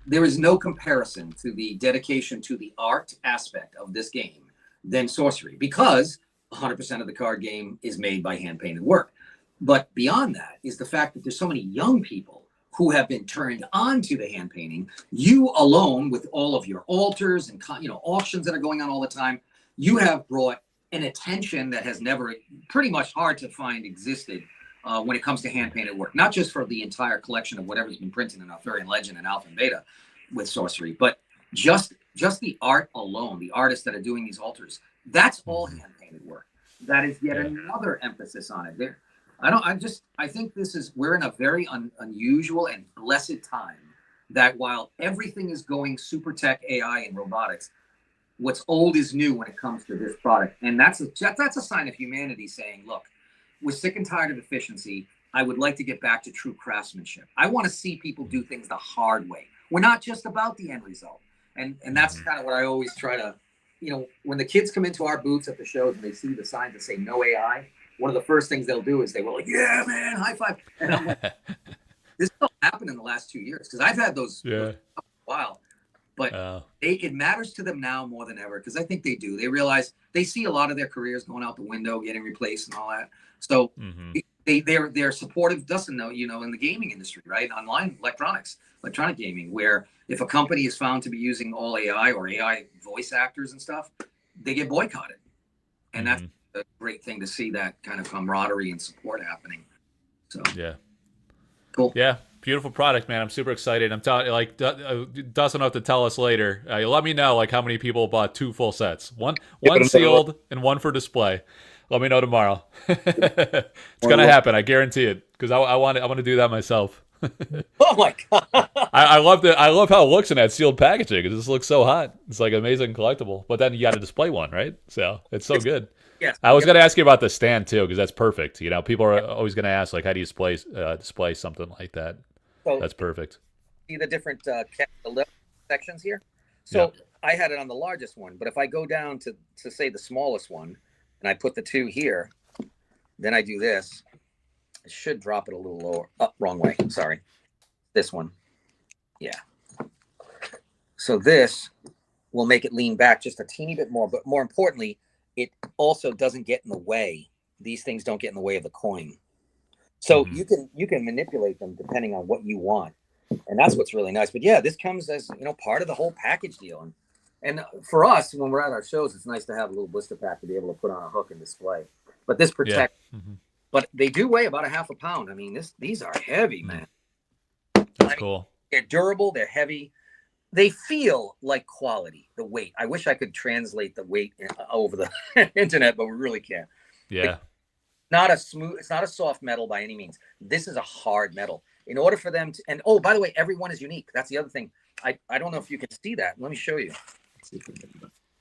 comparison to the dedication to the art aspect of this game than Sorcery, because 100% of the card game is made by hand-painted work. But beyond that is the fact that there's so many young people who have been turned on to the hand painting. You alone, with all of your altars and auctions that are going on all the time, you have brought an attention that has never, pretty much hard to find, existed when it comes to hand painted work. Not just for the entire collection of whatever's been printed in Arthurian Legend and Alpha and Beta with Sorcery, but just the art alone, the artists that are doing these altars, that's all hand painted work. That is yet another emphasis on it. I think we're in a very unusual and blessed time that while everything is going super tech, AI, and robotics, what's old is new when it comes to this product. And that's a sign of humanity saying, look, we're sick and tired of efficiency. I would like to get back to true craftsmanship. I want to see people do things the hard way. We're not just about the end result. And that's kind of what I always try to, when the kids come into our booths at the shows and they see the signs that say no AI, one of the first things they'll do is they will like, yeah, man, high five. And I'm like, this all happened in the last 2 years because I've had those for a while. But it matters to them now more than ever because I think they do. They realize they see a lot of their careers going out the window, getting replaced and all that. So they're supportive, doesn't know, in the gaming industry, right? Online electronic gaming, where if a company is found to be using all AI or AI voice actors and stuff, they get boycotted. And that's a great thing to see, that kind of camaraderie and support happening. So cool. Yeah, beautiful product, man. I'm super excited. I'm telling Dustin will have to tell us later. You'll let me know how many people bought 2 full sets, one sealed and one for display. Let me know tomorrow. It's gonna happen. I guarantee it because I want to do that myself. Oh my god! I love how it looks in that sealed packaging. It just looks so hot. It's like amazing collectible. But then you got to display one, right? So it's so good. Yes. I was going to ask you about the stand too, because that's perfect. People are always going to ask, how do you display something like that? So that's perfect. See the different sections here. So I had it on the largest one, but if I go down to say the smallest one, and I put the 2 here, then I do this. I should drop it a little lower. Oh, wrong way. Sorry. This one. Yeah. So this will make it lean back just a teeny bit more, but more importantly, it also doesn't get in the way. These things don't get in the way of the coin. So you can manipulate them depending on what you want. And that's what's really nice. But yeah, this comes as, part of the whole package deal. And for us, when we're at our shows, it's nice to have a little blister pack to be able to put on a hook and display. But this protects. Yeah. But they do weigh about a half a pound. I mean, these are heavy, man. That's cool. They're durable. They're heavy. They feel like quality, the weight. I wish I could translate the weight over the internet, but we really can't. Yeah. It's not a soft metal by any means. This is a hard metal. In order for them to, and oh, by the way, everyone is unique. That's the other thing. I don't know if you can see that. Let me show you.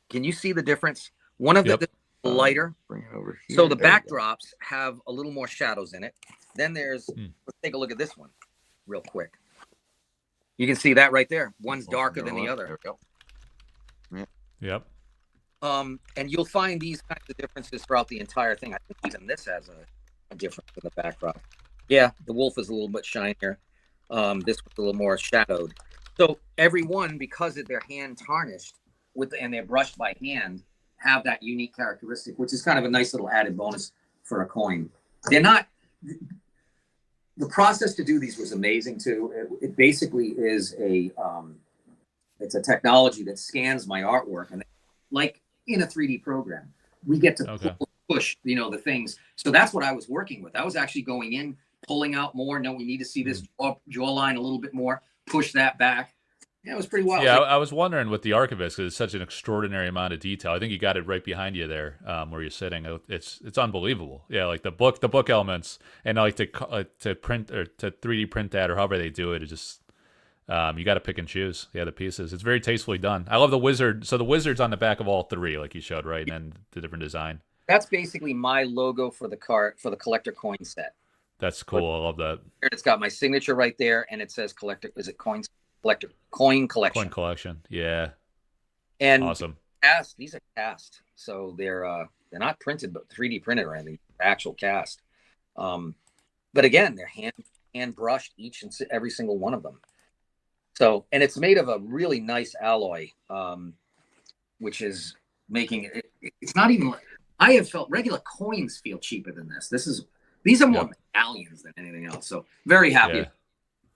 Can you see the difference? One of the lighter. Bring it over here. So the backdrops have a little more shadows in it. Then there's, let's take a look at this one real quick. You can see that right there. One's darker than the other. There we go. Yep. And you'll find these kinds of differences throughout the entire thing. I think even this has a difference in the backdrop. Yeah, the wolf is a little bit shinier. This was a little more shadowed. So every one, because they're hand tarnished and they're brushed by hand, have that unique characteristic, which is kind of a nice little added bonus for a coin. They're not. The process to do these was amazing too. It basically is it's a technology that scans my artwork, and like in a 3D program, we get to push, the things. So that's what I was working with. I was actually going in, pulling out more. No, we need to see this jawline a little bit more. Push that back. Yeah, it was pretty wild. Yeah, I was wondering with the Archivist, because it's such an extraordinary amount of detail. I think you got it right behind you there, where you're sitting. It's unbelievable. Yeah, like the book elements, and like to print or to 3D print that, or however they do it. It just you got to pick and choose. Yeah, the pieces. It's very tastefully done. I love the wizard. So the wizard's on the back of all three, like you showed, right? And the different design. That's basically my logo for the collector coin set. That's cool. I love that. It's got my signature right there, and it says collector. Is it coins? Collector coin collection. Coin collection. Yeah. And awesome. These are cast, so they're not printed, but 3D printed or anything. Actual cast. But again, they're hand brushed, each and every single one of them. So, and it's made of a really nice alloy, which is making it. It's not even. I have felt regular coins feel cheaper than this. These are more medallions than anything else. So very happy.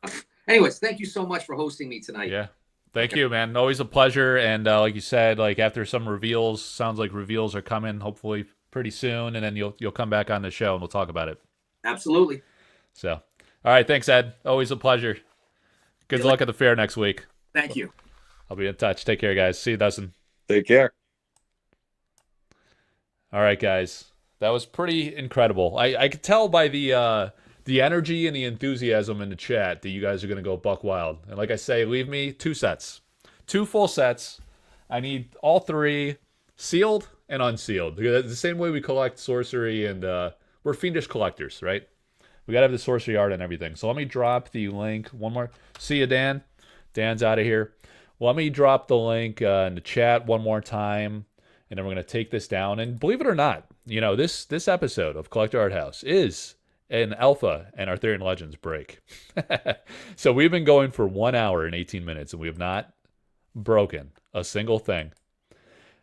Yeah. Anyways, thank you so much for hosting me tonight. Yeah. Thank you, man. Always a pleasure. And like you said, like after some reveals, sounds like reveals are coming hopefully pretty soon. And then you'll come back on the show and we'll talk about it. Absolutely. So, all right. Thanks, Ed. Always a pleasure. Good luck at the fair next week. Thank you. I'll be in touch. Take care, guys. See you, Dustin. Take care. All right, guys. That was pretty incredible. I could tell by the energy and the enthusiasm in the chat that you guys are going to go buck wild. And like I say, leave me 2 sets. 2 full sets. I need all 3 sealed and unsealed. The same way we collect sorcery, and we're fiendish collectors, right? We got to have the sorcery art and everything. So let me drop the link one more. See you, Dan. Dan's out of here. Let me drop the link in the chat one more time, and then we're going to take this down. And believe it or not, this episode of Collector Arthouse is an alpha and Arthurian Legends break. So we've been going for 1 hour and 18 minutes, and we have not broken a single thing.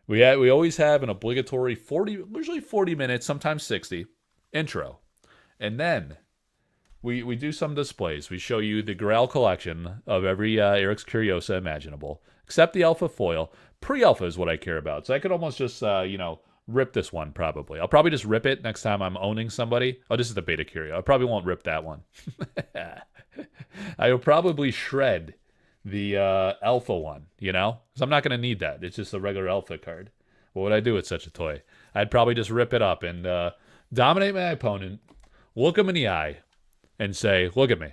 We always have an obligatory usually 40 minutes, sometimes 60, intro. And then we do some displays. We show you the Grail collection of every Eric's Curiosa imaginable, except the alpha foil. Pre-alpha is what I care about. So I could almost just, rip this one probably. I'll probably just rip it next time I'm owning somebody. Oh, this is the Beta Curio. I probably won't rip that one. I will probably shred the alpha one, because I'm not going to need that. It's just a regular alpha card. What would I do with such a toy? I'd probably just rip it up and dominate my opponent, look him in the eye, and say, look at me.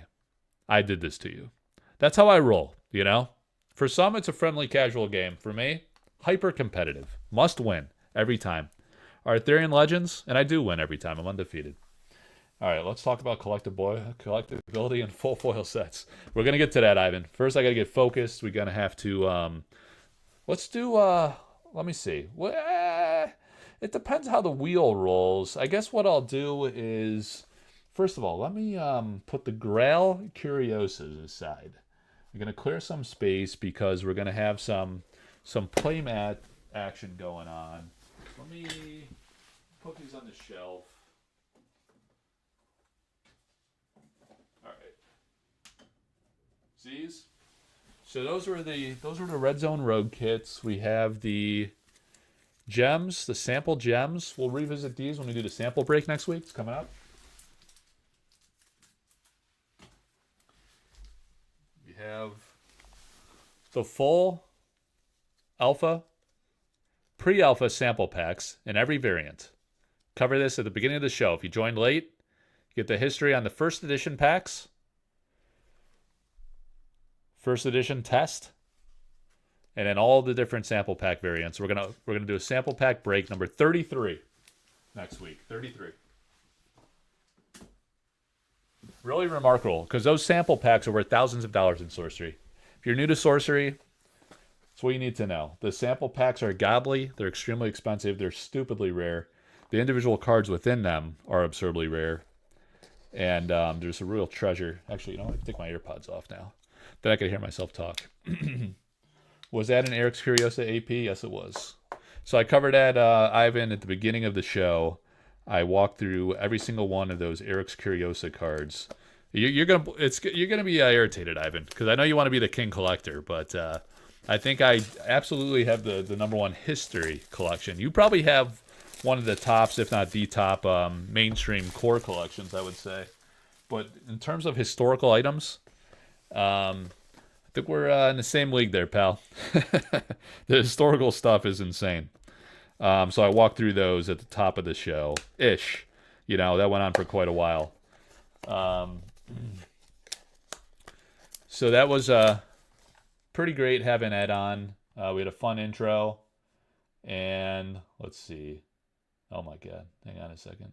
I did this to you. That's how I roll, For some, it's a friendly, casual game. For me, hyper competitive. Must win every time. Arthurian Legends, and I do win every time. I'm undefeated. All right, let's talk about collectability and full foil sets. We're going to get to that, Ivan. First, I got to get focused. We're going to have to, let's do, let me see. It depends how the wheel rolls. I guess what I'll do is, first of all, let me put the Grail Curiosas aside. I'm going to clear some space because we're going to have some playmat action going on. Let me put these on the shelf. All right. These. So those were the Red Zone Rogue kits. We have the gems, the sample gems. We'll revisit these when we do the sample break next week. It's coming up. We have the full alpha, pre-alpha sample packs in every variant. Cover this at the beginning of the show. If you joined late, you get the history on the first edition packs. First edition test, and then all the different sample pack variants. We're gonna do a sample pack break number 33 next week. 33. Really remarkable because those sample packs are worth thousands of dollars in Sorcery. If you're new to Sorcery, that's what you need to know. The sample packs are godly. They're extremely expensive. They're stupidly rare. The individual cards within them are absurdly rare, and there's a real treasure. Actually, I can take my earpods off now. Then I could hear myself talk. Was that an Eric's Curiosa AP? Yes, it was. So I covered that, Ivan, at the beginning of the show. I walked through every single one of those Eric's Curiosa cards. You're gonna be irritated, Ivan, because I know you want to be the king collector, but I think I absolutely have the number one history collection. You probably have one of the tops, if not the top, mainstream core collections, I would say. But in terms of historical items, I think we're in the same league there, pal. The historical stuff is insane. So I walked through those at the top of the show. Ish. That went on for quite a while. So that was pretty great having Ed on. We had a fun intro. And let's see. Oh my God. Hang on a second.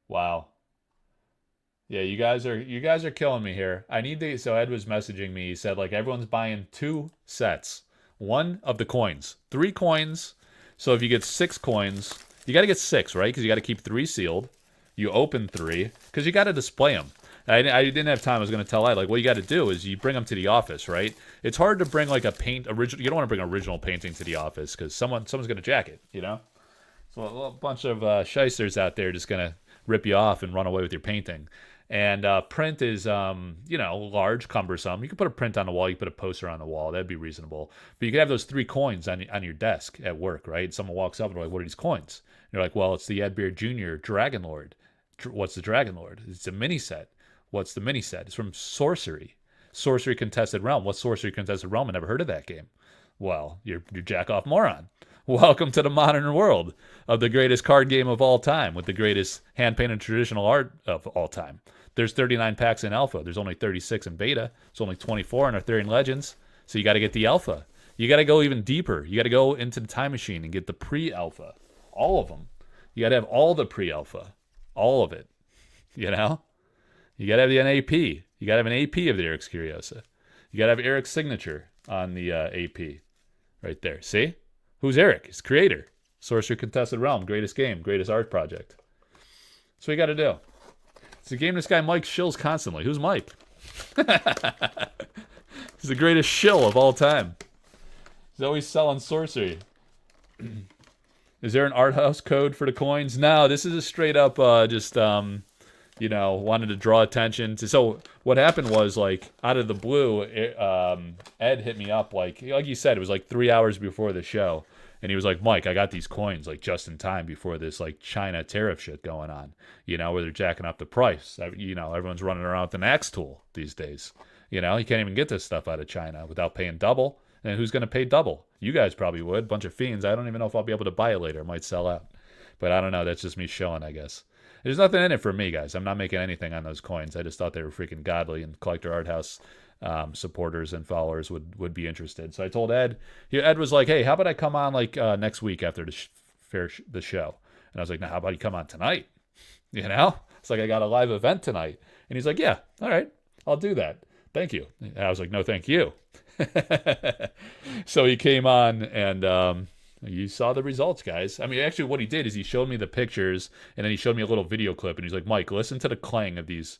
Wow. Yeah, you guys are killing me here. I need to. So Ed was messaging me. He said everyone's buying 2 sets, 1 of the coins, 3 coins. So if you get 6 coins, you got to get 6, right? Because you got to keep 3 sealed. You open 3 because you got to display them. I didn't have time. I was going to tell Ed what you got to do is you bring them to the office, right? It's hard to bring a paint original. You don't want to bring original painting to the office because someone's going to jack it. So a bunch of shysters out there just going to rip you off and run away with your painting. And print is, large, cumbersome. You could put a print on the wall. You could put a poster on the wall. That'd be reasonable. But you could have those 3 coins on your desk at work, right? Someone walks up and they're like, what are these coins? And you're like, well, it's the Ed Beard Jr. Dragon Lord. What's the Dragon Lord? It's a mini set. What's the mini set? It's from Sorcery. Sorcery Contested Realm. What's Sorcery Contested Realm? I never heard of that game. Well, you're jack-off moron. Welcome to the modern world of the greatest card game of all time with the greatest hand-painted traditional art of all time. There's 39 packs in alpha. There's only 36 in beta. There's only 24 in Arthurian Legends. So you got to get the alpha. You got to go even deeper. You got to go into the time machine and get the pre-alpha. All of them. You got to have all the pre-alpha. All of it. You got to have an AP. You got to have an AP of the Eric's Curiosa. You got to have Eric's signature on the AP. Right there. See? Who's Eric? His creator. Sorcery Contested Realm. Greatest game. Greatest art project. That's what you got to do. It's a game this guy Mike shills constantly. Who's Mike? He's the greatest shill of all time. He's always selling sorcery. Is there an art house code for the coins? No, this is a straight up wanted to draw attention to. So what happened was out of the blue, Ed hit me up like you said, it was 3 hours before the show. And he was like, Mike, I got these coins just in time before this China tariff shit going on, where they're jacking up the price. Everyone's running around with an axe tool these days. You can't even get this stuff out of China without paying double. And who's going to pay double? You guys probably would. Bunch of fiends. I don't even know if I'll be able to buy it later. It might sell out. But I don't know. That's just me showing, I guess. There's nothing in it for me, guys. I'm not making anything on those coins. I just thought they were freaking godly, and Collector Arthouse supporters and followers would be interested. So I told Ed. Ed was like, hey, how about I come on next week after the show? And I was like, no, how about you come on tonight? It's I got a live event tonight. And he's like, yeah, all right, I'll do that. Thank you. And I was like, no, thank you. So he came on, and You saw the results, guys. I mean, actually, what he did is he showed me the pictures, and then he showed me a little video clip, and he's like, "Mike, listen to the clang of these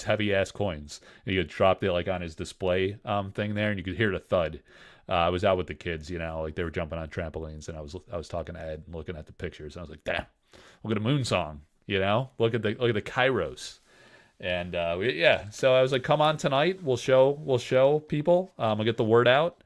heavy ass coins." And he had dropped it like on his display thing there, and you could hear the thud. I was out with the kids, like they were jumping on trampolines, and I was talking to Ed and looking at the pictures, and I was like, "Damn, look at the moon song, look at the Kairos." And yeah, so I was like, "Come on tonight, we'll show people. I'll get the word out.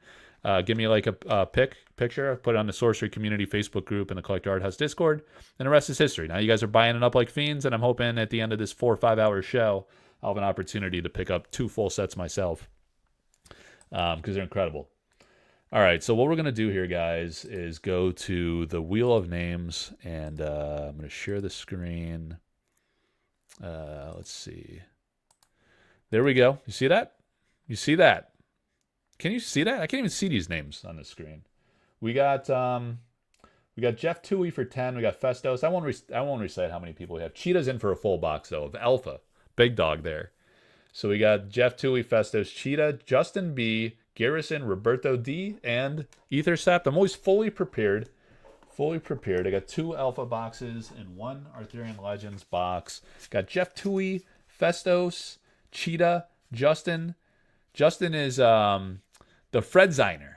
Give me like a picture. Put it on the Sorcery Community Facebook group and the Collector Arthouse Discord, and the rest is history." Now you guys are buying it up like fiends, and I'm hoping at the end of this 4 or 5 hour show, I'll have an opportunity to pick up 2 full sets myself, because they're incredible. All right, so what we're gonna do here, guys, is go to the Wheel of Names, and I'm gonna share the screen. Let's see. There we go. You see that? You see that? Can you see that? I can't even see these names on the screen. We got Jeff Toohey for 10. We got Festos. I won't recite how many people we have. Cheetah's in for a full box though of Alpha, big dog there. So we got Jeff Toohey, Festos, Cheetah, Justin B, Garrison, Roberto D, and Ethercept. I'm always fully prepared. I got 2 Alpha boxes and 1 Arthurian Legends box. Got Jeff Toohey, Festos, Cheetah, Justin. Justin is the Fredziner.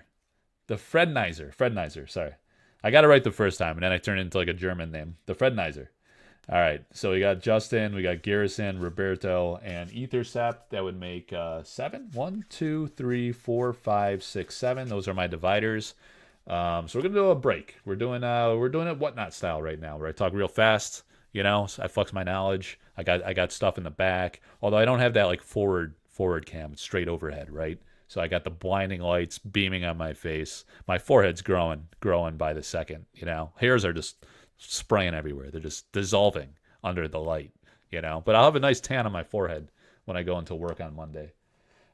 The Frednizer, sorry. I got it right the first time, and then I turned it into like a German name. The Frednizer. All right, so we got Justin, we got Garrison, Roberto, and Ethercept. That would make 7. 1, 2, 3, 4, 5, 6, 7. Those are my dividers. So we're gonna do a break. We're doing it whatnot style right now, where I talk real fast. I flex my knowledge. I got stuff in the back. Although I don't have that like forward cam. It's straight overhead, right? So I got the blinding lights beaming on my face. My forehead's growing by the second. Hairs are just spraying everywhere. They're just dissolving under the light. But I'll have a nice tan on my forehead when I go into work on Monday.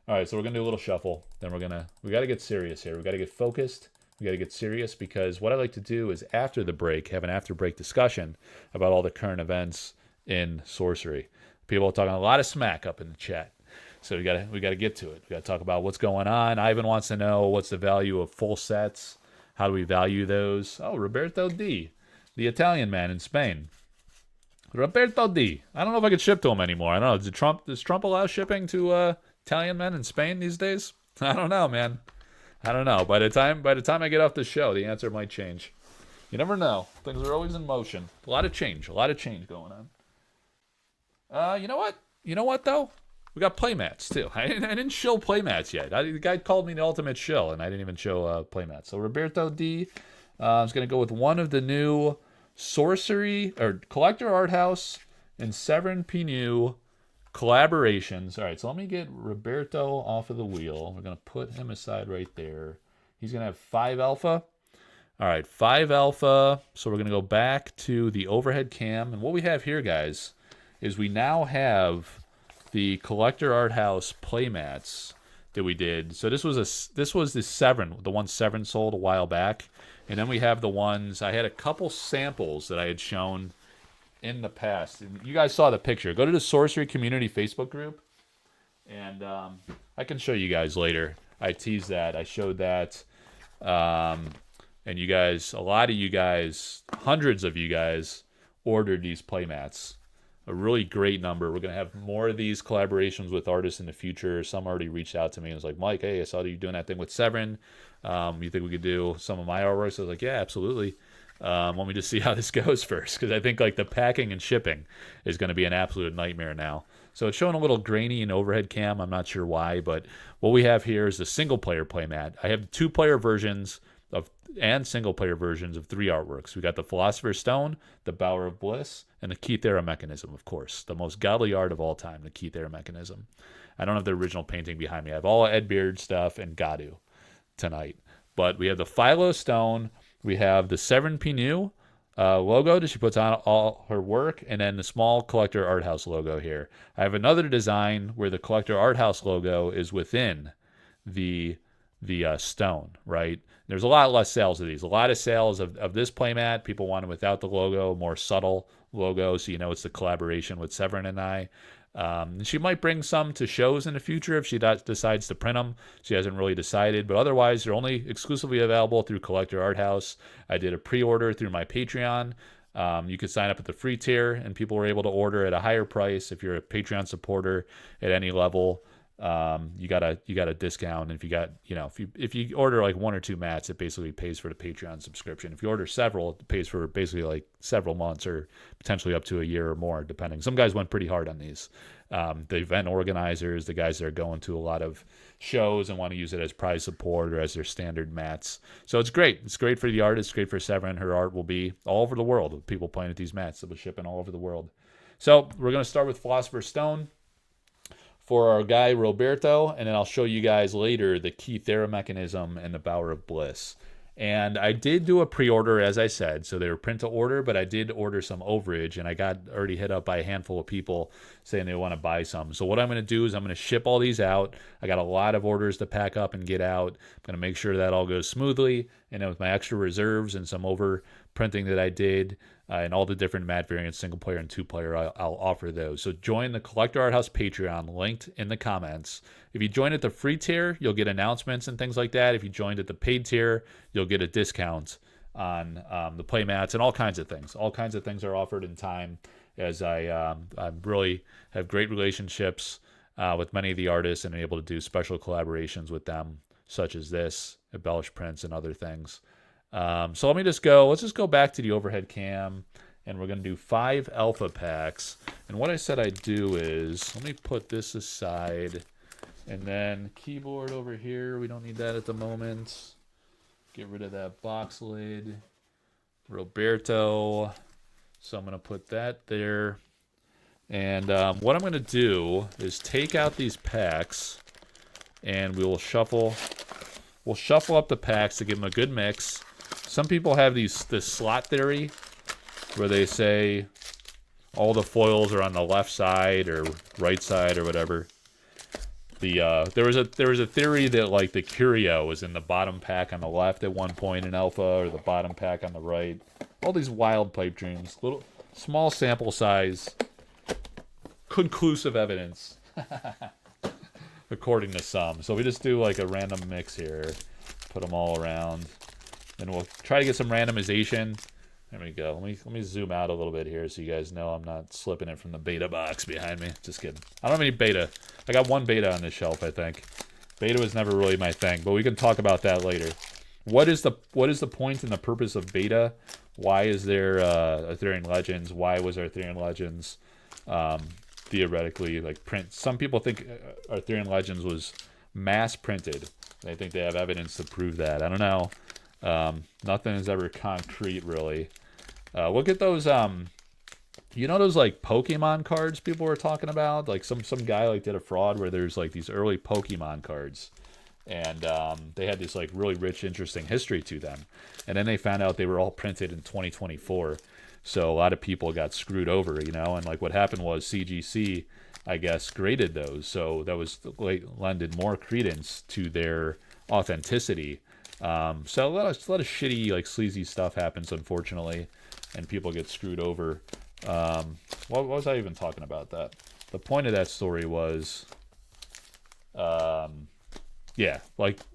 All right, so we're gonna do a little shuffle. Then we got to get serious here. We got to get focused. We got to get serious, because what I like to do is after the break, have an after break discussion about all the current events in Sorcery. People are talking a lot of smack up in the chat. So we gotta get to it. We gotta talk about what's going on. Ivan wants to know what's the value of full sets. How do we value those? Oh, Roberto D, the Italian man in Spain. Roberto D. I don't know if I could ship to him anymore. I don't know. Does Trump allow shipping to Italian men in Spain these days? I don't know, man. I don't know. By the time I get off the show, the answer might change. You never know. Things are always in motion. A lot of change going on. You know what though? We got playmats too. I didn't show playmats yet. The guy called me the ultimate shill, and I didn't even show playmats. So Roberto D is going to go with one of the new Sorcery or Collector Arthouse and Severin Pinu collaborations. All right, so let me get Roberto off of the wheel. We're going to put him aside right there. He's going to have 5 alpha. All right, 5 alpha. So we're going to go back to the overhead cam. And what we have here, guys, is we now have the Collector Arthouse playmats that we did. So this was the Severin, the one Severin sold a while back. And then we have the ones, I had a couple samples that I had shown in the past. And you guys saw the picture. Go to the Sorcery Community Facebook group, and I can show you guys later. I teased that. I showed that. And you guys, a lot of you guys, hundreds of you guys ordered these playmats. A really great number. We're going to have more of these collaborations with artists in the future. Some already reached out to me and was like, Mike, hey, I saw you doing that thing with Severin. You think we could do some of my artworks? I was like, yeah, absolutely. Let me just see how this goes first, because I think like the packing and shipping is going to be an absolute nightmare now. So it's showing a little grainy in overhead cam. I'm not sure why, but what we have here is the single player playmat. I have 2-player versions and single-player versions of 3 artworks. We got the Philosopher's Stone, the Bower of Bliss, and the Kythera mechanism, of course. The most godly art of all time, the Kythera mechanism. I don't have the original painting behind me. I have all Ed Beard stuff and Gadu tonight. But we have the Philo Stone, we have the Severin Pinu logo that she puts on all her work, and then the small Collector Arthouse logo here. I have another design where the Collector Arthouse logo is within the stone, right? There's a lot less sales of these. A lot of sales of this playmat. People want it without the logo, more subtle logo, so you know it's the collaboration with Severin and I. And she might bring some to shows in the future if she decides to print them. She hasn't really decided, but otherwise they're only exclusively available through Collector Arthouse. I did a pre-order through my Patreon. You could sign up at the free tier, and people were able to order at a higher price. If you're a Patreon supporter at any level, you got a discount. And if you got, if you order like 1 or 2 mats, it basically pays for the Patreon subscription. If you order several, it pays for basically like several months or potentially up to a year or more, depending. Some guys went pretty hard on these. The event organizers, the guys that are going to a lot of shows and want to use it as prize support or as their standard mats. So it's great. It's great for the artist. It's great for Severin. Her art will be all over the world. People playing at these mats that will ship in all over the world. So we're going to start with Philosopher's Stone for our guy Roberto, and then I'll show you guys later the Key Thera mechanism and the Bower of Bliss. And I did do a pre-order, as I said, so they were print to order, but I did order some overage, and I got already hit up by a handful of people saying they want to buy some. So what I'm going to do is I'm going to ship all these out. I got a lot of orders to pack up and get out. I'm going to make sure that all goes smoothly, and then with my extra reserves and some over printing that I did, and all the different mat variants, single player and 2-player, I'll offer those. So join the Collector Arthouse Patreon, linked in the comments. If you join at the free tier, you'll get announcements and things like that. If you joined at the paid tier, you'll get a discount on the play mats and all kinds of things. All kinds of things are offered in time, as I really have great relationships with many of the artists and able to do special collaborations with them, such as this, embellished prints and other things. So let's just go back to the overhead cam, and we're going to do 5 alpha packs. And what I said I'd do is, let me put this aside, and then keyboard over here, we don't need that at the moment. Get rid of that box lid. Roberto, so I'm going to put that there. And what I'm going to do is take out these packs, and we'll shuffle up the packs to give them a good mix. Some people have this slot theory where they say all the foils are on the left side or right side or whatever. There was a theory that like the Curio was in the bottom pack on the left at one point in alpha, or the bottom pack on the right. All these wild pipe dreams, little small sample size, conclusive evidence, according to some. So we just do like a random mix here, put them all around. Then we'll try to get some randomization. There we go. Let me zoom out a little bit here so you guys know I'm not slipping it from the beta box behind me. Just kidding. I don't have any beta. I got 1 beta on this shelf, I think. Beta was never really my thing, but we can talk about that later. What is the point and the purpose of beta? Why is there Arthurian Legends? Why was Arthurian Legends theoretically like print? Some people think Arthurian Legends was mass printed. I think they have evidence to prove that. I don't know. Nothing is ever concrete, really. Look at those, those like Pokemon cards people were talking about? Like some guy like did a fraud where there's like these early Pokemon cards, and they had this like really rich, interesting history to them. And then they found out they were all printed in 2024. So a lot of people got screwed over, and like what happened was CGC, I guess, graded those. So that was lended more credence to their authenticity. So a lot of shitty, like sleazy stuff happens, unfortunately, and people get screwed over. What was I even talking about that? The point of that story was, like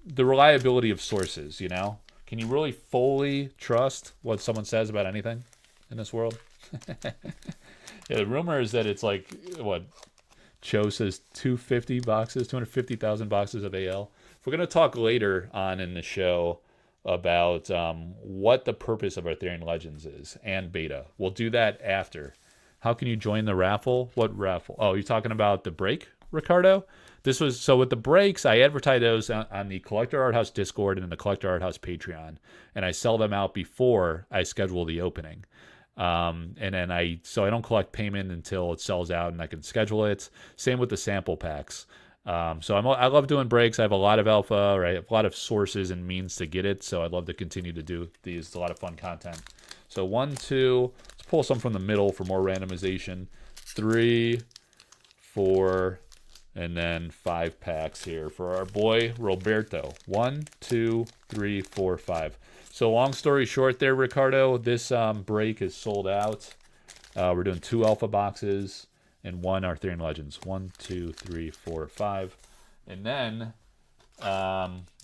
the reliability of sources, Can you really fully trust what someone says about anything in this world? Yeah, the rumor is that it's like, Cho says 250,000 boxes of AL. We're going to talk later on in the show about what the purpose of Arthurian Legends is and beta. We'll do that after. How can you join the raffle? What raffle? Oh, you're talking about the break, Ricardo? So with the breaks, I advertise those on the Collector Arthouse Discord and the Collector Arthouse Patreon, and I sell them out before I schedule the opening. And then I don't collect payment until it sells out and I can schedule it. Same with the sample packs. So I love doing breaks. I have a lot of alpha, right? A lot of sources and means to get it. So I'd love to continue to do these. It's a lot of fun content. So 1, 2, let's pull some from the middle for more randomization. 3, 4, and then 5 packs here for our boy Roberto. 1, 2, 3, 4, 5. So long story short there, Ricardo, this break is sold out. We're doing 2 alpha boxes. and 1 Arthurian Legends. 1, 2, 3, 4, 5. And then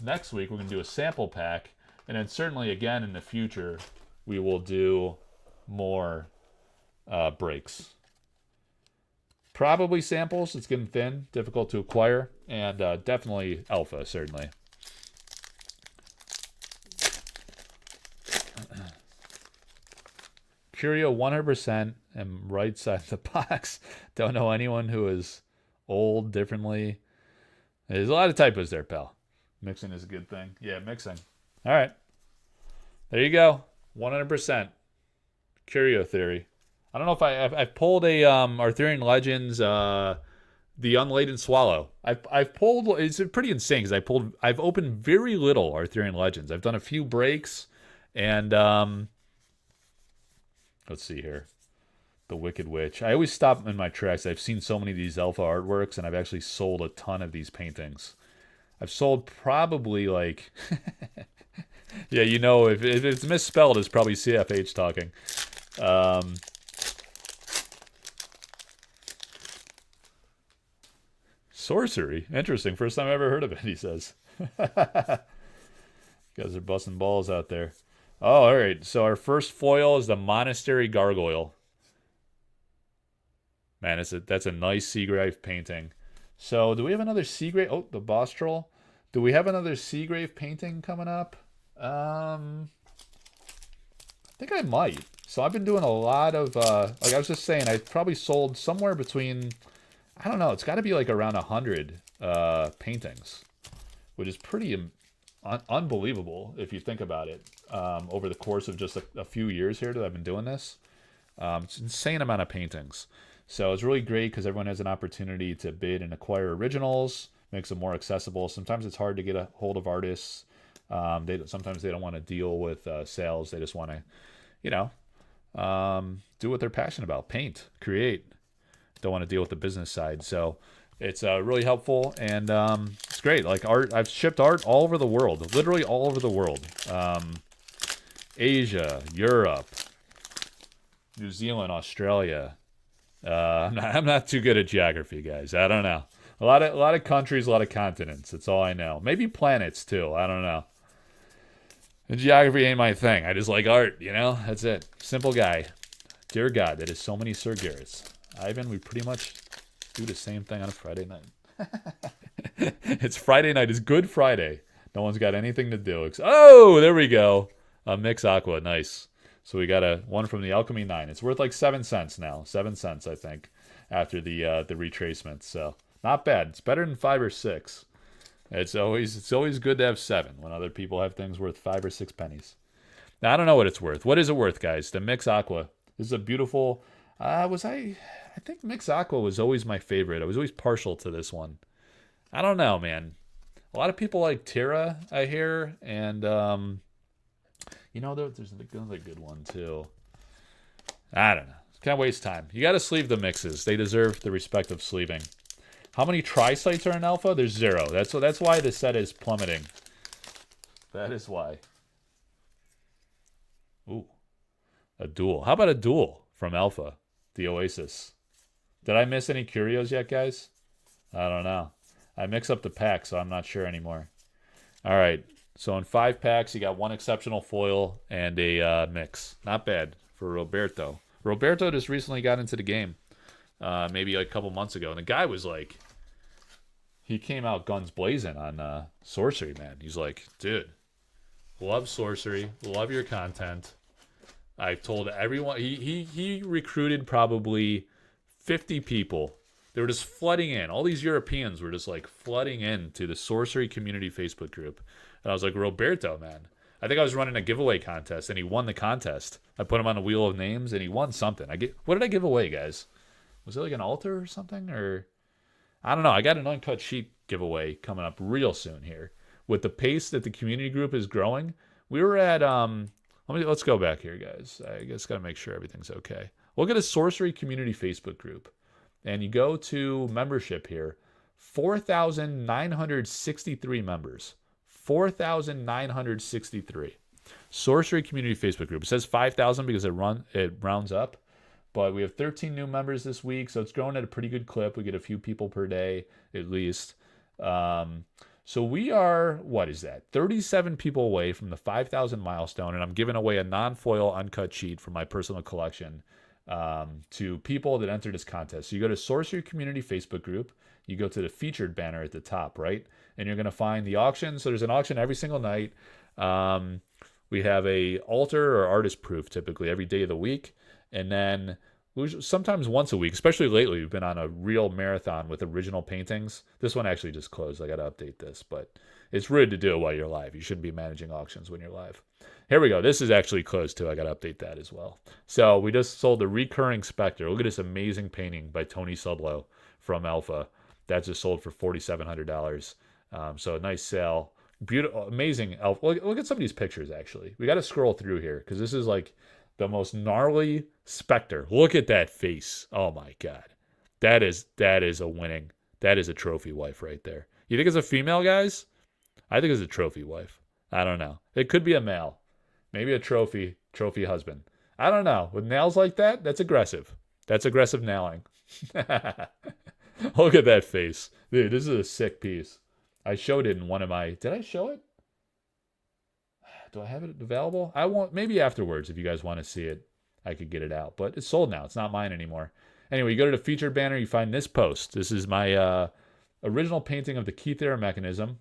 next week we're going to do a sample pack. And then certainly again in the future we will do more breaks. Probably samples. It's getting thin, difficult to acquire. And definitely alpha, certainly. Curio 100% and right side of the box. Don't know anyone who is old differently. There's a lot of typos there, pal. Mixing is a good thing. Yeah, mixing. All right. There you go. 100%. Curio theory. I don't know if I've pulled a Arthurian Legends, the Unladen Swallow. I've pulled. It's pretty insane because I've opened very little Arthurian Legends. I've done a few breaks, and let's see here. The Wicked Witch. I always stop in my tracks. I've seen so many of these alpha artworks, and I've actually sold a ton of these paintings. I've sold probably like, yeah, you know, if it's misspelled, it's probably CFH talking. Sorcery. Interesting. First time I ever heard of it, he says. You guys are busting balls out there. Oh, all right. So our first foil is the Monastery Gargoyle. Man, that's a nice Seagrave painting. So do we have another Seagrave? Oh, the Boss Troll. Do we have another Seagrave painting coming up? I think I might. So I've been doing a lot of, like I was just saying, I probably sold somewhere between, I don't know, it's got to be like around 100 paintings, which is pretty unbelievable if you think about it. Over the course of just a few years here that I've been doing this. It's an insane amount of paintings. So it's really great because everyone has an opportunity to bid and acquire originals, makes them more accessible. Sometimes it's hard to get a hold of artists. Sometimes they don't want to deal with sales. They just want to, do what they're passionate about. Paint, create. Don't want to deal with the business side. So it's really helpful, and it's great. Like art, I've shipped art all over the world, literally all over the world. Asia, Europe, New Zealand, Australia. I'm not too good at geography, guys. I don't know. A lot of countries, a lot of continents. That's all I know. Maybe planets too. I don't know. The geography ain't my thing. I just like art. That's it. Simple guy. Dear God, that is so many Sir Garretts. Ivan, we pretty much do the same thing on a Friday night. It's Friday night. It's Good Friday. No one's got anything to do. Oh, there we go. Mix Aqua. Nice. So we got one from the Alchemy 9. It's worth like 7 cents now. 7 cents, I think, after the retracement. So not bad. It's better than 5 or 6. It's always good to have 7 when other people have things worth 5 or 6 pennies. Now, I don't know what it's worth. What is it worth, guys? The Mix Aqua. This is a beautiful... I think Mix Aqua was always my favorite. I was always partial to this one. I don't know, man. A lot of people like Tira, I hear, and there's another good one too. I don't know. Can't waste time. You got to sleeve the mixes. They deserve the respect of sleeving. How many tri-sites are in alpha? There's 0. That's why the set is plummeting. That is why. Ooh, a duel. How about a duel from alpha? The Oasis. Did I miss any curios yet, guys? I don't know. I mix up the packs, so I'm not sure anymore. All right. So in 5 packs, you got 1 exceptional foil and a mix. Not bad for Roberto. Roberto just recently got into the game, maybe like a couple months ago. And the guy was like, he came out guns blazing on Sorcery, man. He's like, dude, love Sorcery, love your content. I've told everyone. He recruited probably 50 people. They were just flooding in. All these Europeans were just like flooding into the Sorcery community Facebook group. And I was like, Roberto, man. I think I was running a giveaway contest, and he won the contest. I put him on a wheel of names, and he won something. What did I give away, guys? Was it like an altar or something? Or I don't know. I got an uncut sheet giveaway coming up real soon here. With the pace that the community group is growing, we were at let's go back here, guys. I just got to make sure everything's okay. Look at a Sorcery community Facebook group. And you go to membership here. 4,963 members. 4,963. Sorcery community Facebook group. It says 5,000 because it rounds up. But we have 13 new members this week, so it's growing at a pretty good clip. We get a few people per day at least. So we are, what is that? 37 people away from the 5,000 milestone, and I'm giving away a non-foil uncut sheet from my personal collection to people that enter this contest. So you go to Sorcery Community Facebook group, you go to the featured banner at the top, right? And you're going to find the auction. So there's an auction every single night. We have a altar or artist proof typically every day of the week. And then sometimes once a week, especially lately, we've been on a real marathon with original paintings. This one actually just closed. I got to update this, but it's rude to do it while you're live. You shouldn't be managing auctions when you're live. Here we go. This is actually closed too. I got to update that as well. So we just sold the Recurring Spectre. Look at this amazing painting by Tony Sudlow from Alpha. That just sold for $4,700. So a nice sale. Beautiful, amazing Alpha. Look at some of these pictures, actually. We got to scroll through here because this is like the most gnarly Spectre. Look at that face. Oh my God. That is a winning. That is a trophy wife right there. You think it's a female, guys? I think it's a trophy wife. I don't know. It could be a male. Maybe a trophy husband. I don't know. With nails like that, that's aggressive. That's aggressive nailing. Look at that face. Dude, this is a sick piece. I showed it in one of my... Did I show it? Do I have it available? I won't. Maybe afterwards, if you guys want to see it, I could get it out. But it's sold now. It's not mine anymore. Anyway, you go to the featured banner. You find this post. This is my original painting of the Keith Era mechanism.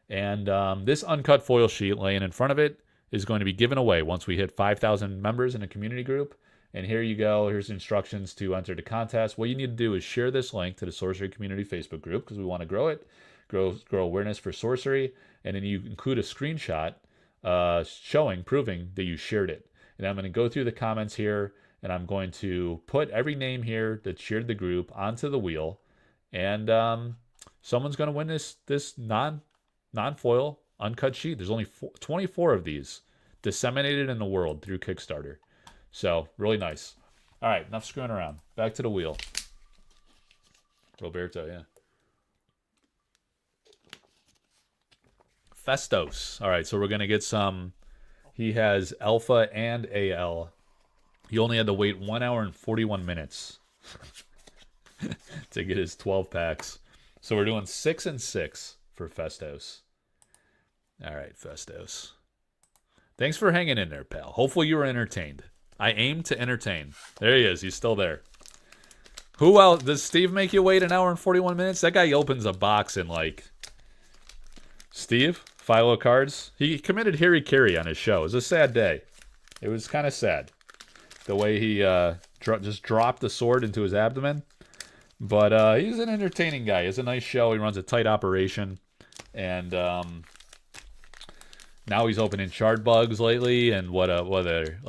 And this uncut foil sheet laying in front of it is going to be given away once we hit 5,000 members in a community group. And here you go. Here's instructions to enter the contest. What you need to do is share this link to the Sorcery Community Facebook group because we want to grow it, grow awareness for sorcery. And then you include a screenshot proving that you shared it. And I'm going to go through the comments here, and I'm going to put every name here that shared the group onto the wheel. And someone's going to win this non-foil uncut sheet. There's only 24 of these disseminated in the world through Kickstarter. So, really nice. All right, enough screwing around. Back to the wheel. Roberto, yeah. Festos. All right, so we're going to get some. He has Alpha and AL. He only had to wait 1 hour and 41 minutes to get his 12 packs. So we're doing 6 and 6 for Festos. All right, Festos. Thanks for hanging in there, pal. Hopefully you were entertained. I aim to entertain. There he is. He's still there. Who else? Does Steve make you wait 1 hour and 41 minutes? That guy opens a box in like... Steve? Philo cards? He committed Harry on his show. It was a sad day. It was kind of sad. The way he just dropped the sword into his abdomen. But he's an entertaining guy. He has a nice show. He runs a tight operation. And... now he's opening Shard Bugs lately, and what other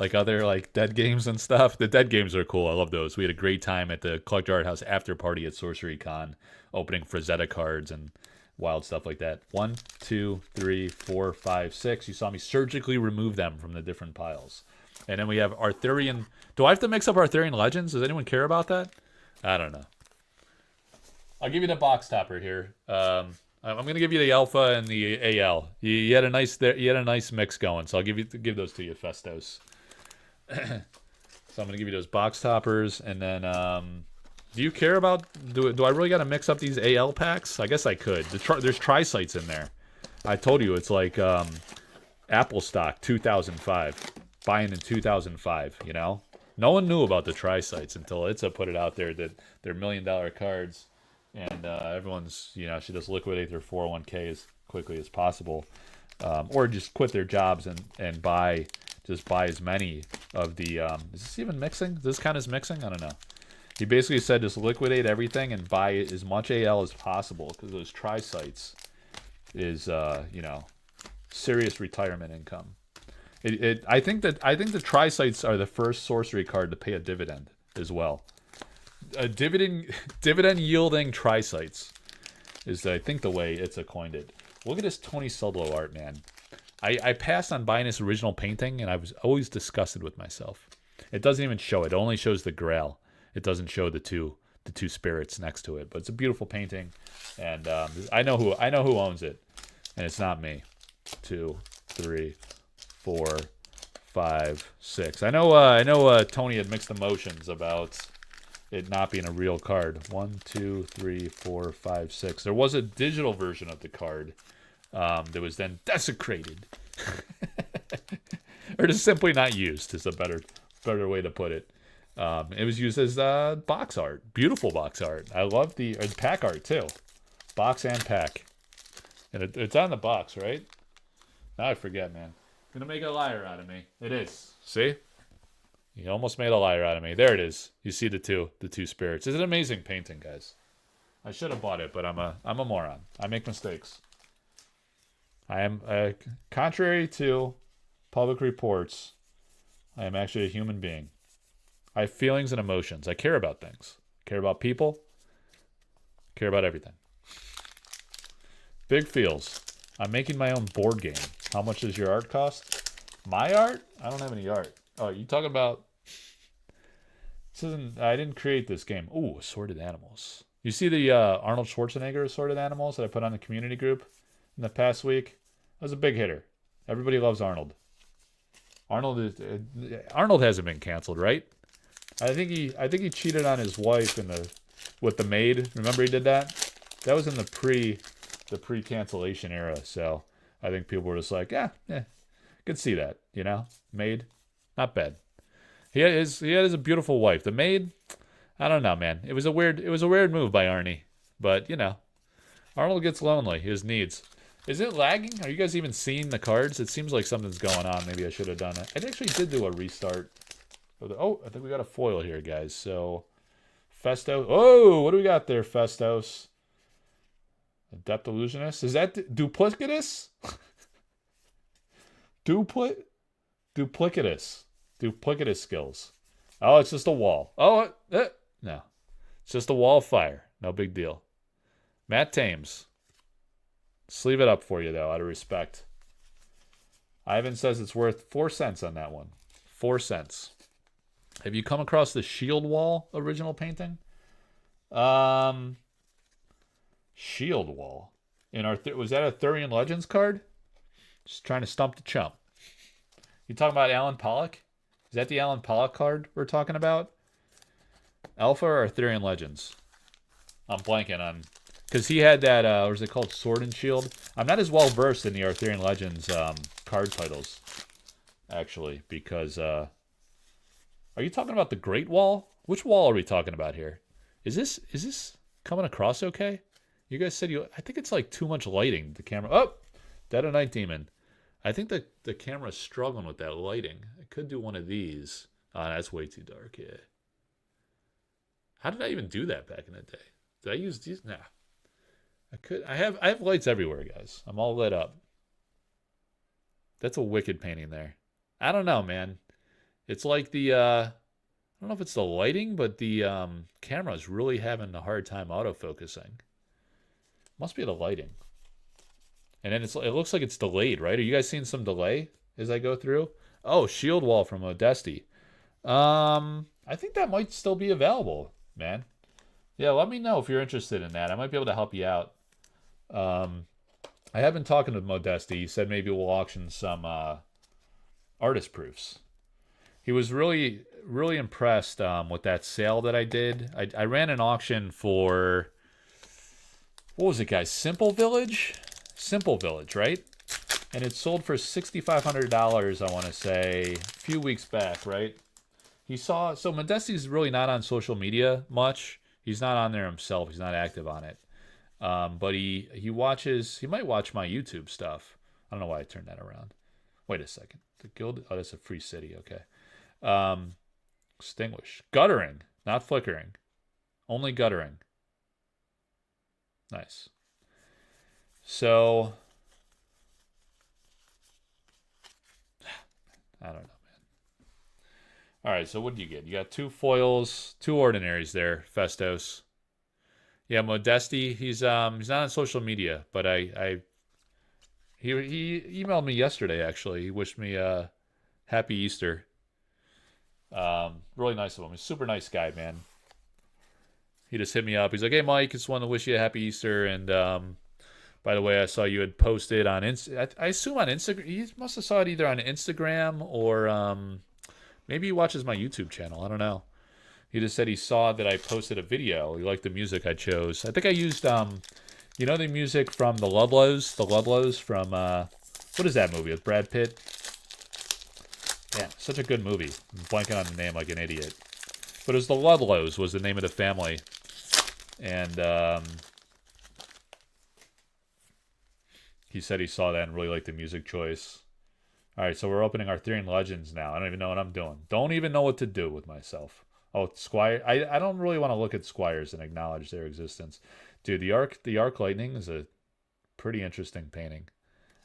dead games and stuff. The dead games are cool. I love those. We had a great time at the Collector Arthouse after party at Sorcery Con, opening Frazetta cards and wild stuff like that. 1, 2, 3, 4, 5, 6. You saw me surgically remove them from the different piles. And then we have Arthurian. Do I have to mix up Arthurian Legends? Does anyone care about that? I don't know. I'll give you the box topper here. I'm going to give you the Alpha and the AL. You had a nice mix going, so I'll give those to you, Festos. So I'm going to give you those box toppers, and then do you care about? Do I really got to mix up these AL packs? I guess I could. There's tri-sites in there. I told you it's like Apple stock 2005, buying in 2005. You know, no one knew about the tri-sites until Itza put it out there that they're $1 million cards. And everyone's, should just liquidate their 401k as quickly as possible. Or just quit their jobs and buy as many of the... is this even mixing? Does this count as mixing? I don't know. He basically said just liquidate everything and buy as much AL as possible because those tri-sites is, serious retirement income. I think the tri-sites are the first sorcery card to pay a dividend as well. A dividend yielding tri-sites is, I think, the way it's coined it. Look at this Tony Sudlow art, man. I passed on buying this original painting, and I was always disgusted with myself. It doesn't even show it. It only shows the Grail. It doesn't show the two spirits next to it. But it's a beautiful painting, and I know who owns it, and it's not me. 2, 3, 4, 5, 6. I know Tony had mixed emotions about it not being a real card. 1, 2, 3, 4, 5, 6. There was a digital version of the card that was then desecrated. Or just simply not used is a better way to put it. It was used as box art. Beautiful box art. I love the pack art too. Box and pack. And it's on the box, right? Now I forget, man. Gonna make a liar out of me. It is. See? You almost made a liar out of me. There it is. You see the two spirits. It's an amazing painting, guys. I should have bought it, but I'm a moron. I make mistakes. I am contrary to public reports, I am actually a human being. I have feelings and emotions. I care about things. I care about people. I care about everything. Big feels. I'm making my own board game. How much does your art cost? My art? I don't have any art. Oh, you talking about... This isn't... I didn't create this game. Ooh, Assorted Animals. You see the Arnold Schwarzenegger Assorted Animals that I put on the community group in the past week? That was a big hitter. Everybody loves Arnold. Arnold hasn't been canceled, right? I think he cheated on his wife with the maid. Remember he did that? That was in the pre-cancellation era. So I think people were just like, yeah, could see that, you know? Maid, not bad. He had his beautiful wife. The maid, I don't know, man. It was a weird move by Arnie, but you know, Arnold gets lonely. His needs. Is it lagging? Are you guys even seeing the cards? It seems like something's going on. Maybe I should have done it. I actually did do a restart. Oh, I think we got a foil here, guys. So, Festos. Oh, what do we got there, Festos? Adept Illusionist? Is that duplicitous? Duplicitous skills. Oh, it's just a wall. Oh, no. It's just a wall of fire. No big deal. Matt Thames. Sleeve it up for you, though, out of respect. Ivan says it's worth 4 cents on that one. 4 cents. Have you come across the Shield Wall original painting? Shield Wall. Was that a Arthurian Legends card? Just trying to stump the chump. You talking about Alan Pollock? Is that the Alan Pollock card we're talking about? Alpha or Arthurian Legends? I'm blanking on... Because he had that, what was it called? Sword and Shield? I'm not as well versed in the Arthurian Legends card titles, actually, because... Are you talking about the Great Wall? Which wall are we talking about here? Is this coming across okay? You guys said I think it's like too much lighting. The camera... Oh! Dead of Night Demon. I think the camera's struggling with that lighting. I could do one of these. That's way too dark, yeah. How did I even do that back in the day? Did I use these? Nah. I have lights everywhere, guys. I'm all lit up. That's a wicked painting there. I don't know, man. It's like the I don't know if it's the lighting, but the camera's really having a hard time autofocusing. Must be the lighting. And then it looks like it's delayed, right? Are you guys seeing some delay as I go through? Oh, Shield Wall from Modesty. I think that might still be available, man. Yeah, let me know if you're interested in that. I might be able to help you out. I have been talking with Modesty. He said maybe we'll auction some artist proofs. He was really, really impressed with that sale that I did. I ran an auction for, what was it, guys? Simple Village, right? And it sold for $6,500, I want to say, a few weeks back, right? So Modesti's really not on social media much. He's not on there himself. He's not active on it. But he might watch my YouTube stuff. I don't know why I turned that around. Wait a second. The guild, oh, that's a free city. Okay. Extinguish. Guttering, not flickering. Only guttering. Nice. So, I don't know, man. All right, so what do you get? You got 2 foils, 2 ordinaries there, Festos. Yeah, Modesty, he's not on social media, but he emailed me yesterday, actually. He wished me happy Easter. Really nice of him. He's a super nice guy, man. He just hit me up. He's like, hey, Mike, just wanted to wish you a happy Easter, and By the way, I saw you had posted on I assume on Instagram. You must have saw it either on Instagram or maybe he watches my YouTube channel. I don't know. He just said he saw that I posted a video. He liked the music I chose. I think I used you know the music from the Ludlows? The Ludlows from what is that movie with Brad Pitt? Yeah, such a good movie. I'm blanking on the name like an idiot. But it was the Ludlows was the name of the family. And he said he saw that and really liked the music choice. All right, so we're opening Arthurian Legends now. I don't even know what I'm doing. Don't even know what to do with myself. Oh, Squire. I don't really want to look at Squires and acknowledge their existence. Dude, the Arc Lightning is a pretty interesting painting.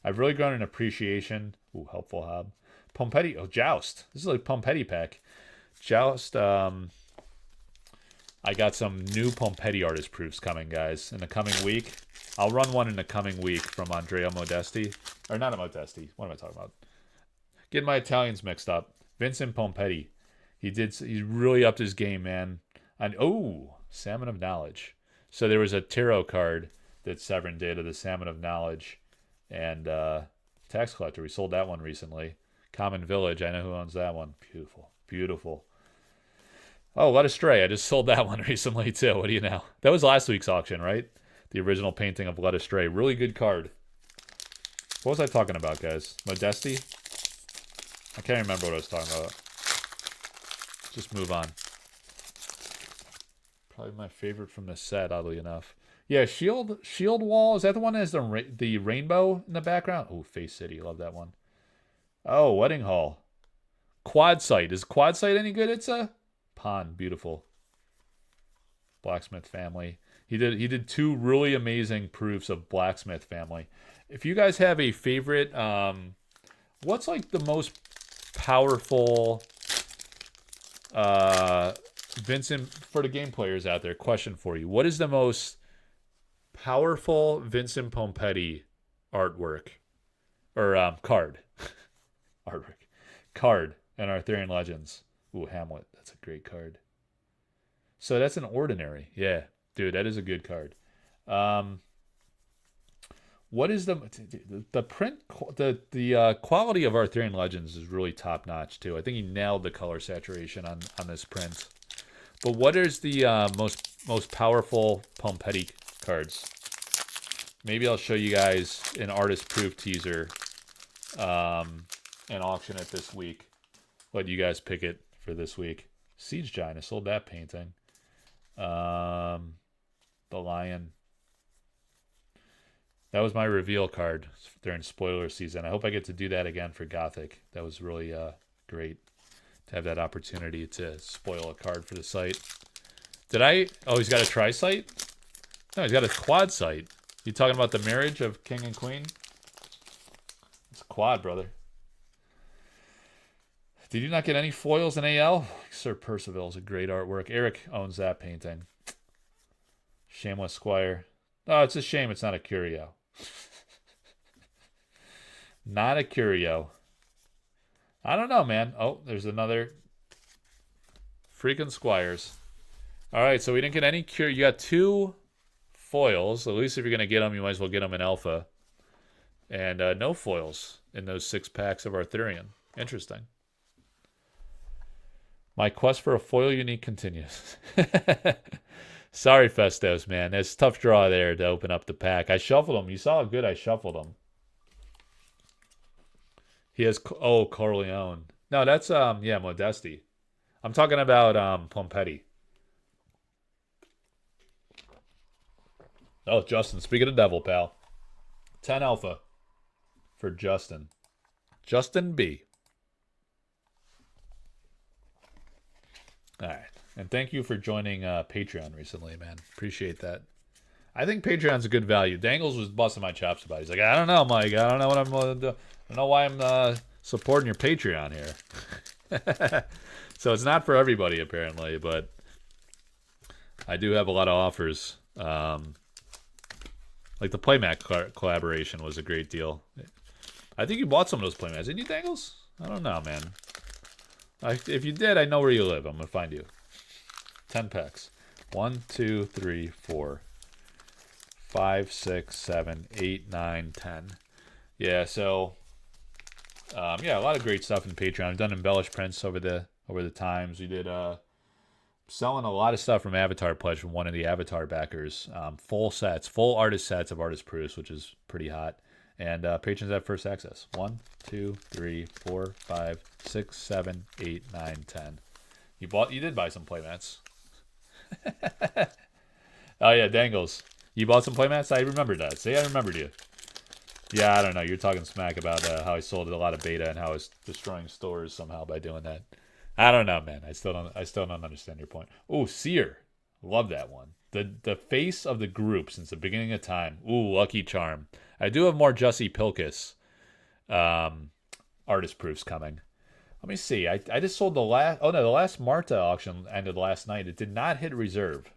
I've really grown an appreciation. Ooh, helpful hob. Pompetti. Oh, Joust. This is like Pompetti pack. Joust. I got some new Pompetti artist proofs coming, guys, in the coming week. I'll run one in the coming week from Andrea Modesti. Or not a Modesti. What am I talking about? Getting my Italians mixed up. Vincent Pompetti. He really upped his game, man. And oh, Salmon of Knowledge. So there was a tarot card that Severin did of the Salmon of Knowledge. And Tax Collector. We sold that one recently. Common Village. I know who owns that one. Beautiful. Beautiful. Oh, Led Astray. I just sold that one recently, too. What do you know? That was last week's auction, right? The original painting of Led Astray. Really good card. What was I talking about, guys? Modesti? I can't remember what I was talking about. Just move on. Probably my favorite from this set, oddly enough. Yeah, Shield Wall. Is that the one that has the rainbow in the background? Oh, Face City. Love that one. Oh, Wedding Hall. Quad Sight. Is Quad Sight any good? It's a pond. Beautiful. Blacksmith Family. He did two really amazing proofs of Blacksmith Family. If you guys have a favorite, what's like the most powerful Vincent, for the game players out there, question for you. What is the most powerful Vincent Pompetti artwork? Or card. Artwork. Card in Arthurian Legends. Ooh, Hamlet. That's a great card. So that's an ordinary. Yeah. Dude, that is a good card. What is the print? The quality of Arthurian Legends is really top notch too. I think he nailed the color saturation on this print. But what is the most powerful Pompetti cards? Maybe I'll show you guys an artist proof teaser and auction it this week. Let you guys pick it for this week. Siege Giant. I sold that painting. The Lion. That was my reveal card during spoiler season. I hope I get to do that again for Gothic. That was really great to have that opportunity to spoil a card for the site. Did I? Oh, he's got a tri-site? No, he's got a quad site. You talking about the marriage of King and Queen? It's a quad, brother. Did you not get any foils in AL? Sir Percival is a great artwork. Eric owns that painting. Shameless Squire. Oh, it's a shame it's not a curio. Not a curio. I don't know, man. Oh, there's another. Freaking Squires. All right, so we didn't get any curio. You got two foils. At least if you're going to get them, you might as well get them in alpha. And no foils in those 6 packs of Arthurian. Interesting. My quest for a foil unique continues. Sorry, Festos, man. It's a tough draw there to open up the pack. I shuffled them. You saw how good I shuffled them. He has... Oh, Corleone. No, that's, yeah, Modesti. I'm talking about Pompetti. Oh, Justin. Speaking of devil, pal. 10 alpha for Justin. Justin B. All right. And thank you for joining Patreon recently, man. Appreciate that. I think Patreon's a good value. Dangles was busting my chops about it. He's like, I don't know, Mike. I don't know what I'm going to do. I don't know why I'm supporting your Patreon here. So it's not for everybody, apparently, but I do have a lot of offers. Like the Playmat collaboration was a great deal. I think you bought some of those Playmats. Didn't you, Dangles? I don't know, man. If you did, I know where you live. I'm going to find you. 10 packs. 1, 2, 3, 4, 5, 6, 7, 8, 9, 10. Yeah, so yeah, a lot of great stuff in Patreon. I've done embellished prints over the times. We did selling a lot of stuff from Avatar Pledge from one of the Avatar backers. Full sets, full artist sets of artist proofs, which is pretty hot. And patrons have first access. 1, 2, 3, 4, 5, 6, 7, 8, 9, 10. You did buy some playmats. Oh yeah, Dangles. You bought some playmats? I remembered that. See, I remembered you. Yeah, I don't know. You're talking smack about how I sold a lot of beta and how I was destroying stores somehow by doing that. I don't know, man. I still don't understand your point. Oh, Seer. Love that one. The face of the group since the beginning of time. Ooh, Lucky Charm. I do have more Jussie Pilkus artist proofs coming. Let me see. I just sold the last... Oh, no. The last Marta auction ended last night. It did not hit reserve.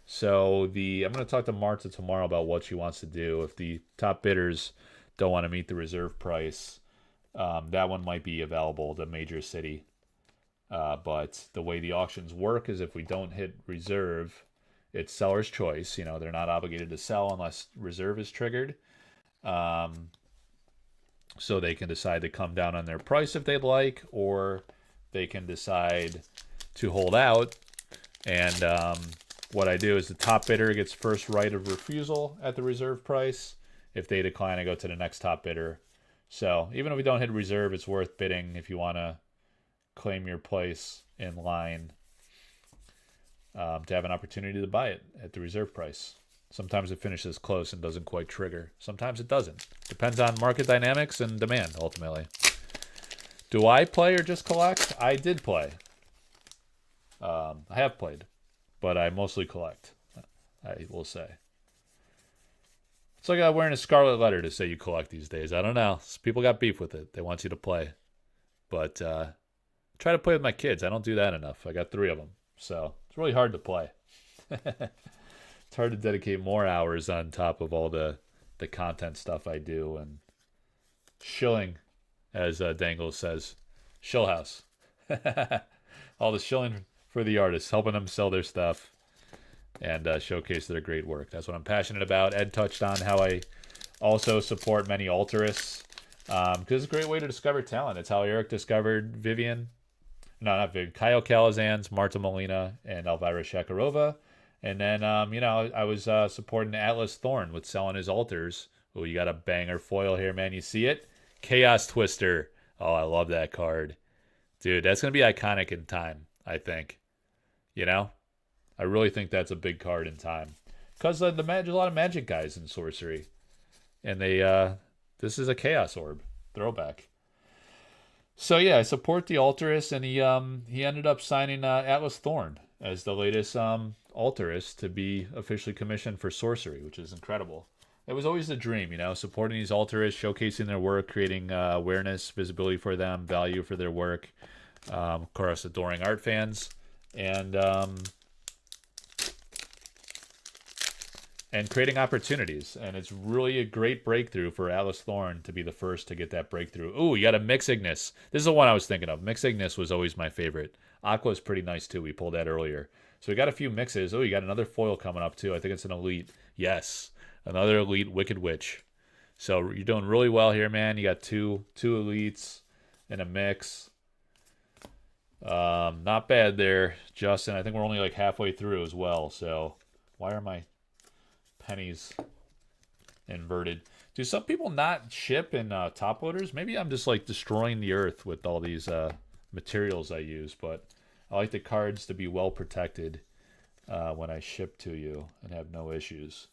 So I'm going to talk to Marta tomorrow about what she wants to do. If the top bidders don't want to meet the reserve price, that one might be available to Major City. But the way the auctions work is if we don't hit reserve, it's seller's choice. You know, they're not obligated to sell unless reserve is triggered. So they can decide to come down on their price if they'd like, or they can decide to hold out. And what I do is the top bidder gets first right of refusal at the reserve price. If they decline, I go to the next top bidder. So even if we don't hit reserve, it's worth bidding if you want to claim your place in line to have an opportunity to buy it at the reserve price. Sometimes it finishes close and doesn't quite trigger. Sometimes it doesn't. Depends on market dynamics and demand, ultimately. Do I play or just collect? I did play. I have played, but I mostly collect, I will say. It's like wearing a scarlet letter to say you collect these days. I don't know. People got beef with it. They want you to play. But try to play with my kids. I don't do that enough. I got 3 of them. So it's really hard to play. It's hard to dedicate more hours on top of all the content stuff I do. And shilling, as Dangle says. Shill house. All the shilling for the artists. Helping them sell their stuff. And showcase their great work. That's what I'm passionate about. Ed touched on how I also support many altarists. Because it's a great way to discover talent. It's how Eric discovered Vivian. No, not Vivian. Kyle Calazans, Marta Molina, and Elvira Shakarova. And then, I was supporting Atlas Thorn with selling his altars. Oh, you got a banger foil here, man. You see it? Chaos Twister. Oh, I love that card. Dude, that's going to be iconic in time, I think. You know? I really think that's a big card in time. Because there's a lot of magic guys in Sorcery. And this is a Chaos Orb throwback. So yeah, I support the Altarist, and he ended up signing Atlas Thorn as the latest Altarist to be officially commissioned for Sorcery, which is incredible. It was always the dream, supporting these Altarists, showcasing their work, creating awareness, visibility for them, value for their work. Of course, adoring art fans, and creating opportunities. And it's really a great breakthrough for Atlas Thorn to be the first to get that breakthrough. Ooh, you got a Mix Ignis. This is the one I was thinking of. Mix Ignis was always my favorite. Aqua is pretty nice too. We pulled that earlier. So we got a few mixes. Oh, you got another foil coming up too. I think it's an elite. Yes, another elite Wicked Witch. So you're doing really well here, man. You got two elites in a mix. Not bad there, Justin. I think we're only like halfway through as well. So why are my pennies inverted? Do some people not ship in top loaders? Maybe I'm just like destroying the earth with all these materials I use, but I like the cards to be well protected when I ship to you and have no issues.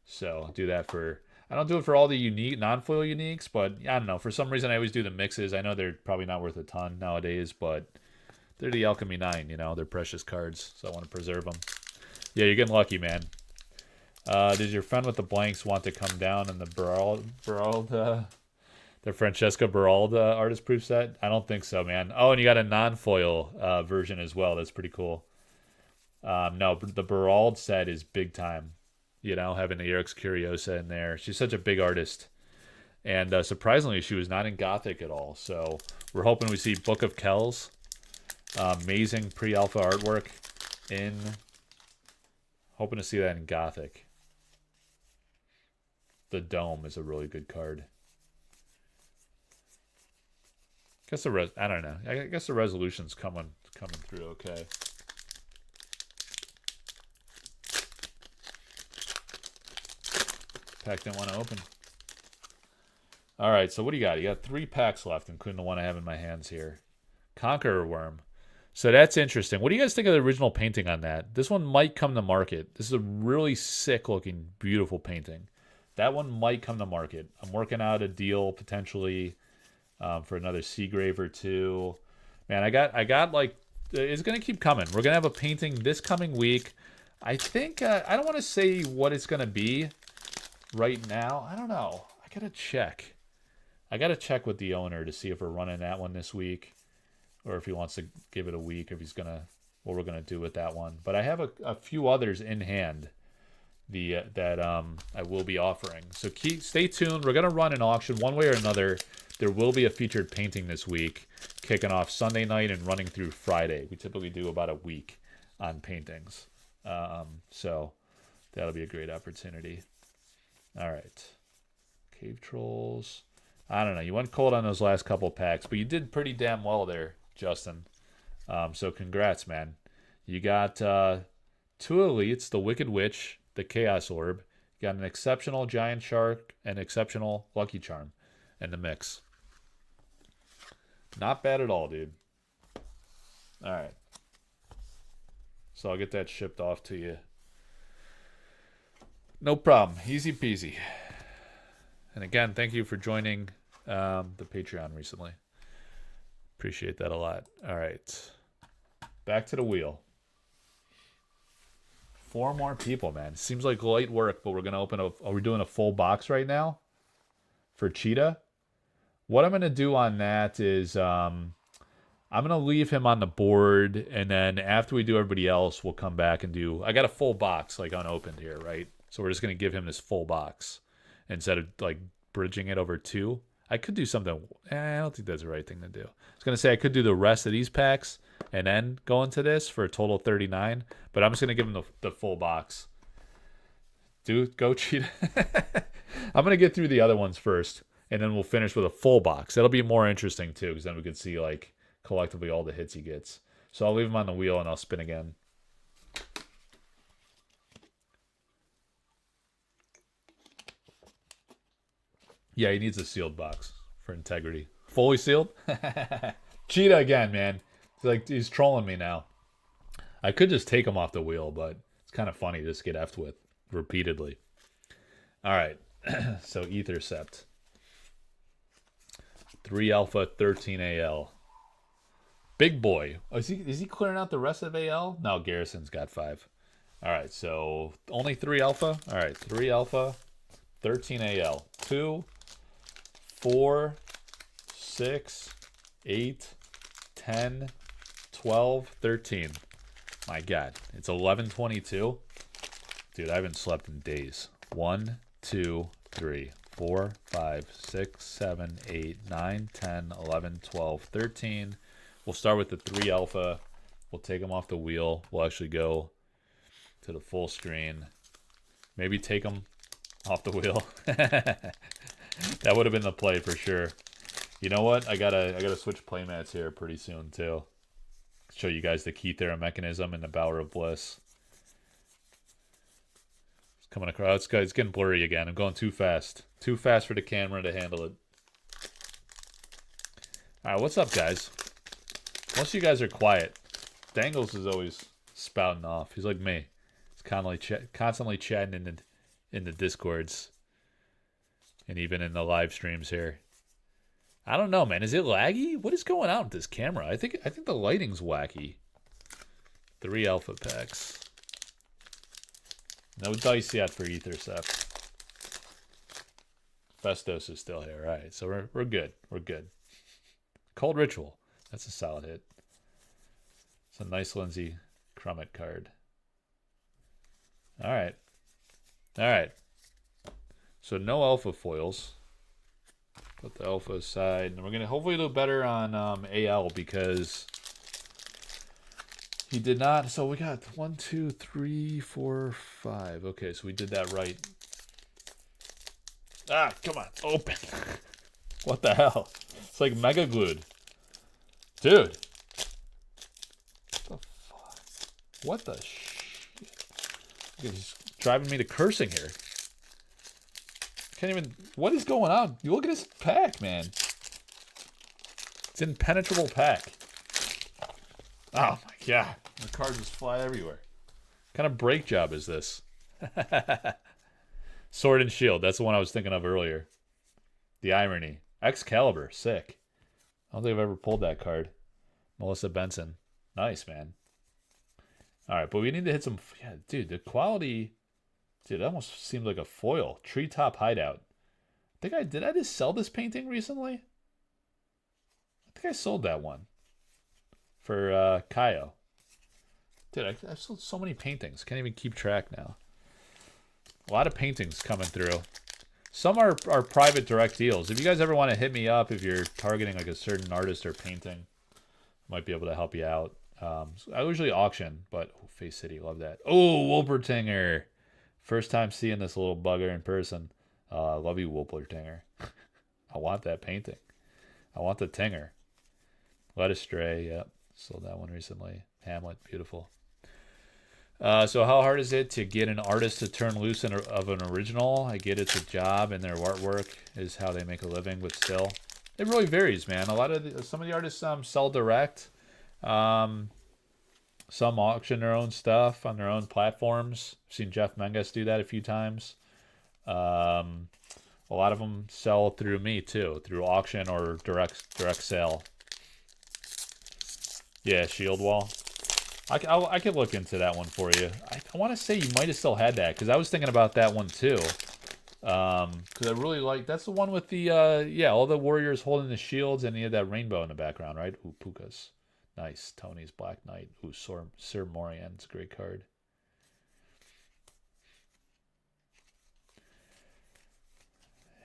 So I'll do that I don't do it for all the unique non-foil uniques, but I don't know, for some reason I always do the mixes. I know they're probably not worth a ton nowadays, but they're the Alchemy 9, they're precious cards, so I want to preserve them. Yeah, you're getting lucky, man. Does your friend with the blanks want to come down in the the Francesca Beralda artist proof set? I don't think so, man. Oh, and you got a non-foil version as well. That's pretty cool. No, the Berald set is big time. Having the Eric's Curiosa in there. She's such a big artist. And surprisingly, she was not in Gothic at all. So we're hoping we see Book of Kells. Amazing pre-alpha artwork hoping to see that in Gothic. the dome is a really good card. Guess I don't know. I guess the resolution's coming through okay. Pack didn't want to open. All right, so what do you got? You got 3 packs left, including the one I have in my hands here. Conqueror Worm. So that's interesting. What do you guys think of the original painting on that? This one might come to market. This is a really sick-looking, beautiful painting. That one might come to market. I'm working out a deal potentially for another Seagrave or 2. Man, I got like, it's gonna keep coming. We're gonna have a painting this coming week. I think I don't want to say what it's gonna be right now. I don't know. I gotta check. I gotta check with the owner to see if we're running that one this week, or if he wants to give it a week, if he's gonna, what we're gonna do with that one. But I have a few others in hand. That I will be offering. So stay tuned. We're gonna run an auction one way or another. There will be a featured painting this week, kicking off Sunday night and running through Friday. We typically do about a week on paintings, so that'll be a great opportunity. All right, Cave Trolls. I don't know. You went cold on those last couple packs, but you did pretty damn well there, Justin. So congrats, man. You got 2 elites, the Wicked Witch, the Chaos Orb. You got an exceptional Giant Shark and exceptional Lucky Charm in the mix. Not bad at all, dude. All right. So I'll get that shipped off to you. No problem. Easy peasy. And again, thank you for joining the Patreon recently. Appreciate that a lot. All right. Back to the wheel. 4 more people, man. Seems like light work, but we're going to open are we doing a full box right now for Cheetah? What I'm going to do on that is I'm going to leave him on the board, and then after we do everybody else, we'll come back and do... I got a full box, like, unopened here, right? So we're just going to give him this full box instead of, like, bridging it over 2. I could do something... I don't think that's the right thing to do. I was going to say I could do the rest of these packs and then go into this for a total of 39, but I'm just going to give him the full box. Go Cheetah. I'm going to get through the other ones first, and then we'll finish with a full box. That'll be more interesting, too, because then we can see, like, collectively all the hits he gets. So I'll leave him on the wheel, and I'll spin again. Yeah, he needs a sealed box for integrity. Fully sealed? Cheetah again, man. He's trolling me now. I could just take him off the wheel, but it's kind of funny to just get effed with repeatedly. All right. So Ethercept. 3 Alpha, 13 AL. Big boy. Oh, is he clearing out the rest of AL? No, Garrison's got 5. All right, so only 3 Alpha. All right, 3 Alpha, 13 AL. 2, 4, 6, 8, 10, 12, 13. My God, it's 11:22. Dude, I haven't slept in days. 1, 2, 3, 4, 5, 6, 7, 8, 9, 10, 11, 12, 13. We'll start with the 3 Alpha. We'll take them off the wheel. We'll actually go to the full screen. Maybe take them off the wheel. That would have been the play for sure. You know what? I gotta switch playmats here pretty soon too. Show you guys the Key Theorem mechanism and the Bower of Bliss. It's coming across. It's getting blurry again. I'm going too fast. Too fast for the camera to handle it. All right, what's up, guys? Most of you guys are quiet. Dangles is always spouting off. He's like me. He's constantly chatting in the Discords. And even in the live streams here. I don't know, man. Is it laggy? What is going on with this camera? I think the lighting's wacky. 3 Alpha packs. No dice yet for Ethercept. Festos is still here. All right, so we're good. We're good. Cold Ritual. That's a solid hit. It's a nice Lindsay Crummett card. All right. All right. So no alpha foils. Put the alpha aside. And we're going to hopefully do better on AL because he did not. So we got 1, 2, 3, 4, 5. Okay, so we did that right. Ah, come on. Open. What the hell? It's like mega glued. Dude. What the fuck? What the shit? He's driving me to cursing here. Can't even... What is going on? You look at this pack, man. It's an impenetrable pack. Oh my god. The cards just fly everywhere. What kind of break job is this? Sword and Shield. That's the one I was thinking of earlier. The irony. Excalibur. Sick. I don't think I've ever pulled that card. Melissa Benson. Nice, man. Alright, but we need to hit some... Yeah, dude, the quality... Dude, it almost seemed like a foil. Treetop Hideout. Did I just sell this painting recently? I think I sold that one. For Kaio. Dude, I've sold so many paintings. Can't even keep track now. A lot of paintings coming through. Some are private direct deals. If you guys ever want to hit me up, if you're targeting like a certain artist or painting, I might be able to help you out. So I usually auction, but oh, Face City, love that. Oh, Wolpertinger. First time seeing this little bugger in person. I love you, Wolpertinger. I want that painting. I want the Tinger. Led Astray, yep. Sold that one recently. Hamlet, beautiful. So how hard is it to get an artist to turn loose of an original? I get it's a job and their artwork is how they make a living, but still. It really varies, man. Some of the artists sell direct. Some auction their own stuff on their own platforms. I've seen Jeff Menges do that a few times. A lot of them sell through me too, through auction or direct sale. Yeah, Shield Wall. I could look into that one for you. I want to say you might have still had that because I was thinking about that one too. Because I really like that's the one with the all the warriors holding the shields and you had that rainbow in the background, right? Ooh, Pukas. Nice. Tony's Black Knight. Ooh, Sir Morian. It's a great card.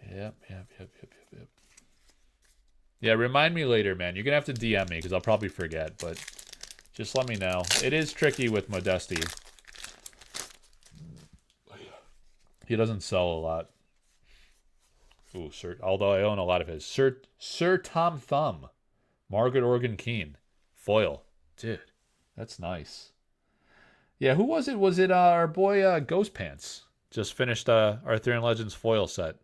Yep. Yeah, remind me later, man. You're going to have to DM me because I'll probably forget, but just let me know. It is tricky with Modesty. He doesn't sell a lot. Ooh, although I own a lot of his. Sir Tom Thumb. Margaret Organ Keene. Foil. Dude, that's nice. Yeah, who was it? Was it our boy Ghost Pants? Just finished Arthurian Legends foil set.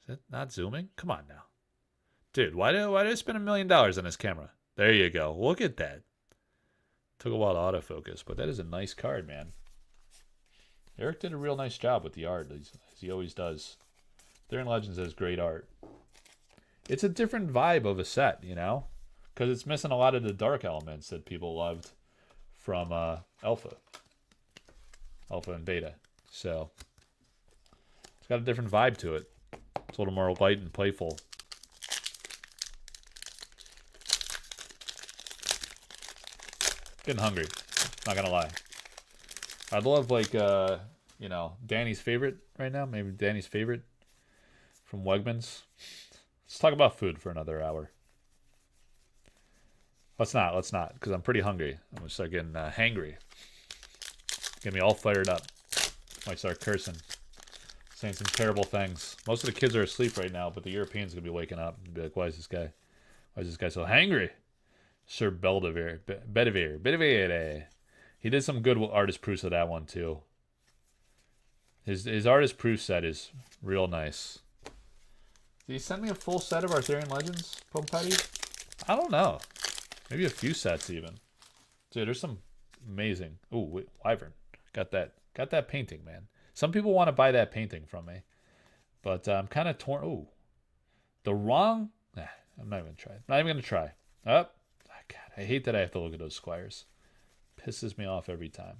Is it not zooming? Come on now. Dude, why did I spend $1 million on this camera? There you go. Look at that. Took a while to autofocus, but that is a nice card, man. Eric did a real nice job with the art, as he always does. Arthurian Legends has great art. It's a different vibe of a set, you know? Because it's missing a lot of the dark elements that people loved from Alpha and Beta. So, it's got a different vibe to it. It's a little more light and playful. Getting hungry. Not gonna lie. I'd love like Danny's favorite right now. Maybe Danny's favorite from Wegmans. Let's talk about food for another hour. Let's not, because I'm pretty hungry. I'm gonna start getting hangry. Get me all fired up. Might start cursing, saying some terrible things. Most of the kids are asleep right now, but the Europeans gonna be waking up and be like, "Why is this guy so hangry?" Sir Bedivere. He did some good artist proofs of that one too. His artist proof set is real nice. Did he send me a full set of Arthurian Legends, Pompetti? I don't know. Maybe a few sets even. Dude, there's some amazing. Ooh, wait, Wyvern. Got that painting, man. Some people want to buy that painting from me. But I'm kind of torn. Ooh. The wrong... I'm not even going to try. Oh, God. I hate that I have to look at those squires. Pisses me off every time.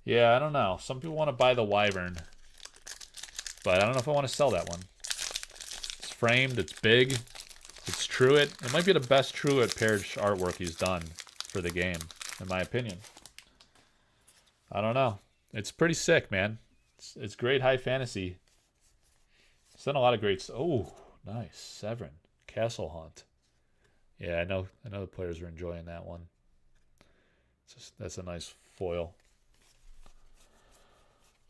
Yeah, I don't know. Some people want to buy the Wyvern. But I don't know if I want to sell that one. It's framed. It's big. It's Truett. It might be the best Truett paired artwork he's done for the game, in my opinion. I don't know. It's pretty sick, man. It's great high fantasy. It's done a lot of great... Oh, nice. Severin. Castle Haunt. Yeah, I know the players are enjoying that one. That's a nice foil.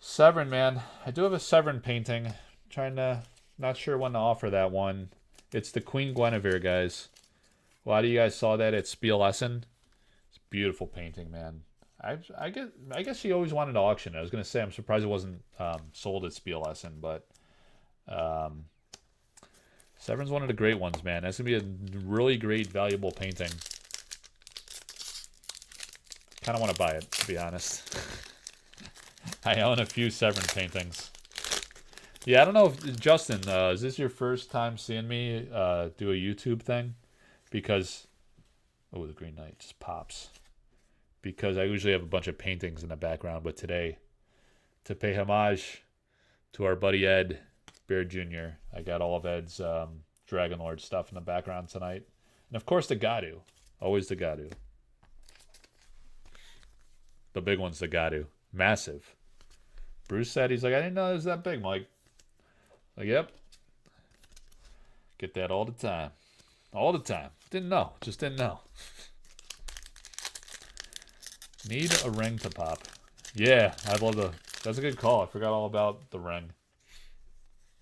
Severin, man. I do have a Severin painting. Trying to, not sure when to offer that one. It's the Queen Guinevere, guys. A lot of you guys saw that at Spiel Essen. It's a beautiful painting, man. I guess she always wanted to auction it. I was gonna say I'm surprised it wasn't sold at Spiel Essen, but Severn's one of the great ones, man. That's gonna be a really great, valuable painting. Kind of want to buy it, to be honest. I own a few Severn paintings. Yeah, I don't know if Justin, is this your first time seeing me do a YouTube thing? Because oh, the Green Knight just pops. Because I usually have a bunch of paintings in the background, but today, to pay homage to our buddy Ed Beard Jr., I got all of Ed's Dragon Lord stuff in the background tonight. And of course the Gadu. Always the Gadu. The big one's the Gadu. Massive. Bruce said, he's like, I didn't know it was that big, Mike. Like, yep. Get that all the time. All the time. Didn't know. Just didn't know. Need a ring to pop. Yeah, I'd love to. That's a good call. I forgot all about the ring.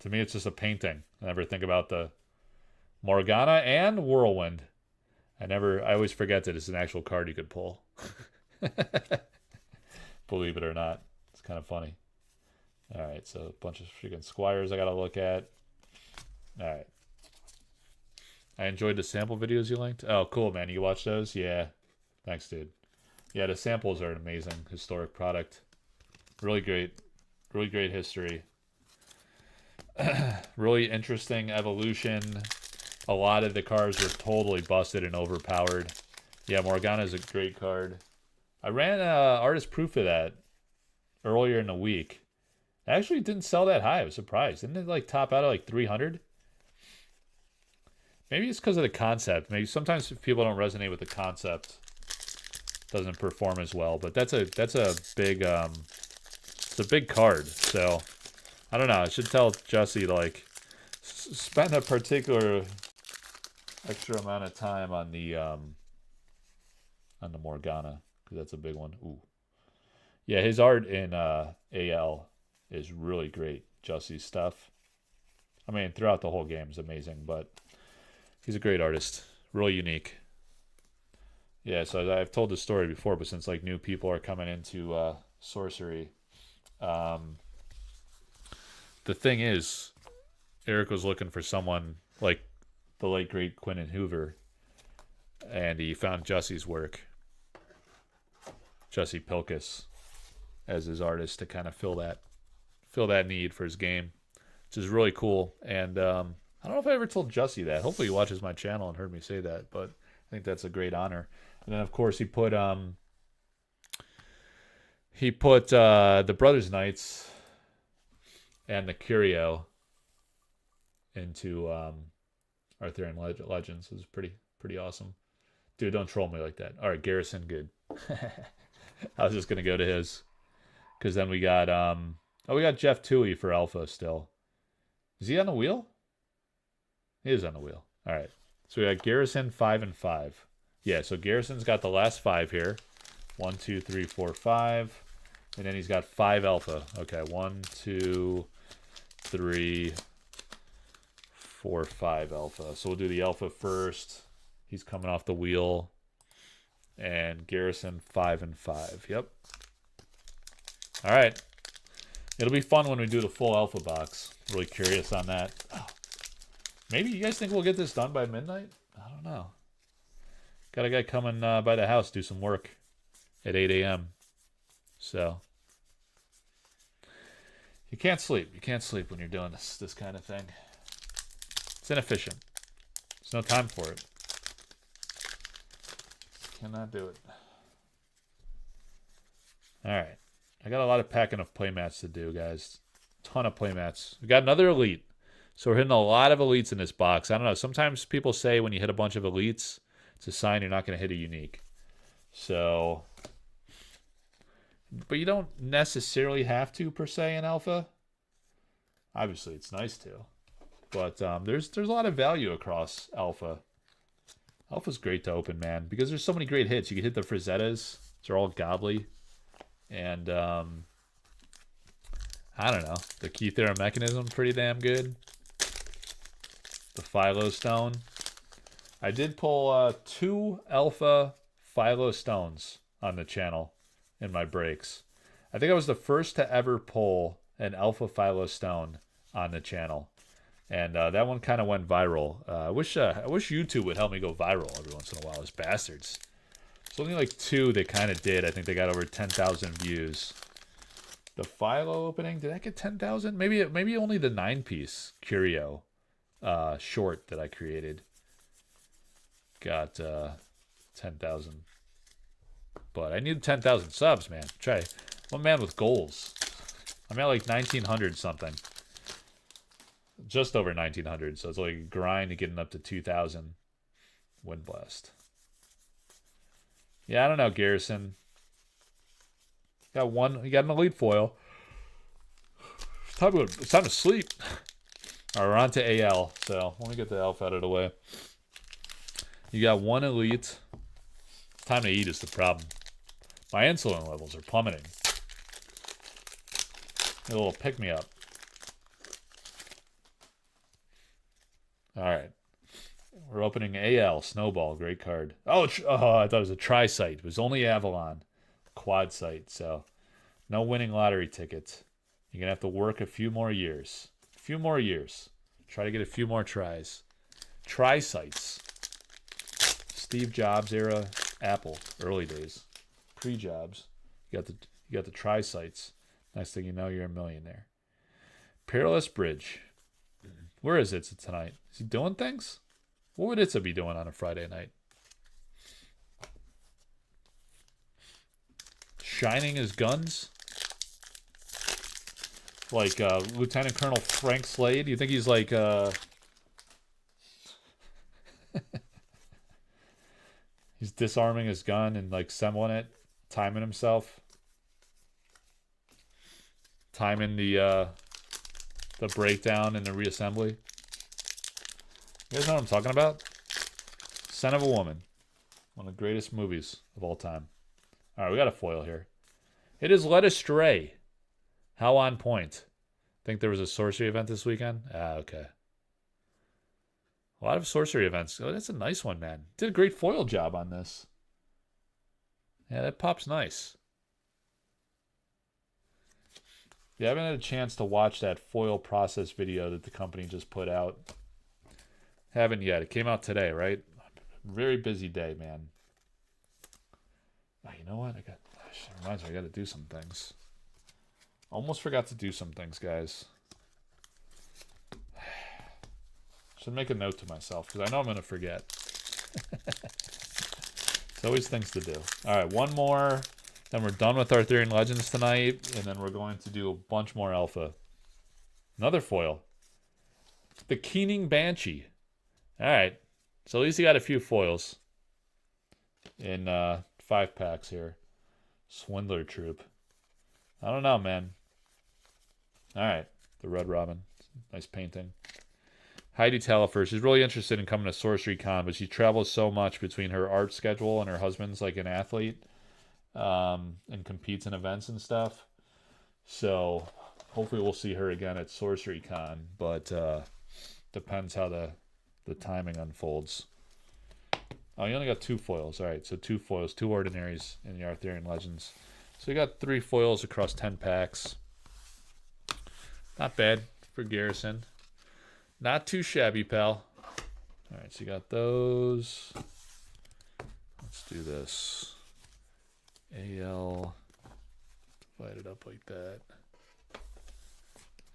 To me, it's just a painting. I never think about the Morgana and Whirlwind. I always forget that it's an actual card you could pull. Believe it or not. It's kind of funny. Alright, so a bunch of freaking squires I gotta look at. Alright. I enjoyed the sample videos you linked. Oh, cool, man. You watch those? Yeah. Thanks, dude. Yeah, the samples are an amazing historic product. Really great history. Really interesting evolution. A lot of the cards were totally busted and overpowered. Yeah, Morgana is a great card. I ran artist proof of that earlier in the week. It actually didn't sell that high. I was surprised. Didn't it like top out at like 300? Maybe it's because of the concept. Maybe sometimes if people don't resonate with the concept, doesn't perform as well. But that's a big it's a big card. So I don't know. I should tell Jesse like spend a particular extra amount of time on the Morgana, because that's a big one. Ooh. Yeah, his art in AL is really great. Jesse's stuff. I mean, throughout the whole game is amazing, but he's a great artist. Really unique. Yeah, so I've told this story before, but since like new people are coming into sorcery, the thing is, Eric was looking for someone like the late great Quentin Hoover, and he found Jesse's work, Jesse Pilkus, as his artist to kind of fill that need for his game, which is really cool. And I don't know if I ever told Jesse that. Hopefully he watches my channel and heard me say that, but I think that's a great honor. And then of course he put the Brothers Knights and the Curio into Arthurian Legends. It was pretty awesome. Dude, don't troll me like that. All right, Garrison, good. I was just gonna go to his, because then we got we got Jeff Toohey for Alpha still. Is he on the wheel? He is on the wheel. All right, so we got Garrison 5 and 5. Yeah, so Garrison's got the last 5 here. 1, 2, 3, 4, 5. And then he's got 5 alpha. Okay, 1, 2, 3, 4, 5 alpha. So we'll do the alpha first. He's coming off the wheel. And Garrison 5 and 5. Yep. All right. It'll be fun when we do the full alpha box. Really curious on that. Oh. Maybe you guys think we'll get this done by midnight? I don't know. Got a guy coming by the house, do some work at 8 a.m. So you can't sleep. You can't sleep when you're doing this kind of thing. It's inefficient. There's no time for it. Cannot do it. All right. I got a lot of packing of playmats to do, guys. Ton of playmats. We got another elite. So we're hitting a lot of elites in this box. I don't know. Sometimes people say when you hit a bunch of elites, it's a sign you're not going to hit a unique. So, but you don't necessarily have to, per se, in alpha. Obviously, it's nice to. But there's a lot of value across alpha. Alpha's great to open, man, because there's so many great hits. You can hit the Frazettas. They're all godly. And I don't know. The Key Theorem Mechanism, pretty damn good. The Philo Stone. I did pull 2 alpha Philo Stones on the channel in my breaks. I think I was the first to ever pull an alpha Philo Stone on the channel. And that one kind of went viral. I wish YouTube would help me go viral every once in a while, those bastards. There's only like 2 they kind of did. I think they got over 10,000 views. The Philo opening, did that get 10,000? Maybe only the 9-piece Curio short that I created got 10,000. But I need 10,000 subs, man. I'm a man with goals. I'm at like 1,900 something. Just over 1,900, so it's like a grind to getting up to 2,000. Wind Blast. Yeah, I don't know, Garrison. You got an elite foil. It's time to sleep. All right, we're on to AL, so let me get the elf out of the way. You got 1 elite. Time to eat is the problem. My insulin levels are plummeting. A little pick-me-up. All right. We're opening AL, Snowball, great card. Oh, I thought it was a tri-site. It was only Avalon. Quad site, so no winning lottery tickets. You're going to have to work a few more years. Try to get a few more tries. Tri-sites. Steve Jobs era Apple, early days. Pre-Jobs. You got the tri-sites. Next thing you know, you're a millionaire. Perilous Bridge. Where is Itza tonight? Is he doing things? What would Itza be doing on a Friday night? Shining his guns? Like Lieutenant Colonel Frank Slade? You think he's like he's disarming his gun and like assembling it, timing himself, timing the breakdown and the reassembly. You guys know what I'm talking about? Son of a Woman. One of the greatest movies of all time. Alright, we got a foil here. It is Led Astray. How on point. Think there was a sorcery event this weekend? Ah, okay. A lot of sorcery events. Oh, that's a nice one, man. Did a great foil job on this. Yeah, that pop's nice. If you haven't had a chance to watch that foil process video that the company just put out, haven't yet. It came out today, right? Very busy day, man. Oh, you know what? Reminds me, I got to do some things. Almost forgot to do some things, guys. Should make a note to myself, because I know I'm going to forget. There's always things to do. All right, one more. Then we're done with Arthurian Legends tonight, and then we're going to do a bunch more alpha. Another foil. The Keening Banshee. All right. So at least you got a few foils in 5 packs here. Swindler Troop. I don't know, man. All right. The Red Robin. Nice painting. Heidi Tallifer. She's really interested in coming to Sorcery Con, but she travels so much between her art schedule and her husband's like an athlete and competes in events and stuff. So hopefully we'll see her again at Sorcery Con, but depends how the timing unfolds. Oh, you only got 2 foils. All right, so 2 foils, 2 ordinaries in the Arthurian Legends. So you got 3 foils across 10 packs. Not bad for Garrison. Not too shabby, pal. All right, so you got those. Let's do this. AL. Divide it up like that.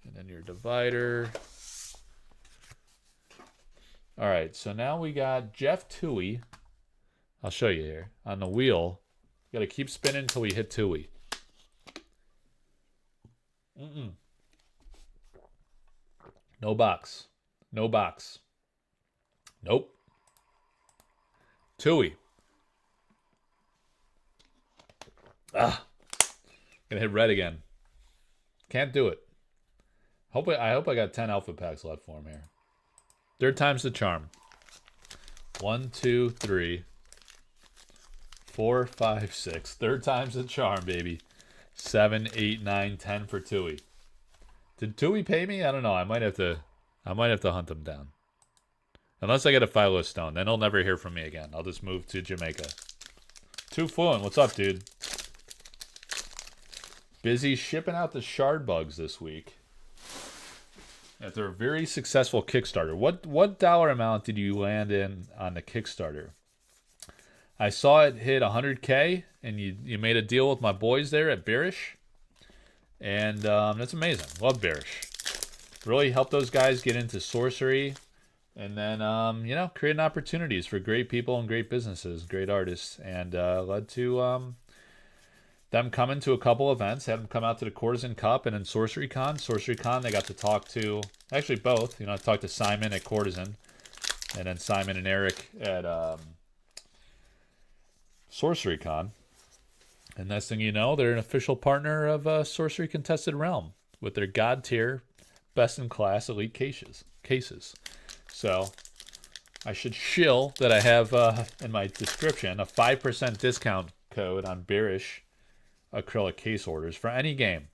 And then your divider. All right, so now we got Jeff Toohey. I'll show you here. On the wheel, you got to keep spinning until we hit Toohey. No box. No box. Nope. Toohey. Gonna hit red again. Can't do it. I hope I got 10 alpha packs left for him here. 3rd time's the charm. 1, 2, 3, 4, 5, 6. 3rd time's the charm, baby. 7, 8, 9, 10 for Toohey. Did Tui pay me? I don't know. I might have to hunt him down. Unless I get a Philo Stone, then he'll never hear from me again. I'll just move to Jamaica. Too Fluent, what's up, dude? Busy shipping out the shard bugs this week. After a very successful Kickstarter. What dollar amount did you land in on the Kickstarter? I saw it hit 100K, and you made a deal with my boys there at Bearish. And that's amazing. Love Bearish. Really helped those guys get into sorcery. And then, creating opportunities for great people and great businesses, great artists. And led to them coming to a couple events. Had them come out to the Courtesan Cup and then Sorcery Con. Sorcery Con, they got to talk to, actually both. I talked to Simon at Courtesan. And then Simon and Eric at Sorcery Con. And next thing you know, they're an official partner of Sorcery Contested Realm with their God tier, best in class elite cases. So I should shill that I have in my description a 5% discount code on Bearish acrylic case orders for any game.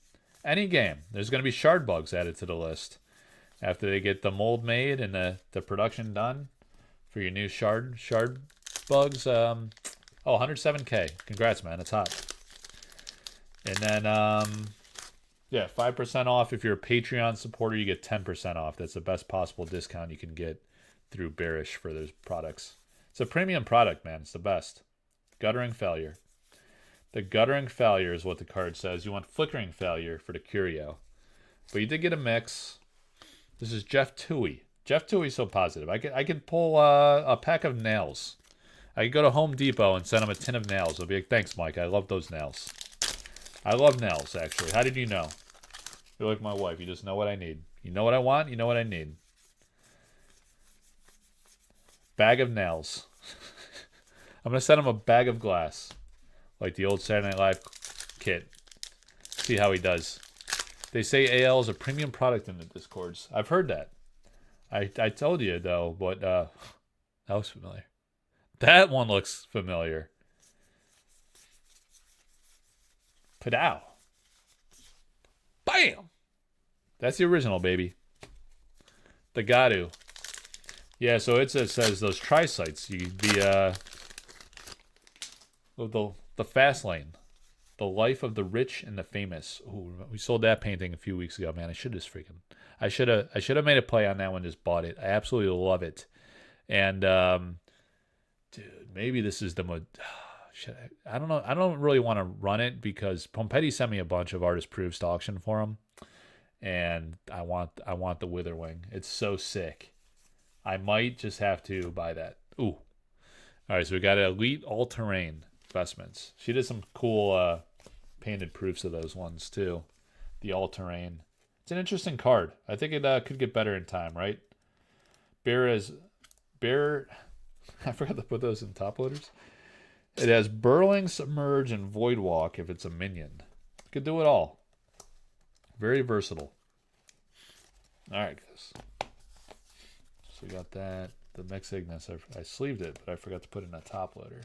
Any game. There's going to be shard bugs added to the list after they get the mold made and the production done for your new shard bugs. 107K. Congrats, man. It's hot. And then, 5% off. If you're a Patreon supporter, you get 10% off. That's the best possible discount you can get through Bearish for those products. It's a premium product, man. It's the best. Guttering Failure. The Guttering Failure is what the card says. You want Flickering Failure for the Curio. But you did get a mix. This is Jeff Tui. Jeff Tui's so positive. I could pull a pack of nails. I could go to Home Depot and send him a tin of nails. He'll be like, thanks, Mike. I love those nails. I love nails, actually. How did you know? You're like my wife. You just know what I need. You know what I want. You know what I need. Bag of nails. I'm going to send him a bag of glass. Like the old Saturday Night Live kit. See how he does. They say AL is a premium product in the Discords. I've heard that. I told you, though, but that looks familiar. That one looks familiar. Padow. Bam! That's the original, baby. The Gadu. Yeah, so it says those tri-sites. The fast lane. The life of the rich and the famous. Ooh, we sold that painting a few weeks ago, man. I should have made a play on that one, just bought it. I absolutely love it. And dude, maybe this is the most. I don't know. I don't really want to run it because Pompetti sent me a bunch of artist proofs to auction for him, and I want the Witherwing. It's so sick. I might just have to buy that. Ooh. All right, so we got Elite All-Terrain Investments. She did some cool painted proofs of those ones too. The All-Terrain. It's an interesting card. I think it could get better in time, right? Bear. I forgot to put those in top loaders. It has Burling, Submerge, and Voidwalk if it's a minion. Could do it all. Very versatile. Alright, guys. So we got that. The Mix Ignis. I sleeved it, but I forgot to put it in a top loader.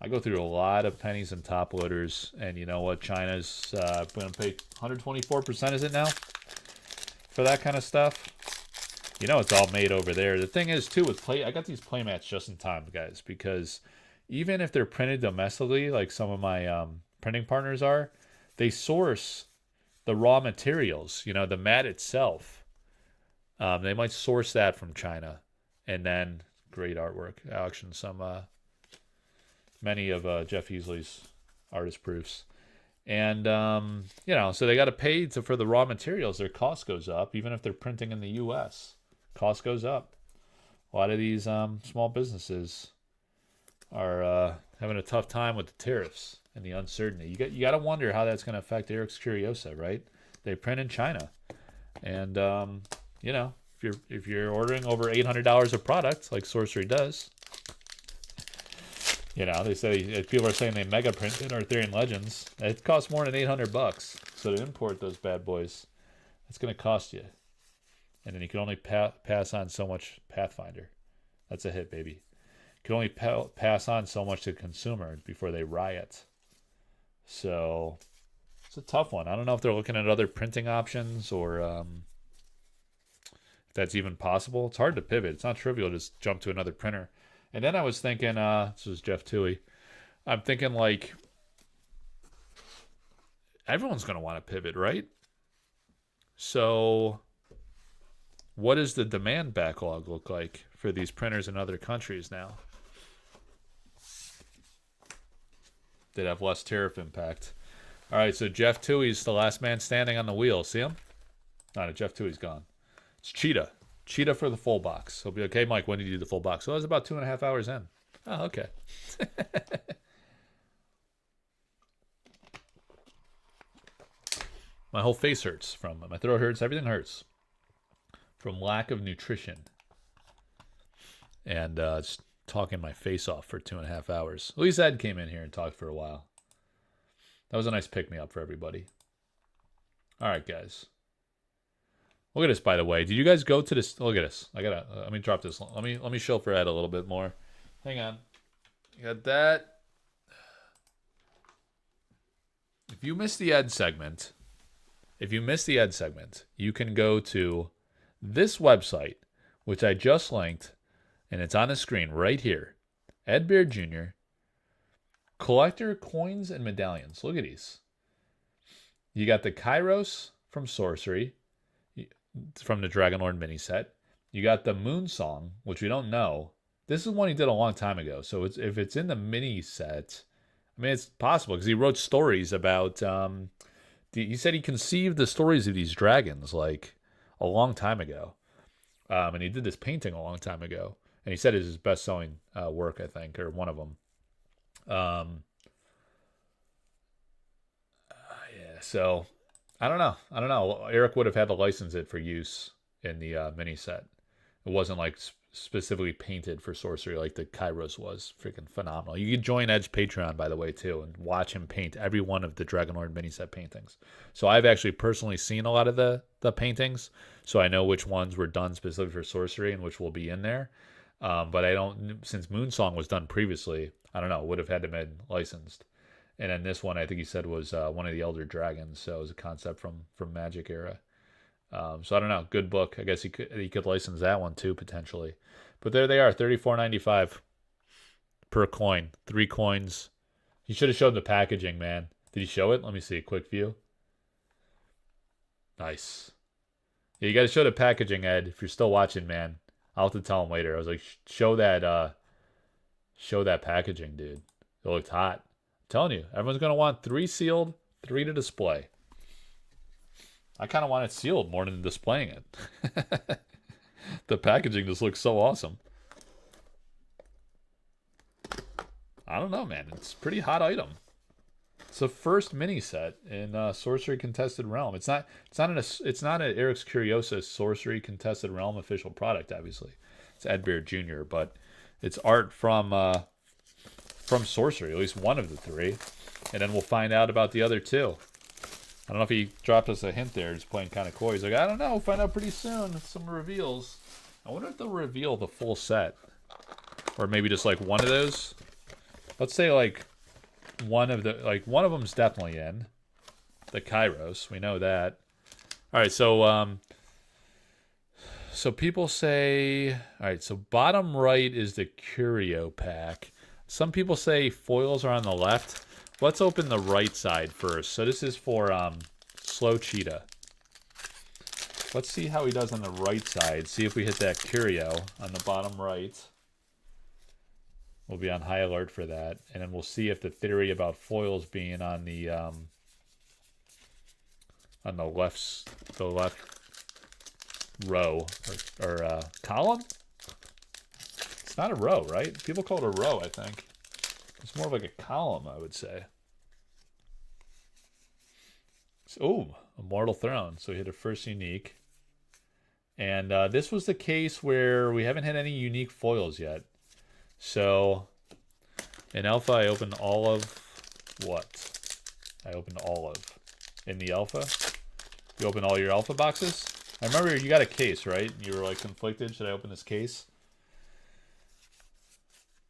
I go through a lot of pennies and top loaders, and you know what? China's going to pay 124%, is it now? For that kind of stuff. You know it's all made over there. The thing is, too, with I got these playmats just in time, guys, because even if they're printed domestically, like some of my printing partners are, they source the raw materials, the mat itself. They might source that from China, and then great artwork. I auctioned many of Jeff Easley's artist proofs. And, so they got to pay for the raw materials. Their cost goes up, even if they're printing in the U.S. Cost goes up. A lot of these small businesses are having a tough time with the tariffs and the uncertainty. You got to wonder how that's going to affect Eric's Curiosa, right? They print in China, and if you're ordering over $800 of product like Sorcery does, they say people are saying they mega printed Arthurian Legends. It costs more than $800. So to import those bad boys, it's going to cost you. And then you can only pass on so much Pathfinder. That's a hit, baby. You can only pass on so much to consumers before they riot. So It's a tough one. I don't know if they're looking at other printing options or if that's even possible. It's hard to pivot. It's not trivial to just jump to another printer. And then I was thinking, this was Jeff Toohey. I'm thinking like everyone's going to want to pivot, right? So what does the demand backlog look like for these printers in other countries now? They'd have less tariff impact. All right, so Jeff Toohey's the last man standing on the wheel. See him? No, Jeff Toohey's gone. It's Cheetah. Cheetah for the full box. He'll be like, hey, Mike, when did you do the full box? So I was about 2.5 hours in. Oh, okay. My whole face hurts from my throat hurts. Everything hurts from lack of nutrition. And just talking my face off for 2.5 hours. At least Ed came in here and talked for a while. That was a nice pick-me-up for everybody. All right, guys. Look at this, by the way. Did you guys go to this? Look at this. I gotta. Let me drop this. Let me show for Ed a little bit more. Hang on. You got that. If you missed the Ed segment, you can go to this website, which I just linked, and it's on the screen right here. Ed Beard Jr. Collector coins and medallions. Look at these. You got the Kairos from Sorcery, from the Dragonlord mini set. You got the Moon Song, which we don't know. This is one he did a long time ago. So if it's in the mini set, I mean, it's possible because he wrote stories about. He said he conceived the stories of these dragons like a long time ago, and he did this painting a long time ago. And he said it's his best-selling work, I think, or one of them. Yeah. So I don't know. Eric would have had to license it for use in the mini set. It wasn't like specifically painted for Sorcery like the Kairos was. Freaking phenomenal. You can join Ed's Patreon, by the way, too, and watch him paint every one of the Dragonlord mini set paintings. So I've actually personally seen a lot of the paintings, so I know which ones were done specifically for Sorcery and which will be in there. But I don't, since Moonsong was done previously, I don't know, would have had to been licensed. And then this one, I think he said, was one of the Elder Dragons, so it was a concept from Magic era. So I don't know, good book. I guess he could license that one too potentially. But there they are, $34.95 per coin, 3 coins. He should have showed the packaging, man. Did he show it? Let me see a quick view. Nice. Yeah, you got to show the packaging, Ed. If you're still watching, man, I'll have to tell him later. I was like, show that packaging, dude. It looked hot. I'm telling you, everyone's gonna want 3 sealed, 3 to display. I kind of want it sealed more than displaying it. The packaging just looks so awesome. I don't know, man. It's a pretty hot item. It's the first mini set in Sorcery Contested Realm. It's not an Eric's Curiosa Sorcery Contested Realm official product. Obviously, it's Ed Beard Jr., but it's art from Sorcery, at least one of the 3, and then we'll find out about the other 2. I don't know if he dropped us a hint there. He's playing kind of coy. He's like, I don't know. We'll find out pretty soon. Some reveals. I wonder if they'll reveal the full set, or maybe just like one of those. Let's say like one of them's definitely in the Kairos. We know that. All right, so people say, all right, so bottom right is the Curio pack. Some people say foils are on the left. Let's open the right side first. So this is for Slow Cheetah. Let's see how he does on the right side. See if we hit that Curio on the bottom right. We'll be on high alert for that. And then we'll see if the theory about foils being on the left row or column. It's not a row, right? People call it a row, I think. It's more of like a column, I would say. Oh, Immortal Throne. So we hit a first unique. And this was the case where we haven't had any unique foils yet. So in Alpha, I opened all of what? I opened all of. In the Alpha? You open all your Alpha boxes? I remember you got a case, right? You were like conflicted. Should I open this case?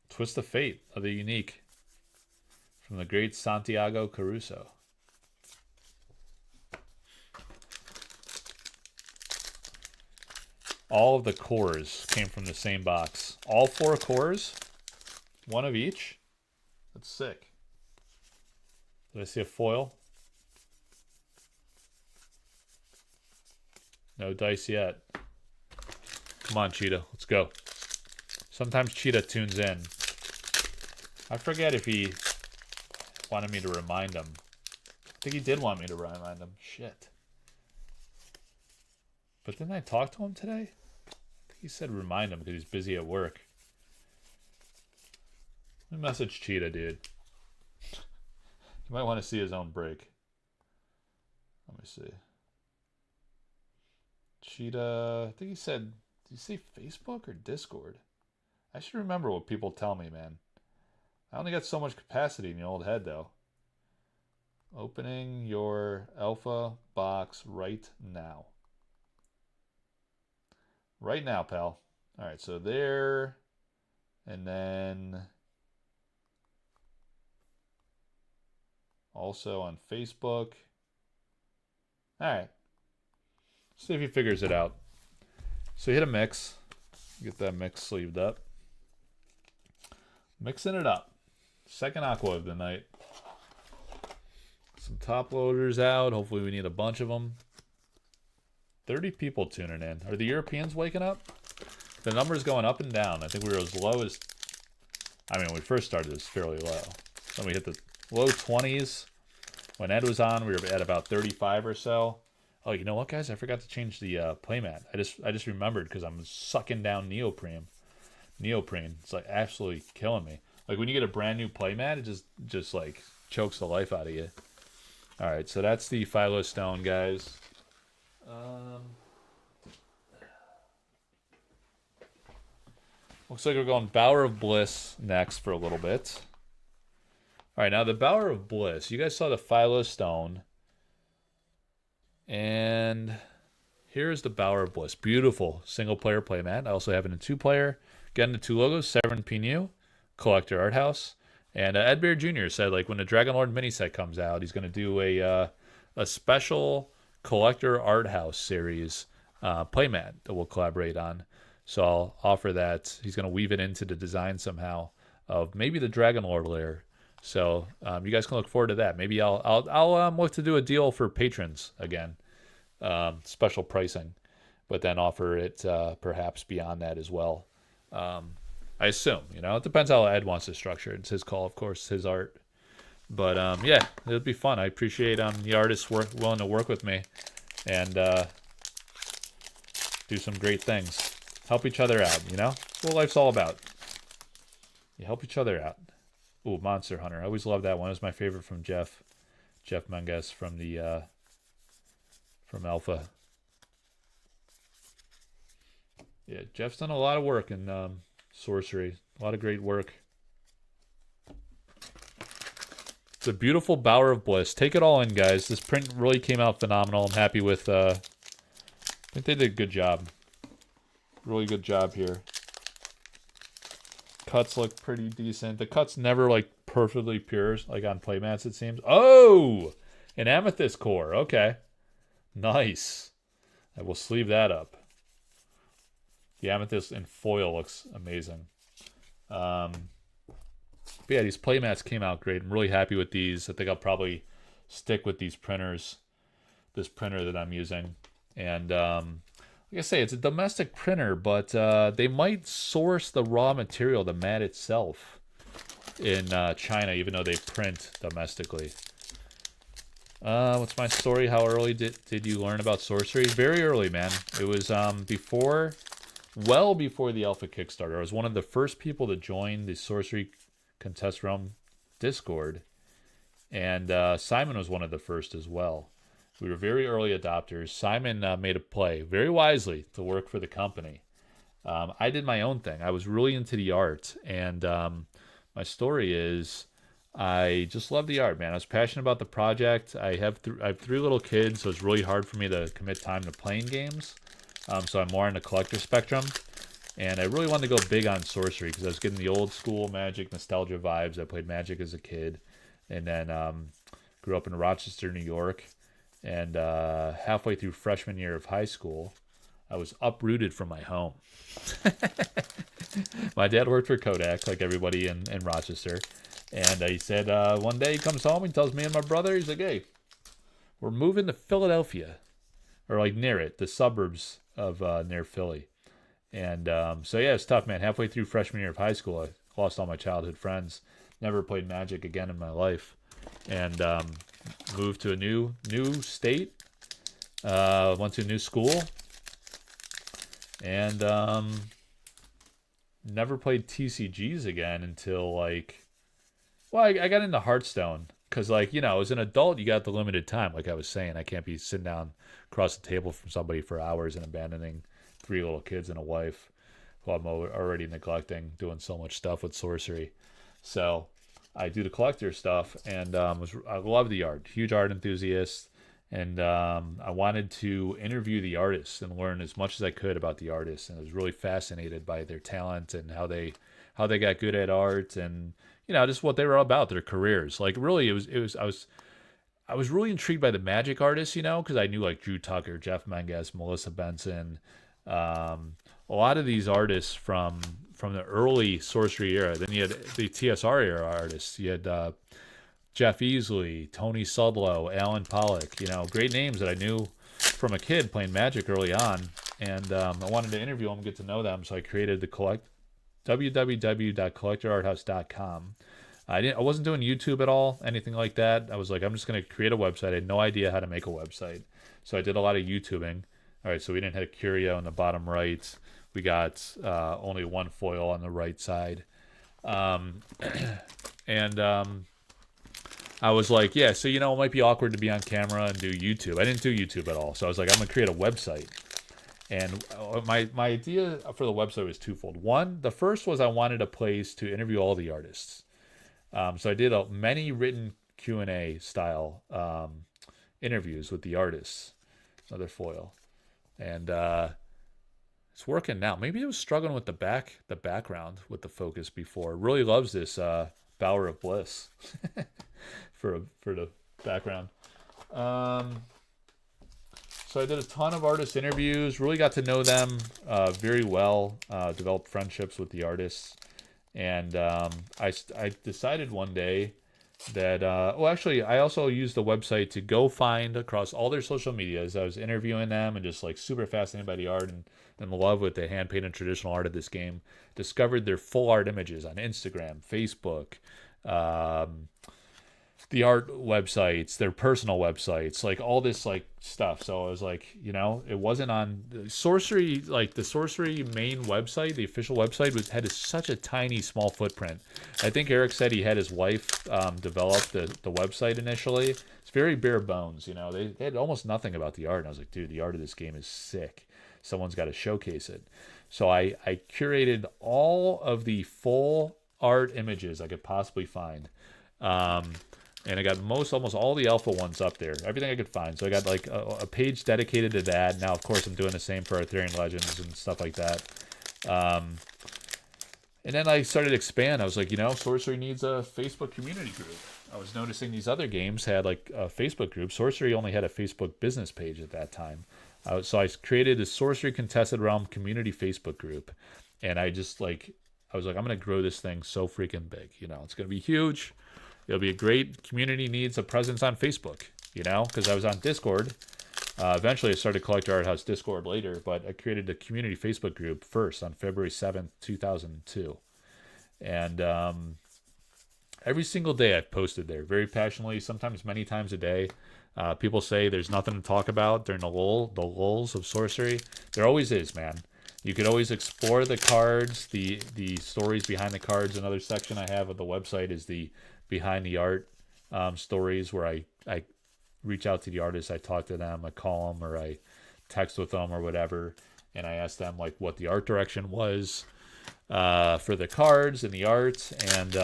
Twist of Fate of the unique. From the great Santiago Caruso. All of the cores came from the same box. All 4 cores, one of each. That's sick. Did I see a foil? No dice yet. Come on, Cheetah. Let's go. Sometimes Cheetah tunes in. I forget if he wanted me to remind him. I think he did want me to remind him. Shit. But didn't I talk to him today? I think he said remind him because he's busy at work. Let me message Cheetah, dude. He might want to see his own break. Let me see. Cheetah, I think he said, did you say Facebook or Discord? I should remember what people tell me, man. I only got so much capacity in the old head, though. Opening your alpha box right now. Right now, pal. All right, so there. And then also on Facebook. All right. See if he figures it out. So hit a mix. Get that mix sleeved up. Mixing it up. Second aqua of the night. Some top loaders out. Hopefully we need a bunch of them. 30 people tuning in. Are the Europeans waking up? The number's going up and down. I think we were as low as... I mean, when we first started, it was fairly low. Then we hit the low 20s. When Ed was on, we were at about 35 or so. Oh, you know what, guys? I forgot to change the playmat. I just remembered because I'm sucking down neoprene. It's like absolutely killing me. Like when you get a brand new playmat, it just like chokes the life out of you. All right, so that's the Philo Stone, guys. Looks like we're going Bower of Bliss next for a little bit. All right, now the Bower of Bliss. You guys saw the Philo Stone. And here's the Bower of Bliss. Beautiful single-player playmat. I also have it in 2-player. Getting the 2 logos, Severn Pinu, Collector Arthouse. And Ed Bear Jr. said, like, when the Dragon Lord mini set comes out, he's going to do a special Collector Arthouse series playmat that we'll collaborate on. So I'll offer that. He's going to weave it into the design somehow of maybe the Dragon Lord lair. So you guys can look forward to that. Maybe I'll look to do a deal for patrons again, special pricing, but then offer it perhaps beyond that as well. I assume, it depends how Ed wants to structure it. It's his call, of course, his art. But yeah, it'll be fun. I appreciate the artists willing to work with me and do some great things. Help each other out, That's what life's all about. You help each other out. Ooh, Monster Hunter. I always love that one. It was my favorite from Jeff Menges from the from Alpha. Yeah, Jeff's done a lot of work in Sorcery. A lot of great work. It's a beautiful Bower of Bliss. Take it all in, guys. This print really came out phenomenal. I'm happy with... I think they did a good job. Really good job here. Cuts look pretty decent. The cuts never like perfectly pure, like on playmats it seems. Oh! An amethyst core. Okay. Nice. I will sleeve that up. The amethyst in foil looks amazing. But yeah, these playmats came out great. I'm really happy with these. I think I'll probably stick with these printers. This printer that I'm using. And like I say, it's a domestic printer, but they might source the raw material, the mat itself, in China, even though they print domestically. What's my story? How early did you learn about sorcery? Very early, man. It was well before the Alpha Kickstarter. I was one of the first people to join the Sorcery Contest Realm Discord, and Simon was one of the first as well. We were very early adopters. Simon made a play, very wisely, to work for the company. I did my own thing. I was really into the art, and my story is I just love the art, man. I was passionate about the project. I have 3 little kids, so it's really hard for me to commit time to playing games. So I'm more on the collector spectrum, and I really wanted to go big on Sorcery because I was getting the old school Magic nostalgia vibes. I played Magic as a kid, and then grew up in Rochester, New York. And halfway through freshman year of high school, I was uprooted from my home. My dad worked for Kodak, like everybody in Rochester. And he said one day he comes home, he tells me and my brother, he's like, hey, we're moving to Philadelphia. Or like near it, the suburbs of near Philly. And so, yeah, it's tough, man. Halfway through freshman year of high school, I lost all my childhood friends. Never played Magic again in my life. And moved to a new state. Went to a new school. And never played TCGs again until, like... Well, I got into Hearthstone. Because, like, you know, as an adult, you got the limited time. Like I was saying, I can't be sitting down across the table from somebody for hours and abandoning 3 little kids and a wife who I'm already neglecting, doing so much stuff with Sorcery. So I do the collector stuff, and I love the art. Huge art enthusiast. And I wanted to interview the artists and learn as much as I could about the artists. And I was really fascinated by their talent and how they got good at art, and you know, just what they were all about, their careers. Like really, I was really intrigued by the Magic artists, you know, because I knew like Drew Tucker, Jeff Menges, Melissa Benson, a lot of these artists from the early Sorcery era. Then you had the TSR era artists. You had Jeff Easley, Tony Sudlow, Alan Pollock. You know, great names that I knew from a kid playing Magic early on. And I wanted to interview them, get to know them. So I created the www.collectorarthouse.com. I wasn't doing YouTube at all, anything like that. I was like, I'm just going to create a website. I had no idea how to make a website. So I did a lot of YouTubing. All right, so we didn't have a curio on the bottom right. We got only one foil on the right side. And I was like, yeah, so, you know, it might be awkward to be on camera and do YouTube. I didn't do YouTube at all. So I was like, I'm going to create a website. And my idea for the website was twofold. One, the first was I wanted a place to interview all the artists. So I did many written Q&A style interviews with the artists. Another foil. And it's working now. Maybe I was struggling with the background with the focus before. Really loves this Bower of Bliss for the background. So I did a ton of artist interviews, really got to know them very well, developed friendships with the artists. And I decided one day that, actually, I also used the website to go find across all their social medias. I was interviewing them and just like super fascinated by the art and in love with the hand-painted traditional art of this game. Discovered their full art images on Instagram, Facebook, the art websites, their personal websites, like all this like stuff. So I was like, you know, it wasn't on Sorcery, like the Sorcery main website, the official website had such a tiny, small footprint. I think Eric said he had his wife develop the website initially. It's very bare bones, you know. They had almost nothing about the art. And I was like, dude, the art of this game is sick. Someone's got to showcase it. So I curated all of the full art images I could possibly find. And I got almost all the alpha ones up there. Everything I could find. So I got like a page dedicated to that. Now, of course, I'm doing the same for Arthurian Legends and stuff like that. And then I started to expand. I was like, you know, Sorcery needs a Facebook community group. I was noticing these other games had like a Facebook group. Sorcery only had a Facebook business page at that time. So I created a Sorcery Contested Realm community Facebook group. And I was like, I'm going to grow this thing so freaking big. You know, it's going to be huge. It'll be a great community, needs a presence on Facebook, you know, because I was on Discord. Eventually, I started Collector Arthouse Discord later, but I created a community Facebook group first on February 7th, 2002. And every single day I've posted there very passionately, sometimes many times a day. People say there's nothing to talk about during the lulls of Sorcery. There always is, man. You could always explore the cards, the stories behind the cards. Another section I have of the website is the behind the art stories, where I reach out to the artists, I talk to them, I call them, or I text with them or whatever, and I ask them like what the art direction was for the cards and the art, and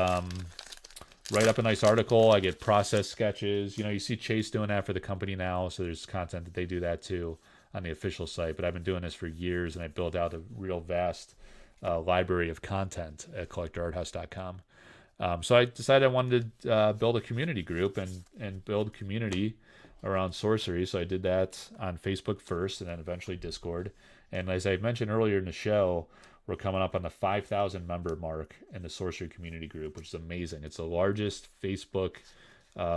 write up a nice article. I get process sketches. You know, you see Chase doing that for the company now, so there's content that they do that too on the official site. But I've been doing this for years, and I built out a real vast library of content at collectorarthouse.com. So I decided I wanted to build a community group and build community around Sorcery. So I did that on Facebook first, and then eventually Discord. And as I mentioned earlier in the show, we're coming up on the 5,000 member mark in the Sorcery community group, which is amazing. It's the largest Facebook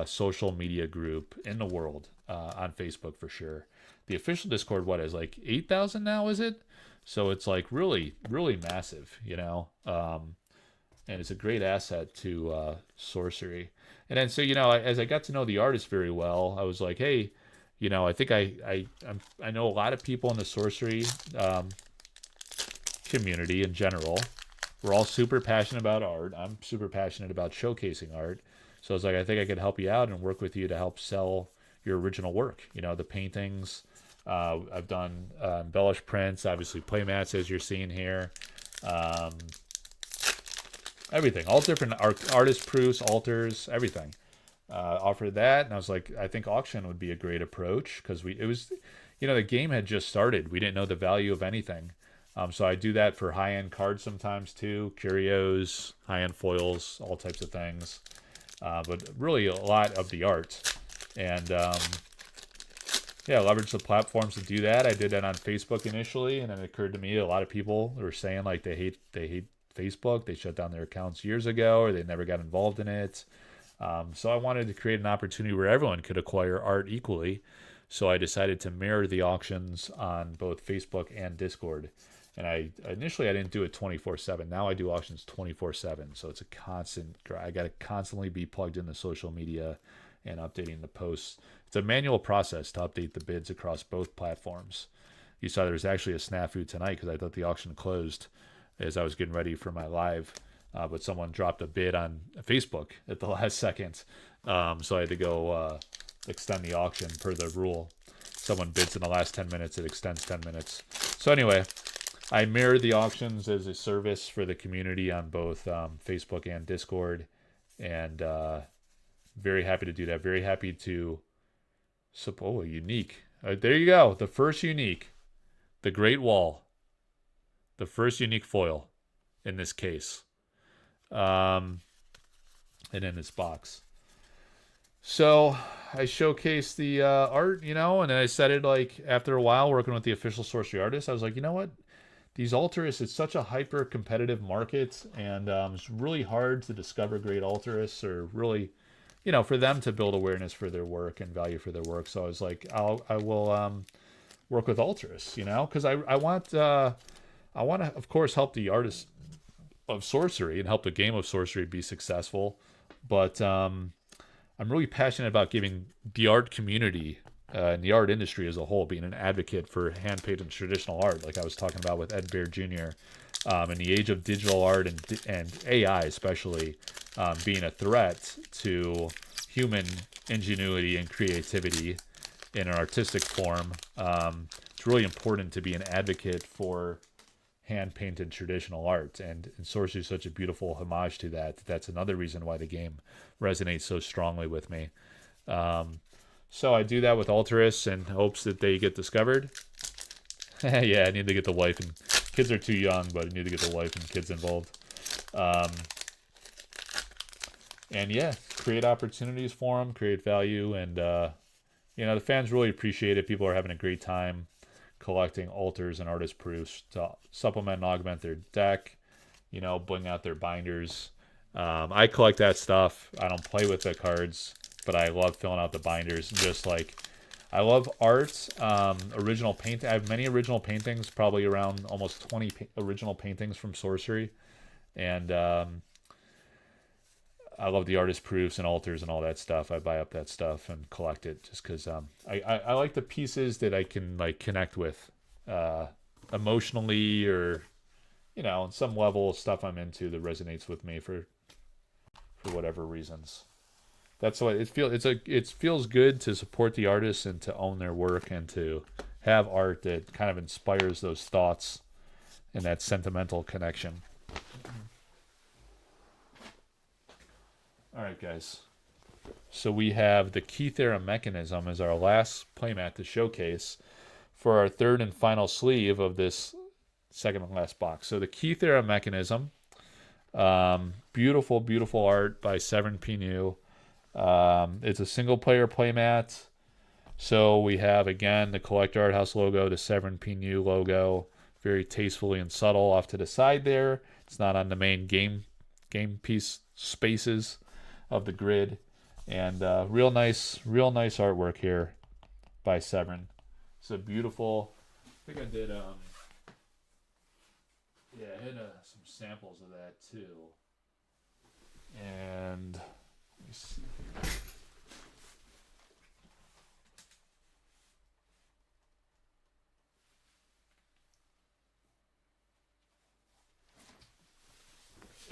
social media group in the world, on Facebook for sure. The official Discord, what is like 8,000 now, is it? So it's like really, really massive, and it's a great asset to Sorcery. And then, so, as I got to know the artist very well, I was like, hey, I think I know a lot of people in the Sorcery community in general. We're all super passionate about art. I'm super passionate about showcasing art. So I was like, I think I could help you out and work with you to help sell your original work. The paintings. I've done embellished prints, obviously playmats, as you're seeing here. Everything, all different artist proofs, altars, everything. Offered that, and I was like, I think auction would be a great approach, because the game had just started. We didn't know the value of anything. So I do that for high-end cards sometimes too, curios, high-end foils, all types of things. But really a lot of the art. And leverage the platforms to do that. I did that on Facebook initially, and then it occurred to me a lot of people were saying like they hate Facebook. They shut down their accounts years ago, or they never got involved in it. So I wanted to create an opportunity where everyone could acquire art equally. So I decided to mirror the auctions on both Facebook and Discord. And initially I didn't do it 24/7. Now I do auctions 24/7. So it's a constant. I got to constantly be plugged into social media and updating the posts. It's a manual process to update the bids across both platforms. You saw there was actually a snafu tonight because I thought the auction closed as I was getting ready for my live. But someone dropped a bid on Facebook at the last second. So I had to go extend the auction per the rule. Someone bids in the last 10 minutes, it extends 10 minutes. So anyway, I mirrored the auctions as a service for the community on both Facebook and Discord. And very happy to do that. Very happy to support unique. There you go. The first unique. The Great Wall. The first unique foil in this case. And in this box. So I showcased the art, and then I said it like after a while working with the official Sorcery artist, I was like, you know what? These altarists, it's such a hyper competitive market, and it's really hard to discover great altarists, or really, for them to build awareness for their work and value for their work. So I was like, I will work with altarists, because I want to, of course, help the artists of Sorcery and help the game of Sorcery be successful. But I'm really passionate about giving the art community and the art industry as a whole, being an advocate for hand-painted traditional art, like I was talking about with Ed Bear Jr. In the age of digital art and AI especially, being a threat to human ingenuity and creativity in an artistic form, it's really important to be an advocate for hand-painted traditional art, and Sorcery is such a beautiful homage to that. That's another reason why the game resonates so strongly with me. So I do that with altarists in hopes that they get discovered. Yeah, I need to get the wife and kids are too young, but I need to get the wife and kids involved. And yeah, create opportunities for them, create value, and the fans really appreciate it. People are having a great time collecting altars and artist proofs to supplement and augment their deck, bring out their binders. I collect that stuff. I don't play with the cards, but I love filling out the binders. Just like, I love art, original paint. I have many original paintings, probably around almost 20 original paintings from Sorcery. And I love the artist proofs and altars and all that stuff. I buy up that stuff and collect it just because I like the pieces that I can like connect with emotionally, or on some level of stuff I'm into that resonates with me for whatever reasons. That's why it feels good to support the artists and to own their work and to have art that kind of inspires those thoughts and that sentimental connection. All right, guys. So we have the Keythera mechanism as our last playmat to showcase for our third and final sleeve of this second and last box. So the Keythera mechanism, beautiful, beautiful art by Severin Pinu. It's a single player playmat. So we have, again, the Collector Arthouse logo, the Severin Pinu logo, very tastefully and subtle off to the side there. It's not on the main game piece spaces of the grid. And real nice artwork here by Severin. It's a beautiful, I think I did, I had some samples of that too. And let me see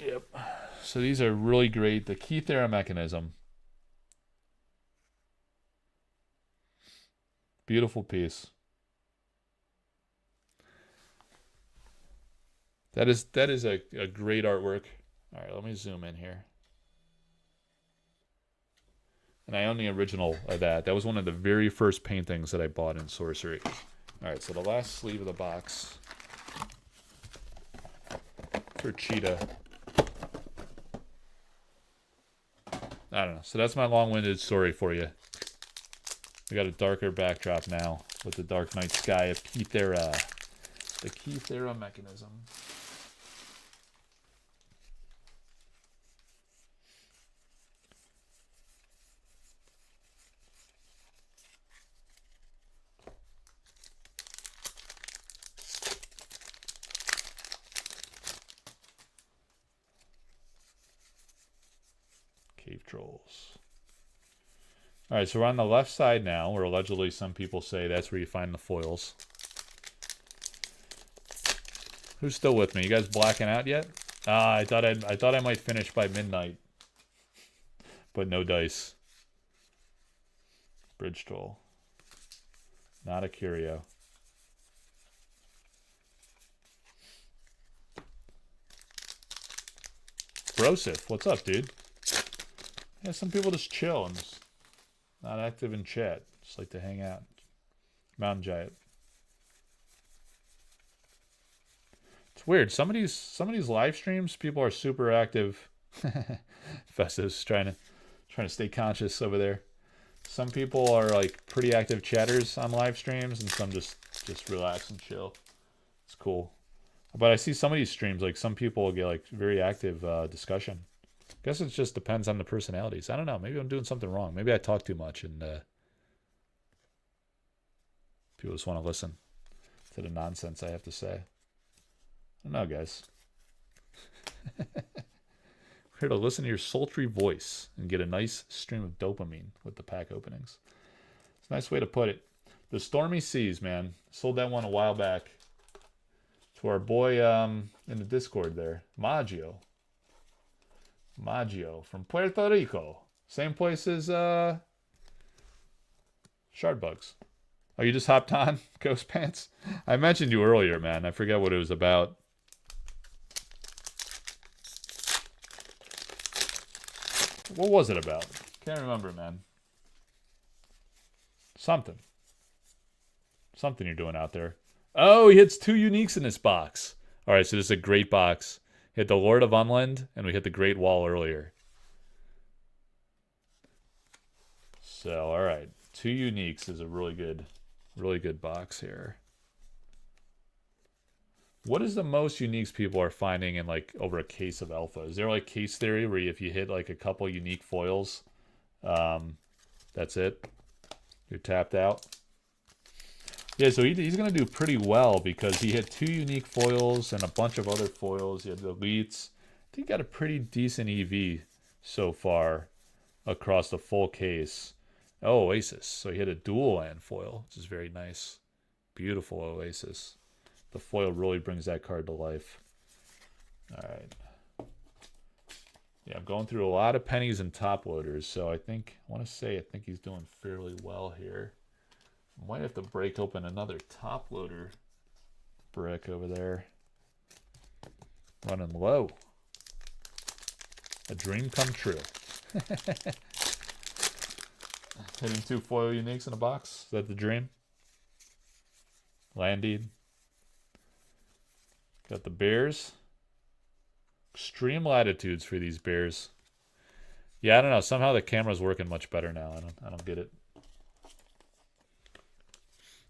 here. Yep. So these are really great. The Key Thera mechanism. Beautiful piece. That is a great artwork. All right, let me zoom in here. And I own the original of that. That was one of the very first paintings that I bought in Sorcery. All right, so the last sleeve of the box for Cheetah. I don't know. So that's my long-winded story for you. We got a darker backdrop now with the Dark Night Sky of Key Thera. The Key Thera mechanism. Cave Trolls. All right, so we're on the left side now, where allegedly some people say that's where you find the foils. Who's still with me? You guys blacking out yet? I thought I might finish by midnight, but no dice. Bridge Troll. Not a curio. Brosif, what's up, dude? Yeah, some people just chill and just not active in chat. Just like to hang out. Mountain Giant. It's weird. Some of these live streams, people are super active. Festiv's trying to stay conscious over there. Some people are like pretty active chatters on live streams, and some just relax and chill. It's cool. But I see some of these streams, like some people get like very active discussion. Guess it just depends on the personalities. I don't know. Maybe I'm doing something wrong. Maybe I talk too much and people just want to listen to the nonsense I have to say. I don't know, guys. We're here to listen to your sultry voice and get a nice stream of dopamine with the pack openings. It's a nice way to put it. The Stormy Seas, man. Sold that one a while back to our boy in the Discord there, Maggio from Puerto Rico. Same place as Shardbugs. Oh, you just hopped on, Ghost Pants? I mentioned you earlier, man. I forget what it was about. What was it about? Can't remember, man. Something you're doing out there. Oh, he hits 2 uniques in this box. All right, so this is a great box. Hit the Lord of Unland, and we hit the Great Wall earlier. So, all right. 2 uniques is a really good box here. What is the most uniques people are finding in like over a case of alpha? Is there like case theory where if you hit like a couple unique foils, that's it? You're tapped out? Yeah, so he's going to do pretty well because he hit 2 unique foils and a bunch of other foils. He had the elites. I think he got a pretty decent EV so far across the full case. Oh, Oasis. So he hit a dual land foil, which is very nice. Beautiful Oasis. The foil really brings that card to life. All right. Yeah, I'm going through a lot of pennies and top loaders, so I think he's doing fairly well here. Might have to break open another top loader brick over there. Running low. A dream come true. Hitting 2 foil uniques in a box. Is that the dream? Landed. Got the bears. Extreme latitudes for these bears. Yeah, I don't know. Somehow the camera's working much better now. I don't get it.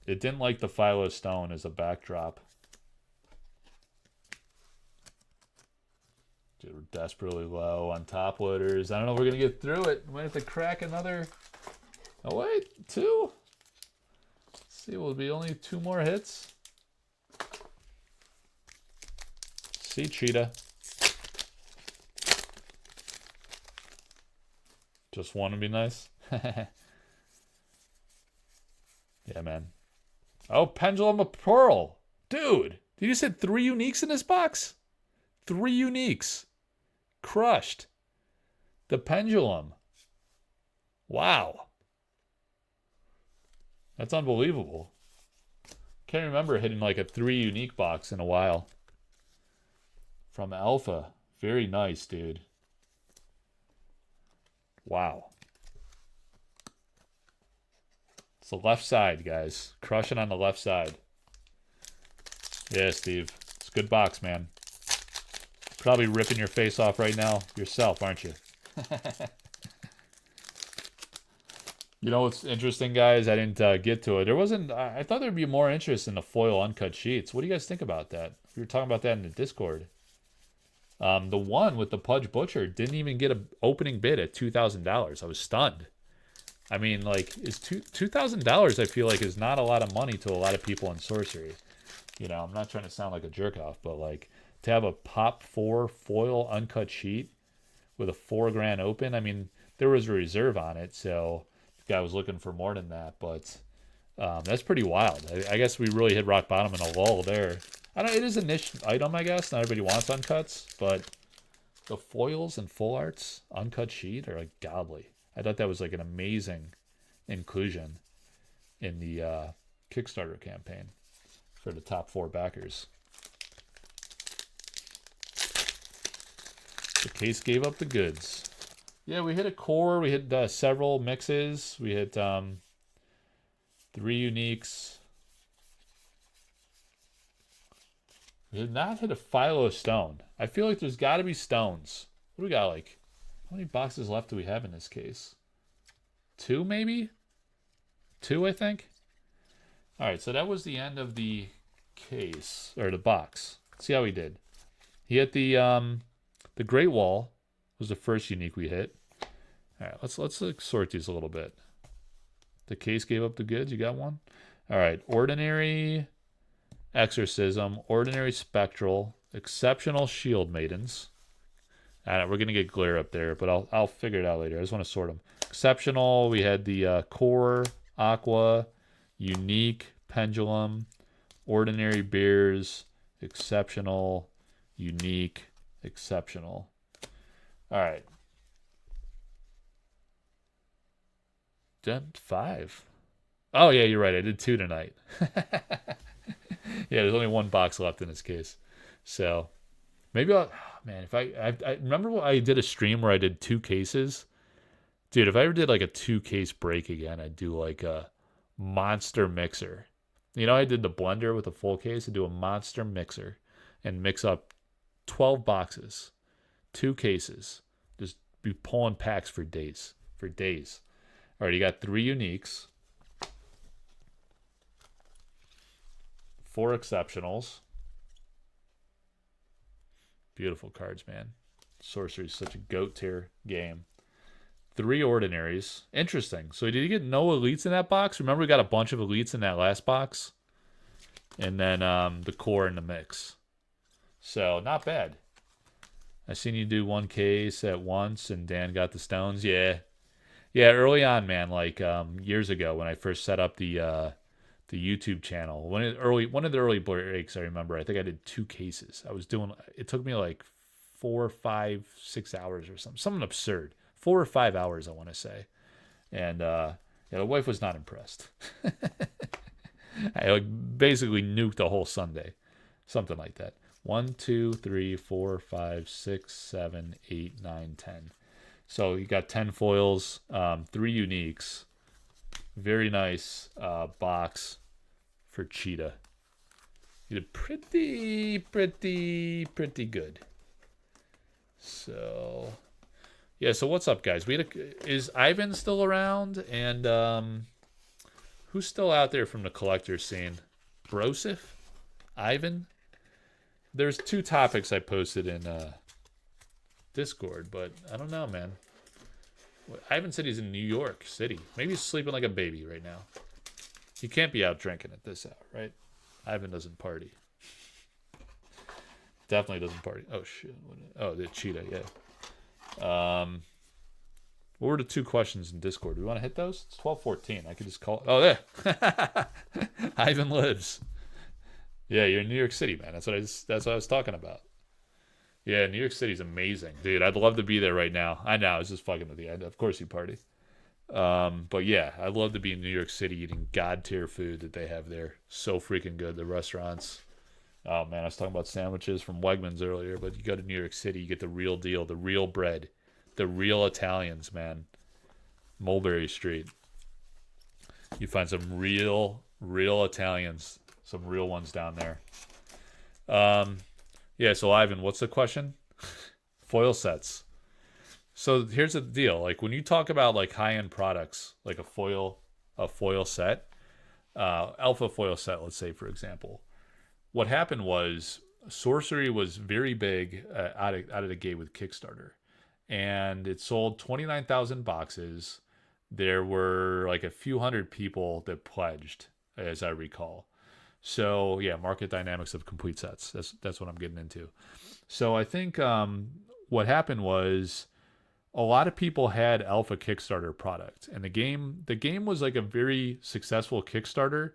It didn't like the Philo Stone as a backdrop. Dude, we're desperately low on top loaders. I don't know if we're going to get through it. We might have to crack another... Oh, wait. 2? Let's see, will it be only 2 more hits? See, Cheetah. Just one would be nice. Yeah, man. Oh, Pendulum of Pearl. Dude, you just had 3 uniques in this box? 3 uniques. Crushed. The Pendulum. Wow. That's unbelievable. Can't remember hitting like a 3 unique box in a while. From Alpha. Very nice, dude. Wow. It's the left side, guys. Crushing on the left side. Yeah, Steve. It's a good box, man. Probably ripping your face off right now yourself, aren't you? You know what's interesting, guys? I didn't get to it. There wasn't... I thought there'd be more interest in the foil uncut sheets. What do you guys think about that? We were talking about that in the Discord. The one with the Pudge Butcher didn't even get an opening bid at $2,000. I was stunned. I mean, like, is $2,000, I feel like, is not a lot of money to a lot of people in Sorcery. You know, I'm not trying to sound like a jerk-off, but, like, to have a Pop 4 foil uncut sheet with a $4,000 open, I mean, there was a reserve on it, so the guy was looking for more than that, but that's pretty wild. I guess we really hit rock bottom in a lull there. I don't. It is a niche item, I guess. Not everybody wants uncuts, but the foils and full arts uncut sheet are like godly. I thought that was like an amazing inclusion in the Kickstarter campaign for the top 4 backers. The case gave up the goods. Yeah, we hit a core. We hit several mixes. We hit 3 uniques. We did not hit a Philo Stone. I feel like there's got to be stones. What do we got, like... How many boxes left do we have in this case? 2, maybe? 2, I think? Alright, so that was the end of the case. Or the box. Let's see how we did. He hit the Great Wall. Was the first unique we hit. Alright, let's sort these a little bit. The case gave up the goods. You got one? Alright, Ordinary... Exorcism, Ordinary Spectral, Exceptional Shield Maidens. We're going to get glare up there, but I'll figure it out later. I just want to sort them. Exceptional, we had the Core, Aqua, Unique, Pendulum, Ordinary Bears, Exceptional, Unique, Exceptional. All right. Done 5. Oh, yeah, you're right. I did 2 tonight. Yeah, there's only 1 box left in this case. So, maybe I'll... Man, if I remember when I did a stream where I did 2 cases. Dude, if I ever did like a 2-case break again, I'd do like a monster mixer. You know, I did the blender with a full case. I'd do a monster mixer and mix up 12 boxes, 2 cases. Just be pulling packs for days. For days. All right, you got 3 uniques. 4 exceptionals. Beautiful cards, man. Sorcery is such a goat tier game. 3 ordinaries. Interesting. So did you get no elites in that box? Remember we got a bunch of elites in that last box? And then the core in the mix. So not bad. I seen you do 1 case at once and Dan got the stones. Yeah. Yeah, early on, man, like years ago when I first set up the YouTube channel. One of the early breaks, I remember. I think I did 2 cases. It took me like 4, 5, 6 hours or something absurd. 4 or 5 hours, I want to say. And yeah, the wife was not impressed. I like basically nuked the whole Sunday, something like that. 1, 2, 3, 4, 5, 6, 7, 8, 9, 10. So you got 10 foils, 3 uniques. Very nice box for Cheetah. You did pretty good. So, yeah. So what's up, guys? Is Ivan still around? And Who's still out there from the collector scene? Brosif? Ivan? There's 2 topics I posted in Discord, but I don't know, man. Ivan said he's in New York City. Maybe he's sleeping like a baby right now. He can't be out drinking at this hour, right? Ivan doesn't party. Definitely doesn't party. Oh, shit. Oh, the cheetah, yeah. What were the 2 questions in Discord? Do we want to hit those? It's 12:14. I could just call. Oh, there. Ivan lives. Yeah, you're in New York City, man. That's what I was talking about. Yeah, New York City's amazing, dude. I'd love to be there right now. I know, I was just fucking with you. Of course you party. But yeah, I'd love to be in New York City eating god tier food that they have there. So freaking good. The restaurants. Oh man, I was talking about sandwiches from Wegmans earlier, but you go to New York City, you get the real deal, the real bread, the real Italians, man. Mulberry Street. You find some real Italians, some real ones down there. Yeah, so Ivan, what's the question? Foil sets. So here's the deal. Like when you talk about like high-end products, like a foil set, alpha foil set, let's say, for example, what happened was Sorcery was very big out of the gate with Kickstarter. And it sold 29,000 boxes. There were like a few hundred people that pledged, as I recall. So yeah, market dynamics of complete sets. That's what I'm getting into. So I think what happened was a lot of people had alpha Kickstarter product, and the game was like a very successful Kickstarter,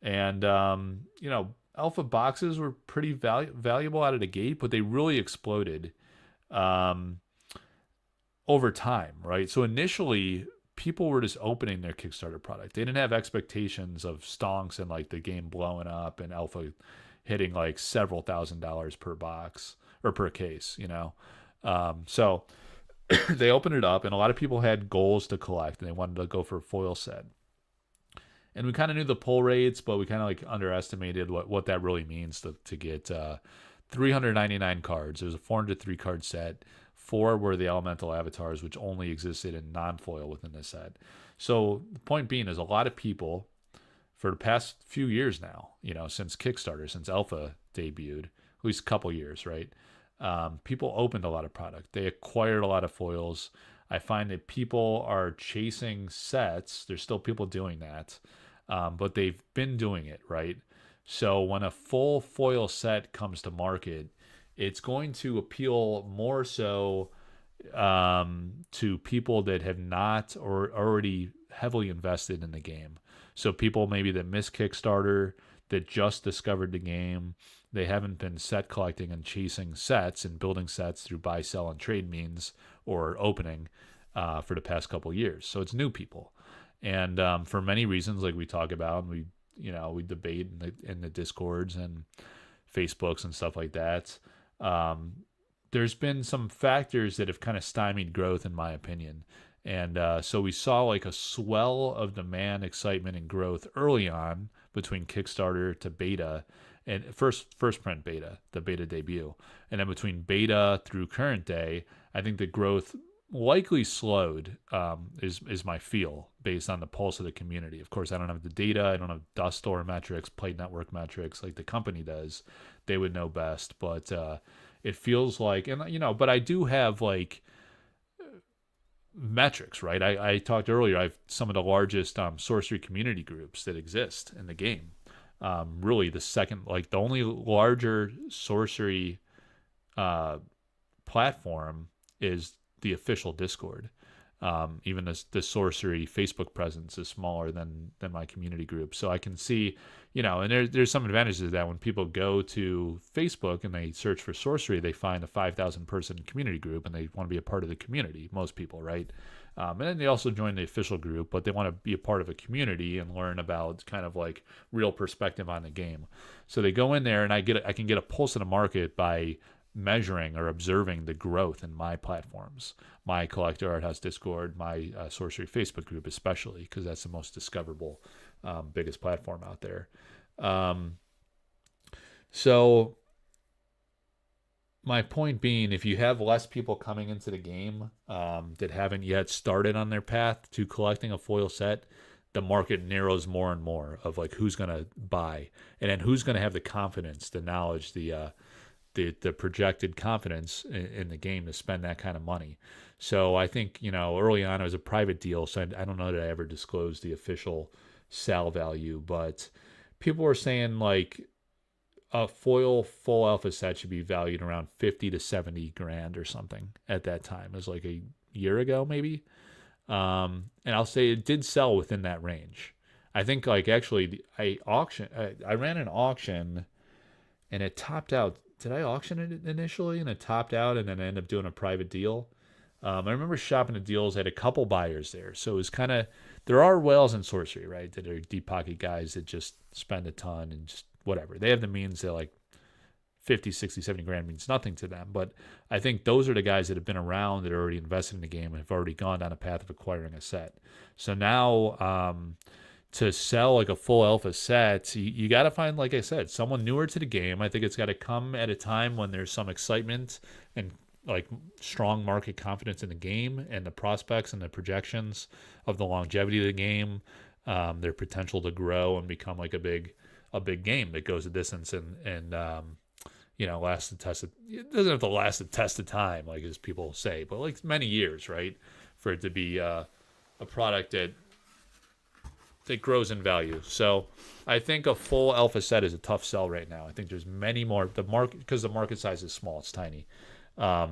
and alpha boxes were pretty valuable out of the gate, but they really exploded over time, right? So initially, people were just opening their Kickstarter product. They didn't have expectations of stonks and like the game blowing up and alpha hitting like several $1,000s per box or per case, So they opened it up, and a lot of people had goals to collect, and they wanted to go for a foil set. And we kind of knew the pull rates, but we kind of like underestimated what that really means to get 399 cards. There's a 403 card set. 4 were the elemental avatars, which only existed in non-foil within the set. So the point being is a lot of people, for the past few years now, since Kickstarter, since Alpha debuted, at least a couple years, right? People opened a lot of product. They acquired a lot of foils. I find that people are chasing sets. There's still people doing that, but they've been doing it, right? So when a full foil set comes to market, it's going to appeal more so to people that have not or already heavily invested in the game. So people maybe that missed Kickstarter, that just discovered the game, they haven't been set collecting and chasing sets and building sets through buy, sell, and trade means or opening for the past couple years. So it's new people. And for many reasons, like we talk about, and we debate in the Discords and Facebooks and stuff like that, there's been some factors that have kind of stymied growth, in my opinion. And so we saw like a swell of demand, excitement, and growth early on between Kickstarter to beta, and first print beta, the beta debut. And then between beta through current day, I think the growth likely slowed, is my feel based on the pulse of the community. Of course, I don't have the data. I don't have Dust Store metrics, Play Network metrics like the company does. They would know best. But it feels like, but I do have like metrics, right? I talked earlier, I have some of the largest sorcery community groups that exist in the game. Really the second, like the only larger sorcery platform is the official Discord. Even the sorcery Facebook presence is smaller than my community group. So I can see, and there's some advantages to that. When people go to Facebook and they search for sorcery, they find a 5,000 person community group and they want to be a part of the community, most people, right? And then they also join the official group, but they want to be a part of a community and learn about kind of like real perspective on the game. So they go in there, and I can get a pulse of the market by measuring or observing the growth in my platforms, my Collector Arthouse Discord, my sorcery Facebook group, especially because that's the most discoverable, biggest platform out there. So my point being, if you have less people coming into the game that haven't yet started on their path to collecting a foil set, the market narrows more and more of like who's going to buy, and then who's going to have the confidence, the knowledge, the projected confidence in the game to spend that kind of money. So I think, early on it was a private deal, so I don't know that I ever disclosed the official sale value, but people were saying like a foil full alpha set should be valued around 50 to 70 grand or something at that time. It was like a year ago maybe. And I'll say it did sell within that range. I think like actually I ran an auction and it topped out. Did I auction it initially and it topped out and then I ended up doing a private deal? I remember shopping the deals, I had a couple buyers there. So it was kind of, there are whales in sorcery, right? That are deep pocket guys that just spend a ton and just whatever. They have the means to like 50, 60, 70 grand means nothing to them. But I think those are the guys that have been around, that are already invested in the game and have already gone down a path of acquiring a set. So now to sell like a full alpha set, you got to find, like I said, someone newer to the game. I think it's got to come at a time when there's some excitement and like strong market confidence in the game and the prospects and the projections of the longevity of the game, their potential to grow and become like a big game that goes a distance and last the test. It doesn't have to last the test of time, like as people say, but like many years, right, for it to be a product that grows in value. So I think a full alpha set is a tough sell right now. I think there's many more, because the market size is small, it's tiny.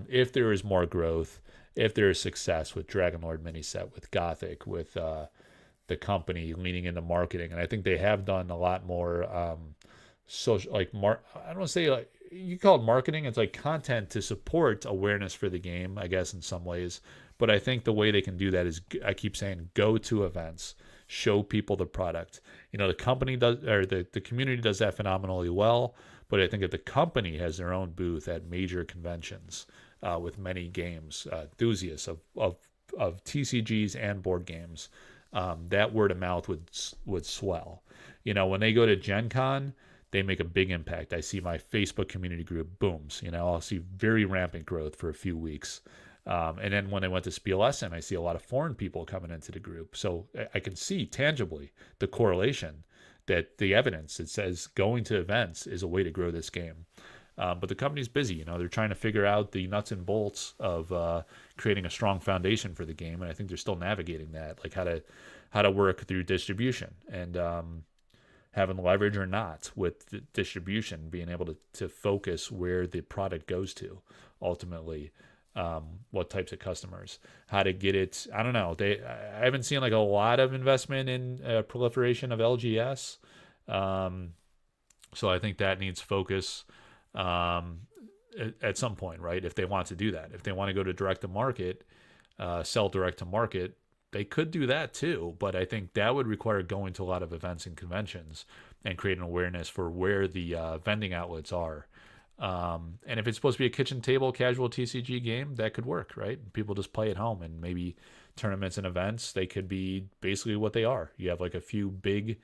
If there is more growth, if there is success with Dragonlord mini set, with Gothic, with the company leaning into marketing, and I think they have done a lot more social, like I don't want to say like you call it marketing. It's like content to support awareness for the game, I guess, in some ways. But I think the way they can do that is, I keep saying, go to events, show people the product. The company does, or the community does that phenomenally well. But I think if the company has their own booth at major conventions with many games, enthusiasts of TCGs and board games, that word of mouth would swell. When they go to Gen Con, they make a big impact. I see my Facebook community group booms. I'll see very rampant growth for a few weeks. And then when I went to Spiel Essen, I see a lot of foreign people coming into the group. So I can see tangibly the correlation, that the evidence that says going to events is a way to grow this game. But the company's busy. They're trying to figure out the nuts and bolts of creating a strong foundation for the game. And I think they're still navigating that, like how to work through distribution and having leverage or not with distribution, being able to focus where the product goes to ultimately, what types of customers, how to get it. I don't know. I haven't seen like a lot of investment in proliferation of LGS. So I think that needs focus at some point, right? If they want to do that, if they want to go to direct to market, sell direct to market, they could do that too, but I think that would require going to a lot of events and conventions and creating awareness for where the vending outlets are. And if it's supposed to be a kitchen table casual TCG game, that could work, right? People just play at home, and maybe tournaments and events, they could be basically what they are. You have like a few big,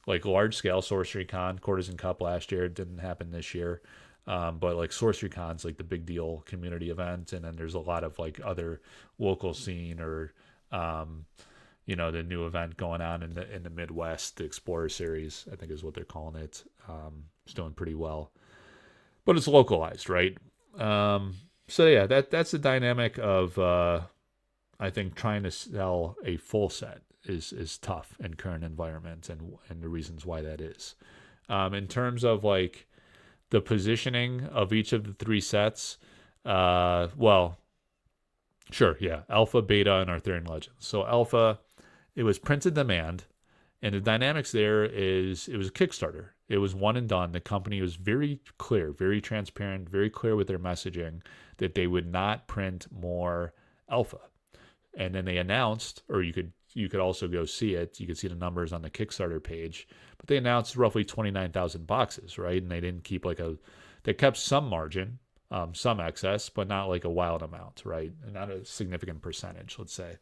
like large scale Sorcery Con, Courtesan Cup last year. It didn't happen this year. But like Sorcery Con's like the big deal community event, and then there's a lot of like other local scene or the new event going on in the Midwest, the Explorer Series, I think is what they're calling it. It's doing pretty well, but it's localized, right? So yeah, that's the dynamic of I think trying to sell a full set is tough in current environment, and the reasons why that is. In terms of like the positioning of each of the three sets, well, sure, yeah. Alpha, Beta, and Arthurian Legends. So Alpha, it was printed demand, and the dynamics there is it was a Kickstarter. It was one and done. The company was very clear, very transparent, very clear with their messaging that they would not print more Alpha. And then they announced, or you could also go see it. You could see the numbers on the Kickstarter page, but they announced roughly 29,000 boxes, right? And they didn't keep they kept some margin, some excess, but not like a wild amount, right? And not a significant percentage, let's say.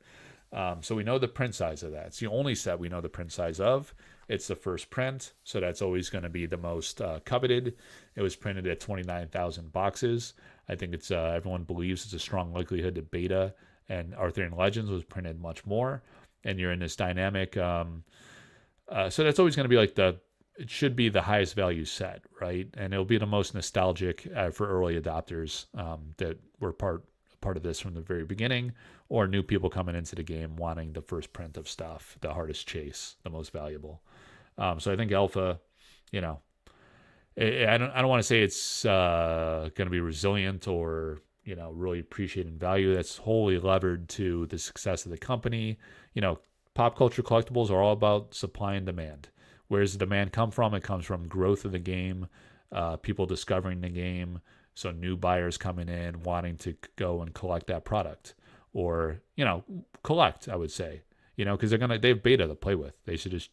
So we know the print size of that. It's the only set we know the print size of. It's the first print, so that's always going to be the most coveted. It was printed at 29,000 boxes. I think it's everyone believes it's a strong likelihood that Beta and Arthurian Legends was printed much more. and you're in this dynamic. So that's always going to be like it should be the highest value set, right? And it'll be the most nostalgic for early adopters that were part of this from the very beginning, or new people coming into the game wanting the first print of stuff, the hardest chase, the most valuable. So I think alpha, you know, I don't want to say it's going to be resilient or, you know, really appreciating value. That's wholly levered to the success of the company. You know, pop culture collectibles are all about supply and demand. Where does the demand come from? It comes from growth of the game, people discovering the game, so new buyers coming in wanting to go and collect that product, or, you know, collect, I would say, you know, because they have beta to play with. They should just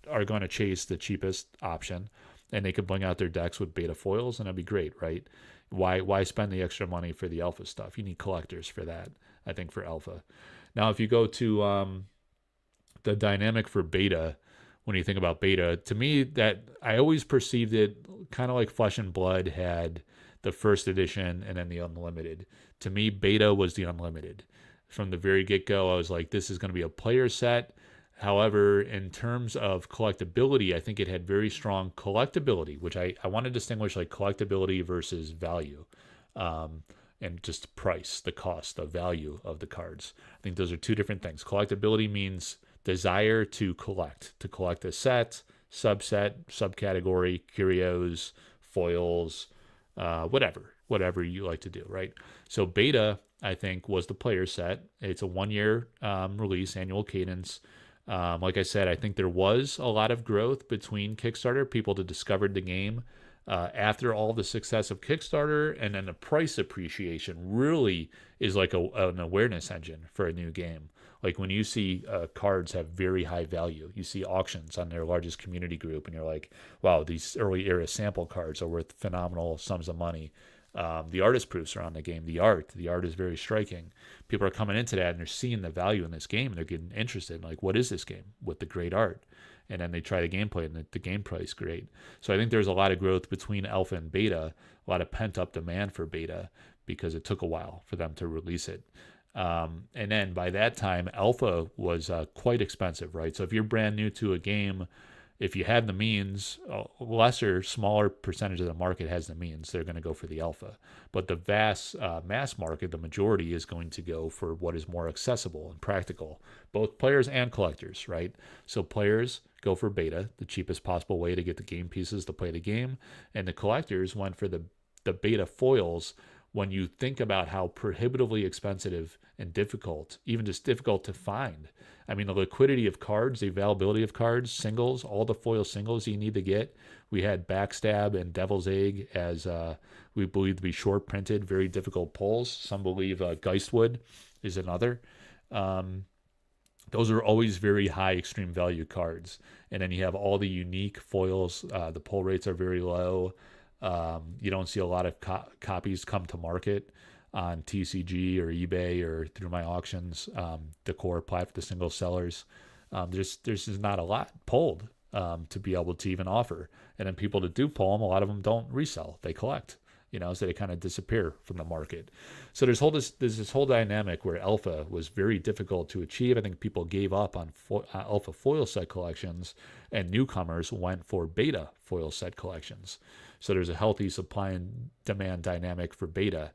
are going to chase the cheapest option, and they could bring out their decks with beta foils, and that'd be great, right? Why spend the extra money for the alpha stuff? You need collectors for that, I think, for alpha. Now, if you go to the dynamic for beta, when you think about beta, to me, that I always perceived it kind of like Flesh and Blood had the first edition and then the unlimited. To me, beta was the unlimited. From the very get-go, I was like, this is going to be a player set. However, in terms of collectability, I think it had very strong collectability, which I want to distinguish like collectability versus value. And just price, the cost, the value of the cards. I think those are two different things. Collectability means desire to collect a set, subset, subcategory, curios, foils, whatever you like to do, right? So beta, I think, was the player set. It's a 1-year release, annual cadence. Like I said, I think there was a lot of growth between Kickstarter, people that discovered the game after all the success of Kickstarter, and then the price appreciation really is like an awareness engine for a new game. Like when you see cards have very high value, you see auctions on their largest community group, and you're like, wow, these early era sample cards are worth phenomenal sums of money. The artist proofs are on the game. The art is very striking. People are coming into that and they're seeing the value in this game, and they're getting interested. Like, what is this game with the great art? And then they try the gameplay, and the gameplay is great. So I think there's a lot of growth between alpha and beta, a lot of pent up demand for beta because it took a while for them to release it. And then by that time, alpha was quite expensive, right? So if you're brand new to a game, if you have the means, smaller percentage of the market has the means, they're going to go for the alpha. But the vast mass market, the majority, is going to go for what is more accessible and practical, both players and collectors, right? So players go for beta, the cheapest possible way to get the game pieces to play the game, and the collectors went for the beta foils. When you think about how prohibitively expensive and difficult, even just difficult to find. I mean, the liquidity of cards, the availability of cards, singles, all the foil singles you need to get. We had Backstab and Devil's Egg as we believe to be short printed, very difficult pulls. Some believe Geistwood is another. Those are always very high extreme value cards. And then you have all the unique foils. The pull rates are very low. You don't see a lot of copies come to market on TCG or eBay or through my auctions, the core platform, the single sellers. There's just not a lot pulled to be able to even offer. And then people that do pull them, a lot of them don't resell; they collect. So they kind of disappear from the market. So there's this whole dynamic where alpha was very difficult to achieve. I think people gave up on alpha foil set collections, and newcomers went for beta foil set collections. So there's a healthy supply and demand dynamic for beta.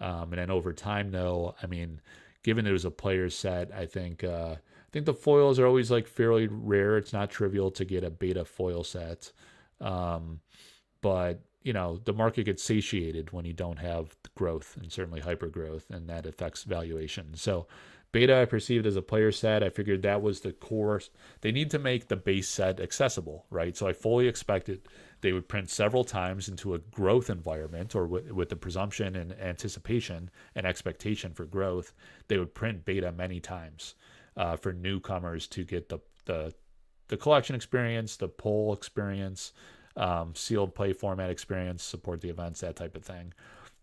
And then over time, though, I mean, given it was a player set, I think the foils are always like fairly rare. It's not trivial to get a beta foil set. But the market gets satiated when you don't have growth, and certainly hyper growth, and that affects valuation. So beta I perceived as a player set. I figured that was the core. They need to make the base set accessible, right? So I fully expected they would print several times into a growth environment, or with the presumption and anticipation and expectation for growth, they would print beta many times for newcomers to get the collection experience, the pull experience, sealed play format experience, support the events, that type of thing.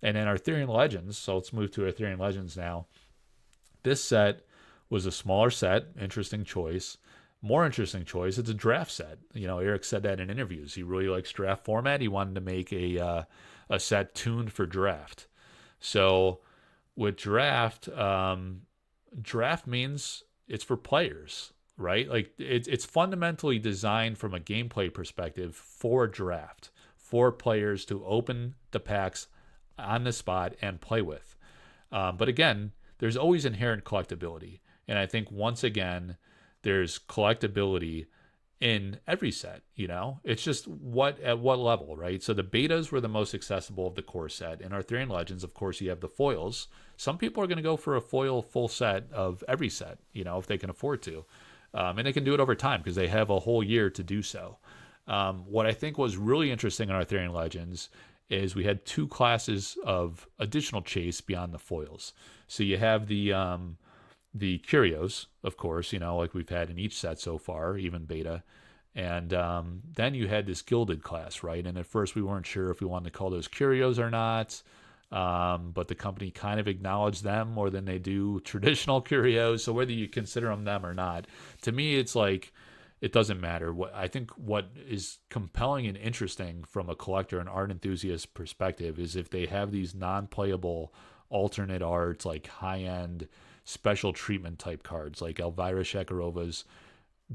And then Arthurian Legends, so let's move to Arthurian Legends now. This set was a smaller set, interesting choice. More interesting choice, it's a draft set. Eric said that in interviews. He really likes draft format. He wanted to make a set tuned for draft. So with draft, draft means it's for players, right? Like it's fundamentally designed from a gameplay perspective for draft, for players to open the packs on the spot and play with. But again, there's always inherent collectability. And I think once again, there's collectability in every set, It's just at what level, right? So the betas were the most accessible of the core set. In Arthurian Legends, of course, you have the foils. Some people are going to go for a foil full set of every set, if they can afford to. And they can do it over time because they have a whole year to do so. What I think was really interesting in Arthurian Legends is we had 2 classes of additional chase beyond the foils. So you have the Curios, of course, like we've had in each set so far, even beta. And then you had this gilded class, right? And at first we weren't sure if we wanted to call those Curios or not. But the company kind of acknowledged them more than they do traditional Curios. So whether you consider them or not, to me, it's like, it doesn't matter. I think what is compelling and interesting from a collector and art enthusiast perspective is if they have these non-playable alternate art, like high-end special treatment type cards, like Elvira Shekarova's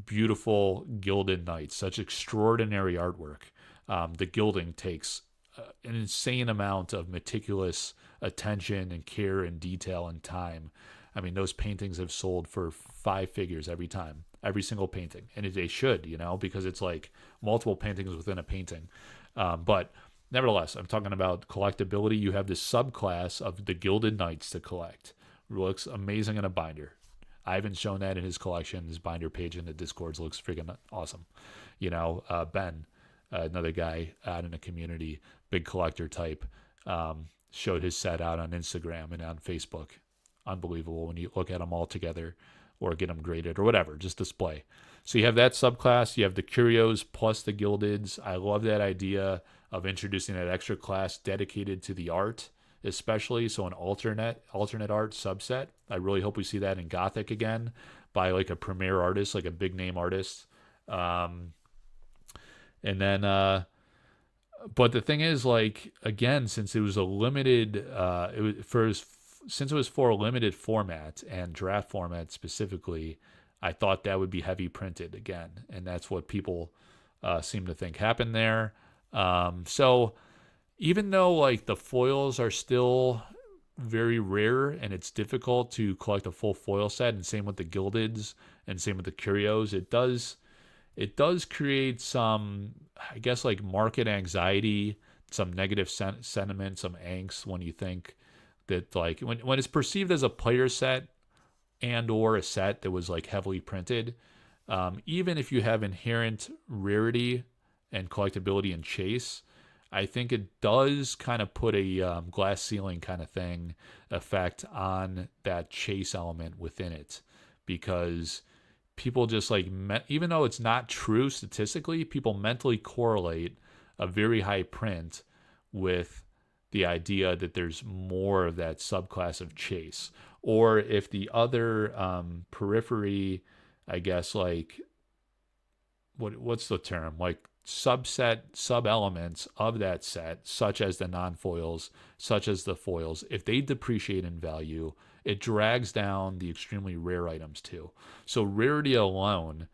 beautiful Gilded Knights, such extraordinary artwork. The gilding takes an insane amount of meticulous attention and care and detail and time. I mean, those paintings have sold for 5 figures every time, every single painting. And they should, because it's like multiple paintings within a painting. But nevertheless, I'm talking about collectability. You have this subclass of the Gilded Knights to collect. It looks amazing in a binder. Ivan's shown that in his collection. His binder page in the Discords looks freaking awesome. Ben, another guy out in the community, big collector type, showed his set out on Instagram and on Facebook. Unbelievable when you look at them all together or get them graded or whatever, just display. So you have that subclass. You have the Curios plus the Gildeds. I love that idea of introducing that extra class dedicated to the art, especially. So an alternate art subset. I really hope we see that in Gothic again by like a premier artist, like a big name artist. And then, but the thing is, like, again, since it was a limited, since it was for a limited format and draft format specifically, I thought that would be heavy printed again, and that's what people seem to think happened there. So even though like the foils are still very rare and it's difficult to collect a full foil set, and same with the Gildeds and same with the Curios, it does create some, I guess, like market anxiety, some negative sentiment, some angst when you think that like when it's perceived as a player set and or a set that was like heavily printed, even if you have inherent rarity and collectability and chase, I think it does kind of put a glass ceiling kind of thing effect on that chase element within it, because people just like, even though it's not true statistically, people mentally correlate a very high print with the idea that there's more of that subclass of chase. Or if the other periphery, I guess, like, what's the term? Like subset, sub-elements of that set, such as the non-foils, such as the foils, if they depreciate in value, it drags down the extremely rare items too. So rarity alone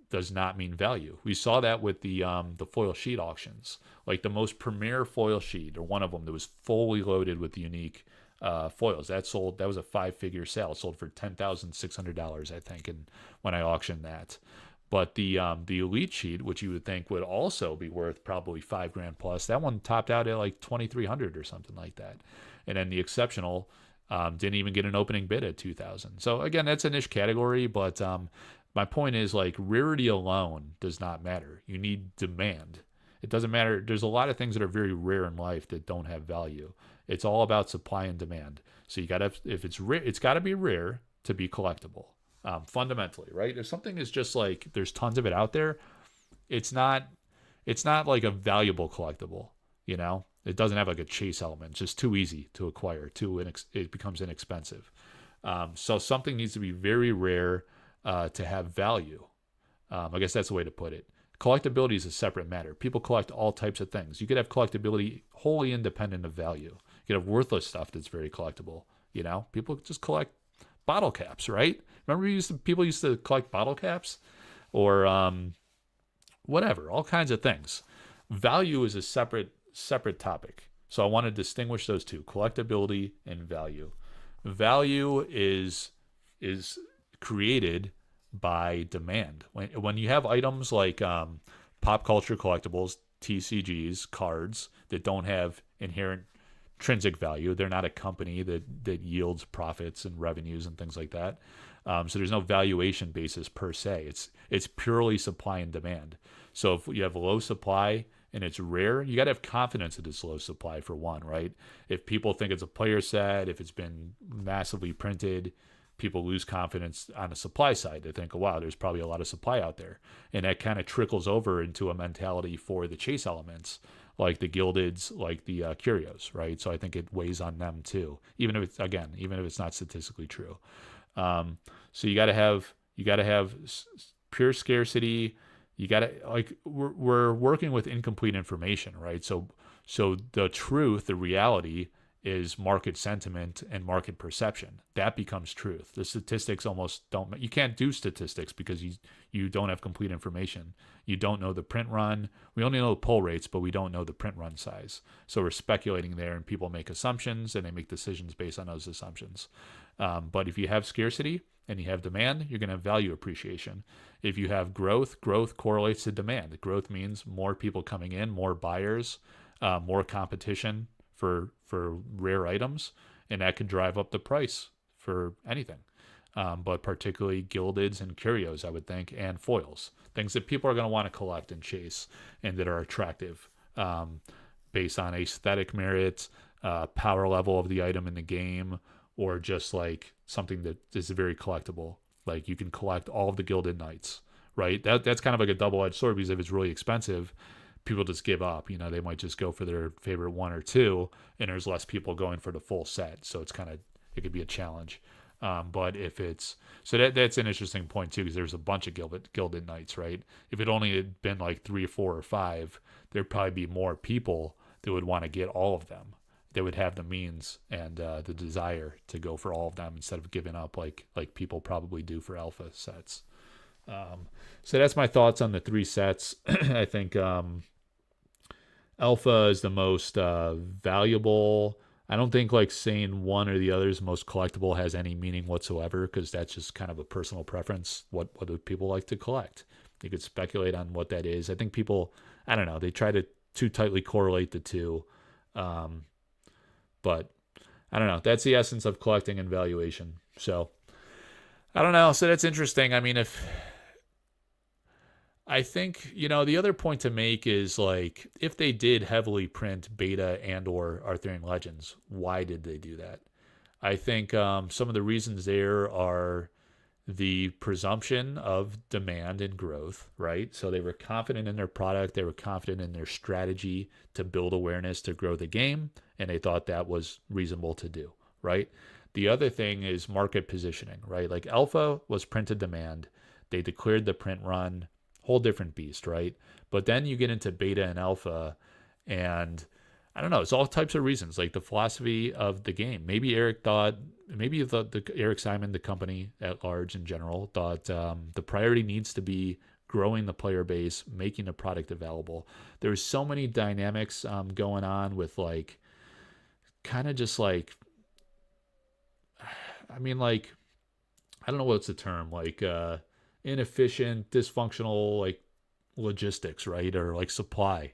does not mean value. We saw that with the foil sheet auctions. Like the most premier foil sheet, or one of them that was fully loaded with unique foils, that was a 5-figure sale. It sold for $10,600, I think, and when I auctioned that. But the elite sheet, which you would think would also be worth probably $5,000 plus, that one topped out at like $2,300 or something like that. And then the exceptional didn't even get an opening bid at $2,000. So again, that's a niche category, but my point is, like, rarity alone does not matter. You need demand. It doesn't matter. There's a lot of things that are very rare in life that don't have value. It's all about supply and demand. So you gotta, if it's rare, it's got to be rare to be collectible. Fundamentally, right? If something is just like there's tons of it out there, it's not like a valuable collectible. It doesn't have like a chase element. It's just too easy to acquire. It becomes inexpensive. So something needs to be very rare to have value. I guess that's the way to put it. Collectability is a separate matter. People collect all types of things. You could have collectability wholly independent of value. You could have worthless stuff that's very collectible. People just collect bottle caps, right? Remember people used to collect bottle caps, or whatever, all kinds of things. Value is a separate topic. So I want to distinguish those two: collectability and value. Value is created by demand. When you have items like pop culture collectibles, TCGs, cards that don't have inherent intrinsic value, they're not a company that yields profits and revenues and things like that. So there's no valuation basis per se. It's purely supply and demand. So if you have low supply and it's rare, you got to have confidence that it's low supply, for one, right? If people think it's a player set, if it's been massively printed, people lose confidence on the supply side. They think, oh, wow, there's probably a lot of supply out there. And that kind of trickles over into a mentality for the chase elements, like the gildeds, like the curios, right? So I think it weighs on them too, even if it's not statistically true. So you got to have pure scarcity. You got to, like, we're working with incomplete information, right? So the truth, the reality, is market sentiment and market perception. That becomes truth. The statistics almost don't. You can't do statistics because you don't have complete information. You don't know the print run. We only know the pull rates, but we don't know the print run size. So we're speculating there, and people make assumptions, and they make decisions based on those assumptions. But if you have scarcity and you have demand, you're going to have value appreciation. If you have growth correlates to demand. Growth means more people coming in, more buyers, more competition for rare items, and that can drive up the price for anything. But particularly gildeds and curios, I would think, and foils, things that people are going to want to collect and chase, and that are attractive based on aesthetic merit, power level of the item in the game, or just like something that is very collectible. Like you can collect all of the gilded knights, right? That's kind of like a double-edged sword, because if it's really expensive, people just give up. They might just go for their favorite one or two, and there's less people going for the full set. So it could be a challenge. But if it's, so that's an interesting point too, because there's a bunch of gilded knights, right? If it only had been like 3 or 4 or 5, there'd probably be more people that would want to get all of them. They would have the means and the desire to go for all of them instead of giving up like people probably do for alpha sets. So that's my thoughts on the 3 sets. I think alpha is the most valuable. I don't think like saying one or the other is most collectible has any meaning whatsoever, because that's just kind of a personal preference. What do people like to collect? You could speculate on what that is. I think people, I don't know, they try to too tightly correlate the two. But I don't know. That's the essence of collecting and valuation. So I don't know. So that's interesting. I mean, I think, the other point to make is, like, if they did heavily print beta and or Arthurian Legends, why did they do that? I think some of the reasons there are the presumption of demand and growth, right? So they were confident in their product. They were confident in their strategy to build awareness, to grow the game, and they thought that was reasonable to do, right? The other thing is market positioning, right? Like alpha was printed demand. They declared the print run, whole different beast, right? But then you get into beta and alpha, and I don't know, it's all types of reasons, like the philosophy of the game. Maybe Eric Simon, the company at large in general, thought the priority needs to be growing the player base, making the product available. There's so many dynamics going on with, like, kind of just like, I mean, like, I don't know what's the term, like inefficient, dysfunctional, like logistics, right? Or like supply.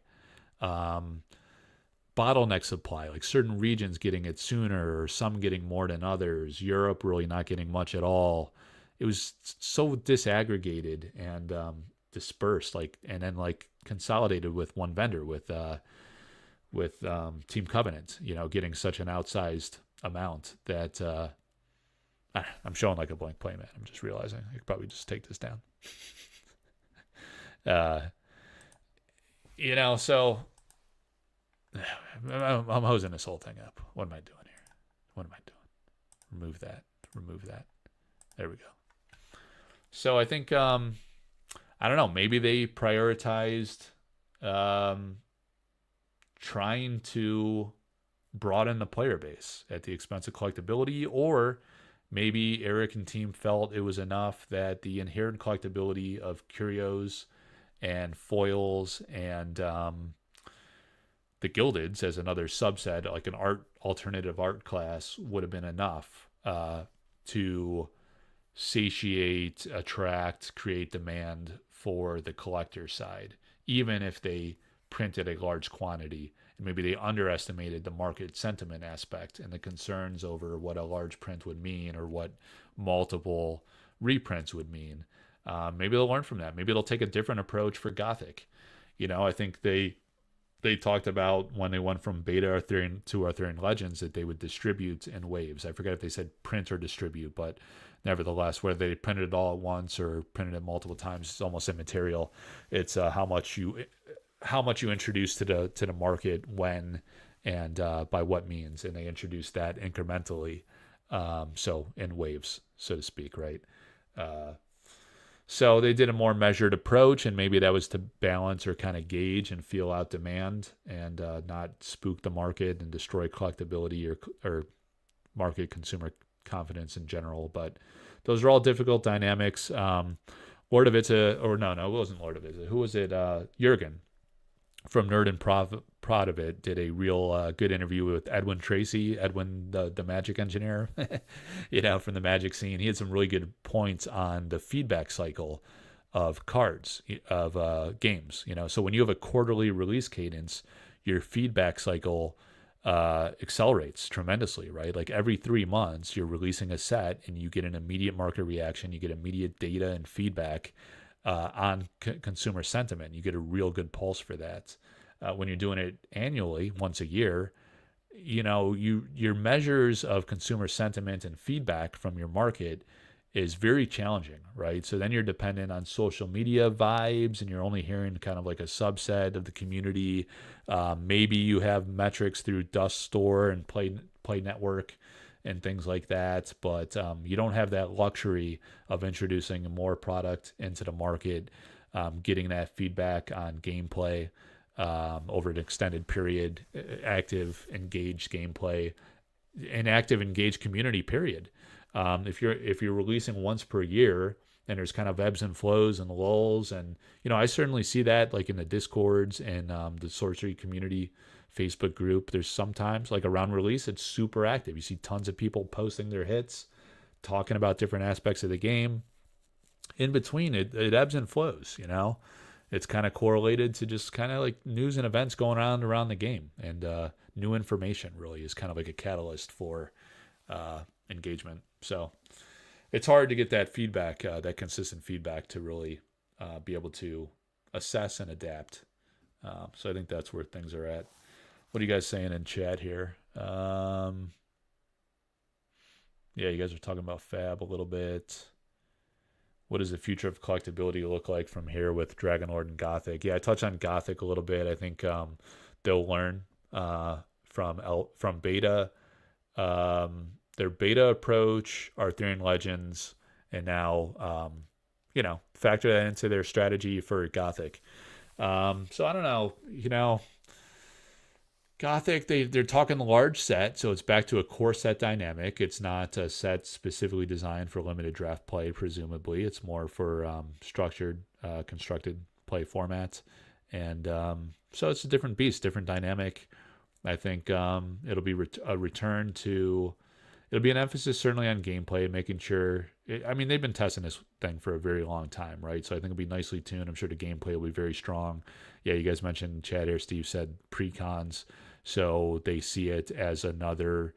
Bottleneck supply, like certain regions getting it sooner, or some getting more than others. Europe really not getting much at all. It was so disaggregated and dispersed, like, and then like consolidated with one vendor, with Team Covenant, getting such an outsized amount that I'm showing like a blank play, man. I'm just realizing I could probably just take this down. So I'm hosing this whole thing up. What am I doing here? What am I doing? Remove that. There we go. So I think, I don't know, maybe they prioritized trying to broaden the player base at the expense of collectability, or maybe Eric and team felt it was enough that the inherent collectability of curios and foils and the gildeds as another subset, like an alternative art class, would have been enough to satiate, attract, create demand for the collector side, even if they printed a large quantity. And maybe they underestimated the market sentiment aspect and the concerns over what a large print would mean or what multiple reprints would mean. Maybe they'll learn from that. Maybe they'll take a different approach for Gothic. I think they talked about when they went from beta Arthurian to Arthurian Legends that they would distribute in waves. I forget if they said print or distribute, but nevertheless, whether they printed it all at once or printed it multiple times is almost immaterial. It's how much you introduce to the market, when, and by what means, and they introduced that incrementally, so in waves, so to speak, right? So they did a more measured approach, and maybe that was to balance or kind of gauge and feel out demand and not spook the market and destroy collectability or market consumer confidence in general. But those are all difficult dynamics. Lord of Itza, or no, it wasn't Lord of Itza. Who was it? Jurgen from Nerd and Proud of It did a real good interview with Edwin Tracy, the magic engineer, from the magic scene. He had some really good points on the feedback cycle of cards, of games. So when you have a quarterly release cadence, your feedback cycle accelerates tremendously, right? Like every 3 months, you're releasing a set and you get an immediate market reaction, you get immediate data and feedback on consumer sentiment. You get a real good pulse for that. When you're doing it annually, once a year, your measures of consumer sentiment and feedback from your market is very challenging, right? So then you're dependent on social media vibes, and you're only hearing kind of like a subset of the community. Maybe you have metrics through Dust Store and Play Network and things like that, but you don't have that luxury of introducing more product into the market, getting that feedback on gameplay over an extended period, active, engaged gameplay, an active, engaged community, period. If you're releasing once per year, and there's kind of ebbs and flows and lulls, and I certainly see that like in the Discords and the Sorcery community Facebook group. There's sometimes, like around release, it's super active. You see tons of people posting their hits, talking about different aspects of the game. In between, it ebbs and flows. It's kind of correlated to just kind of like news and events going on around the game, and new information really is kind of like a catalyst for engagement. So it's hard to get that feedback, that consistent feedback, to really be able to assess and adapt. So I think that's where things are at. What are you guys saying in chat here? Yeah, you guys are talking about Fab a little bit. What does the future of collectability look like from here with Dragonlord and Gothic? Yeah, I touched on Gothic a little bit. I think they'll learn from beta, their beta approach, Arthurian Legends, and now factor that into their strategy for Gothic. So I don't know. Gothic, they're talking large set, so it's back to a core set dynamic. It's not a set specifically designed for limited draft play, presumably. It's more for structured, constructed play formats. And so it's a different beast, different dynamic. I think it'll be a return to... It'll be an emphasis certainly on gameplay, making sure... they've been testing this thing for a very long time, right? So I think it'll be nicely tuned. I'm sure the gameplay will be very strong. Yeah, you guys mentioned, Chad here, Steve said pre-cons. So they see it as another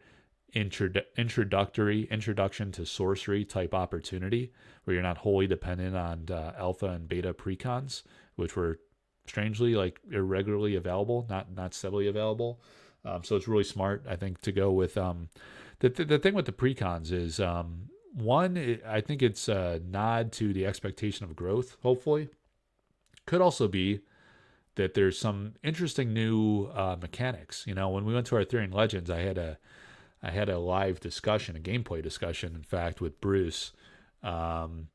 introduction to sorcery type opportunity, where you're not wholly dependent on alpha and beta precons, which were strangely like irregularly available, not steadily available. So it's really smart, I think, to go with the thing with the precons is one, I think it's a nod to the expectation of growth. Hopefully, could also be that there's some interesting new mechanics. When we went to Arthurian Legends, I had a live discussion, a gameplay discussion, in fact, with Bruce on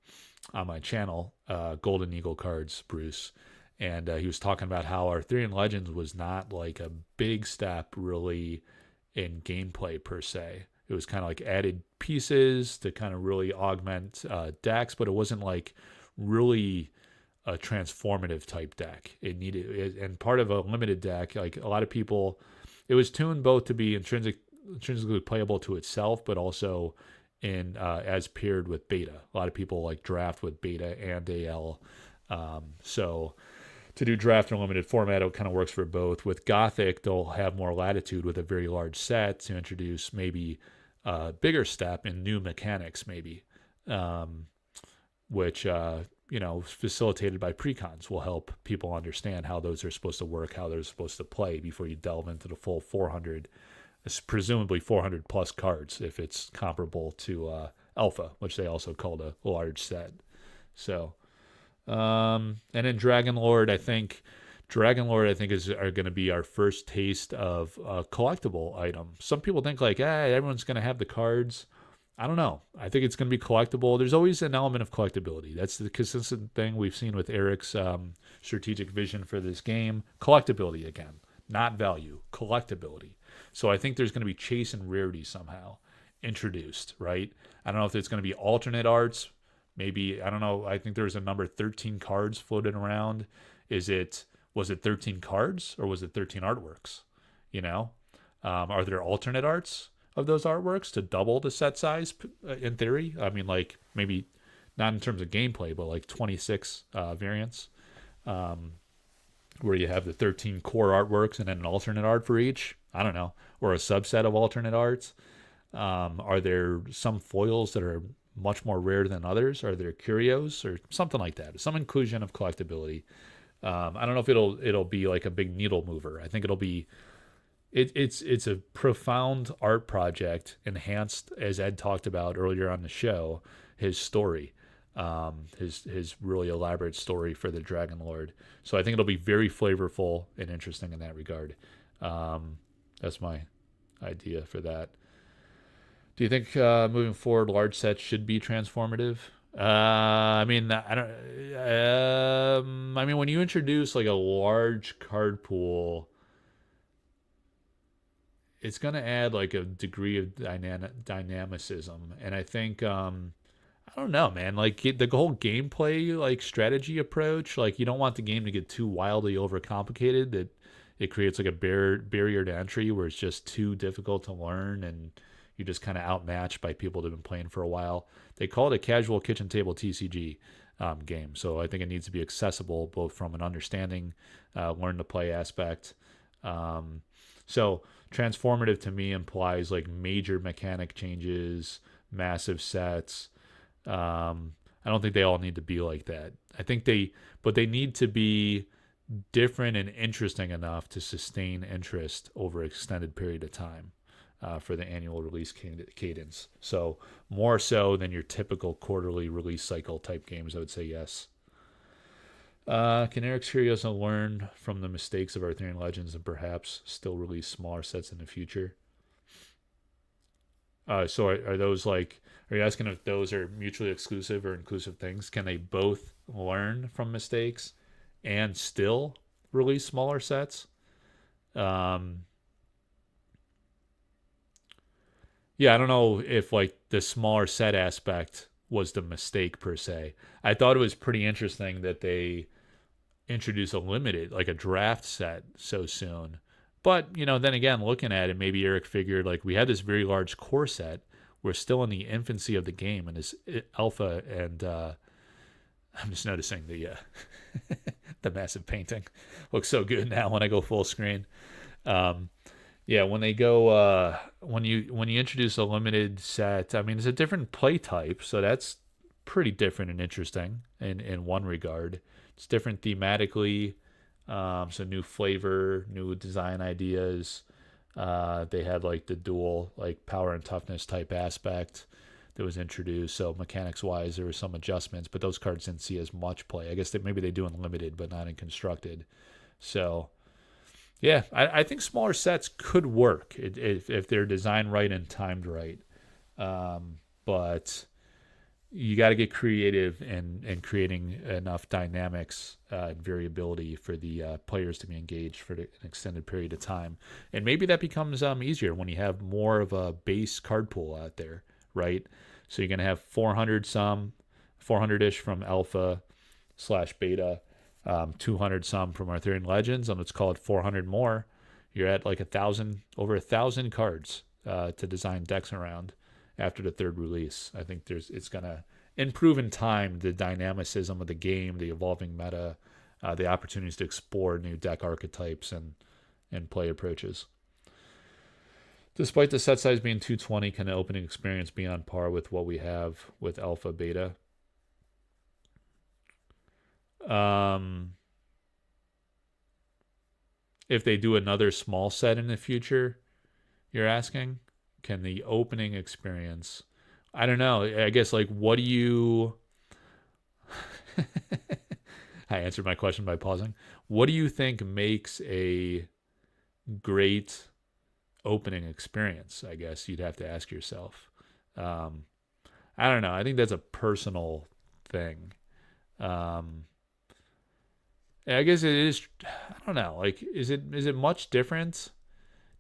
my channel, Golden Eagle Cards, Bruce. And he was talking about how Arthurian Legends was not like a big step really in gameplay per se. It was kind of like added pieces to kind of really augment decks, but it wasn't like really a transformative type deck. It needed, and part of a limited deck, like a lot of people, it was tuned both to be intrinsically playable to itself, but also in as paired with beta. A lot of people like draft with beta and AL. So to do draft in a limited format, it kind of works for both. With Gothic, they'll have more latitude with a very large set to introduce maybe a bigger step in new mechanics, maybe, which, facilitated by precons will help people understand how those are supposed to work, how they're supposed to play before you delve into the full 400, presumably 400 plus cards if it's comparable to Alpha, which they also called a large set. So, and in Dragonlord, I think are going to be our first taste of a collectible item. Some people think like, everyone's going to have the cards. I don't know. I think it's going to be collectible. There's always an element of collectability. That's the consistent thing we've seen with Eric's strategic vision for this game. Collectability again, not value, collectability. So I think there's going to be chase and rarity somehow introduced, right? I don't know if it's going to be alternate arts. Maybe, I don't know. I think there's a number 13 cards floated around. Was it 13 cards or was it 13 artworks? Are there alternate arts of those artworks to double the set size in theory? I mean, like maybe not in terms of gameplay, but like 26 variants where you have the 13 core artworks and then an alternate art for each. I don't know. Or a subset of alternate arts. Are there some foils that are much more rare than others? Are there curios or something like that? Some inclusion of collectability. I don't know if it'll be like a big needle mover. I think it'll be it's a profound art project, enhanced, as Ed talked about earlier on the show, his story, his really elaborate story for the Dragonlord. So I think it'll be very flavorful and interesting in that regard. That's my idea for that. Do you think moving forward, large sets should be transformative? I mean, when you introduce like a large card pool, it's going to add like a degree of dynamicism, and I think I don't know, man. Like the whole gameplay, like strategy approach, like you don't want the game to get too wildly overcomplicated that it creates like a barrier to entry where it's just too difficult to learn and you're just kind of outmatched by people that have been playing for a while. They call it a casual kitchen table TCG game, so I think it needs to be accessible both from an understanding, learn to play aspect. So transformative to me implies like major mechanic changes, massive sets. I don't think they all need to be like that. I think they need to be different and interesting enough to sustain interest over an extended period of time. For the annual release cadence. So more so than your typical quarterly release cycle type games, I would say yes. Can Eric's Curiosa learn from the mistakes of Arthurian Legends and perhaps still release smaller sets in the future? So are those like, are you asking if those are mutually exclusive or inclusive things? Can they both learn from mistakes and still release smaller sets? Yeah, I don't know if like the smaller set aspect was the mistake per se. I thought it was pretty interesting that they introduced a limited, like a draft set so soon. But, then again, looking at it, maybe Eric figured like we had this very large core set. We're still in the infancy of the game and this alpha, and I'm just noticing the the massive painting looks so good now when I go full screen. Yeah, when they go when you introduce a limited set, I mean it's a different play type, so that's pretty different and interesting in one regard. It's different thematically, so new flavor, new design ideas. They had like the dual like power and toughness type aspect that was introduced. So mechanics wise, there were some adjustments, but those cards didn't see as much play. I guess maybe they do in limited, but not in constructed. So. Yeah, I think smaller sets could work if they're designed right and timed right. But you got to get creative in creating enough dynamics and variability for the players to be engaged for an extended period of time. And maybe that becomes easier when you have more of a base card pool out there, right? So you're going to have 400-ish from alpha/beta, 200 some from Arthurian Legends, and let's call it 400 more. You're at like over 1,000 cards to design decks around after the third release. I think it's going to improve in time the dynamicism of the game, the evolving meta, the opportunities to explore new deck archetypes and play approaches. Despite the set size being 220, can the opening experience be on par with what we have with alpha beta? If they do another small set in the future, you're asking, can the opening experience, I don't know, I guess, like, what do you I answered my question by pausing. What do you think makes a great opening experience? I guess you'd have to ask yourself. I don't know. I think that's a personal thing. I guess it is. I don't know. Like, is it much different?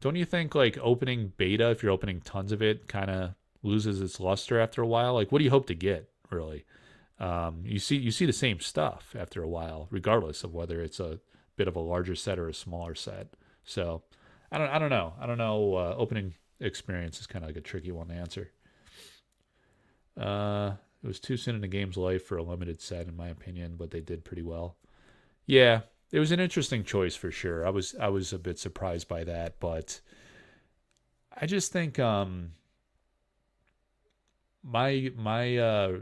Don't you think, like, opening beta, if you're opening tons of it, kind of loses its luster after a while? Like, what do you hope to get, really? You see the same stuff after a while, regardless of whether it's a bit of a larger set or a smaller set. So I don't know. Opening experience is kind of like a tricky one to answer. It was too soon in the game's life for a limited set, in my opinion, but they did pretty well. Yeah, it was an interesting choice for sure. I was a bit surprised by that, but I just think my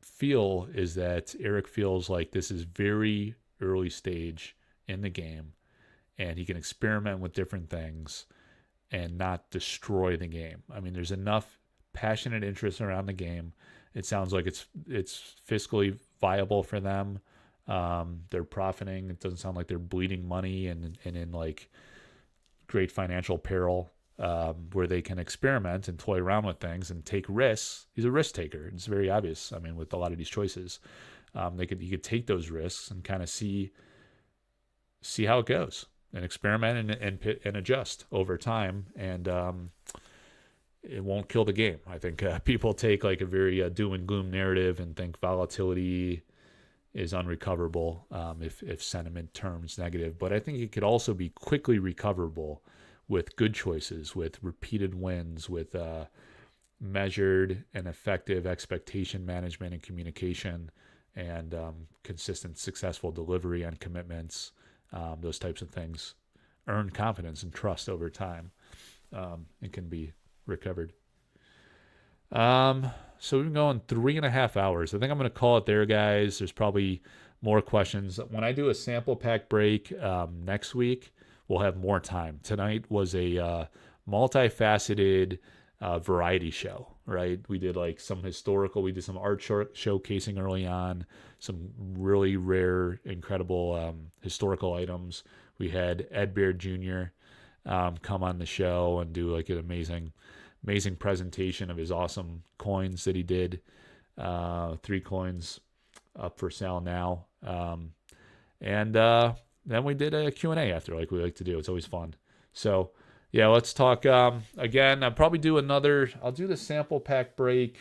feel is that Eric feels like this is very early stage in the game, and he can experiment with different things and not destroy the game. I mean, there's enough passionate interest around the game. It sounds like it's fiscally viable for them. They're profiting. It doesn't sound like they're bleeding money and in like great financial peril, where they can experiment and toy around with things and take risks. He's a risk taker. It's very obvious. I mean, with a lot of these choices, you could take those risks and kind of see how it goes and experiment and adjust over time, and it won't kill the game. I think people take like a very doom and gloom narrative and think volatility is unrecoverable if sentiment turns negative. But I think it could also be quickly recoverable with good choices, with repeated wins, with measured and effective expectation management and communication, and consistent, successful delivery on commitments. Those types of things earn confidence and trust over time, and can be recovered. So we've been going 3.5 hours. I think I'm going to call it there, guys. There's probably more questions. When I do a sample pack break next week, we'll have more time. Tonight was a multifaceted variety show, right? We did like some historical, we did some art showcasing early on, some really rare, incredible historical items. We had Ed Baird Jr. Come on the show and do like an amazing presentation of his awesome coins that he did. 3 coins up for sale now. And then we did a Q&A after, like we like to do. It's always fun. So yeah, let's talk again. I'll probably do I'll do the sample pack break.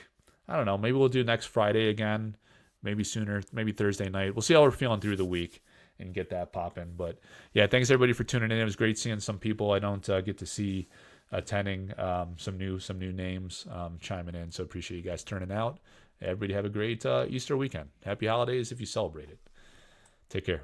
I don't know. Maybe we'll do next Friday again. Maybe sooner. Maybe Thursday night. We'll see how we're feeling through the week and get that popping. But yeah, thanks everybody for tuning in. It was great seeing some people I don't get to see attending, some new names chiming in. So appreciate you guys turning out. Everybody have a great Easter weekend. Happy holidays if you celebrate it. Take care.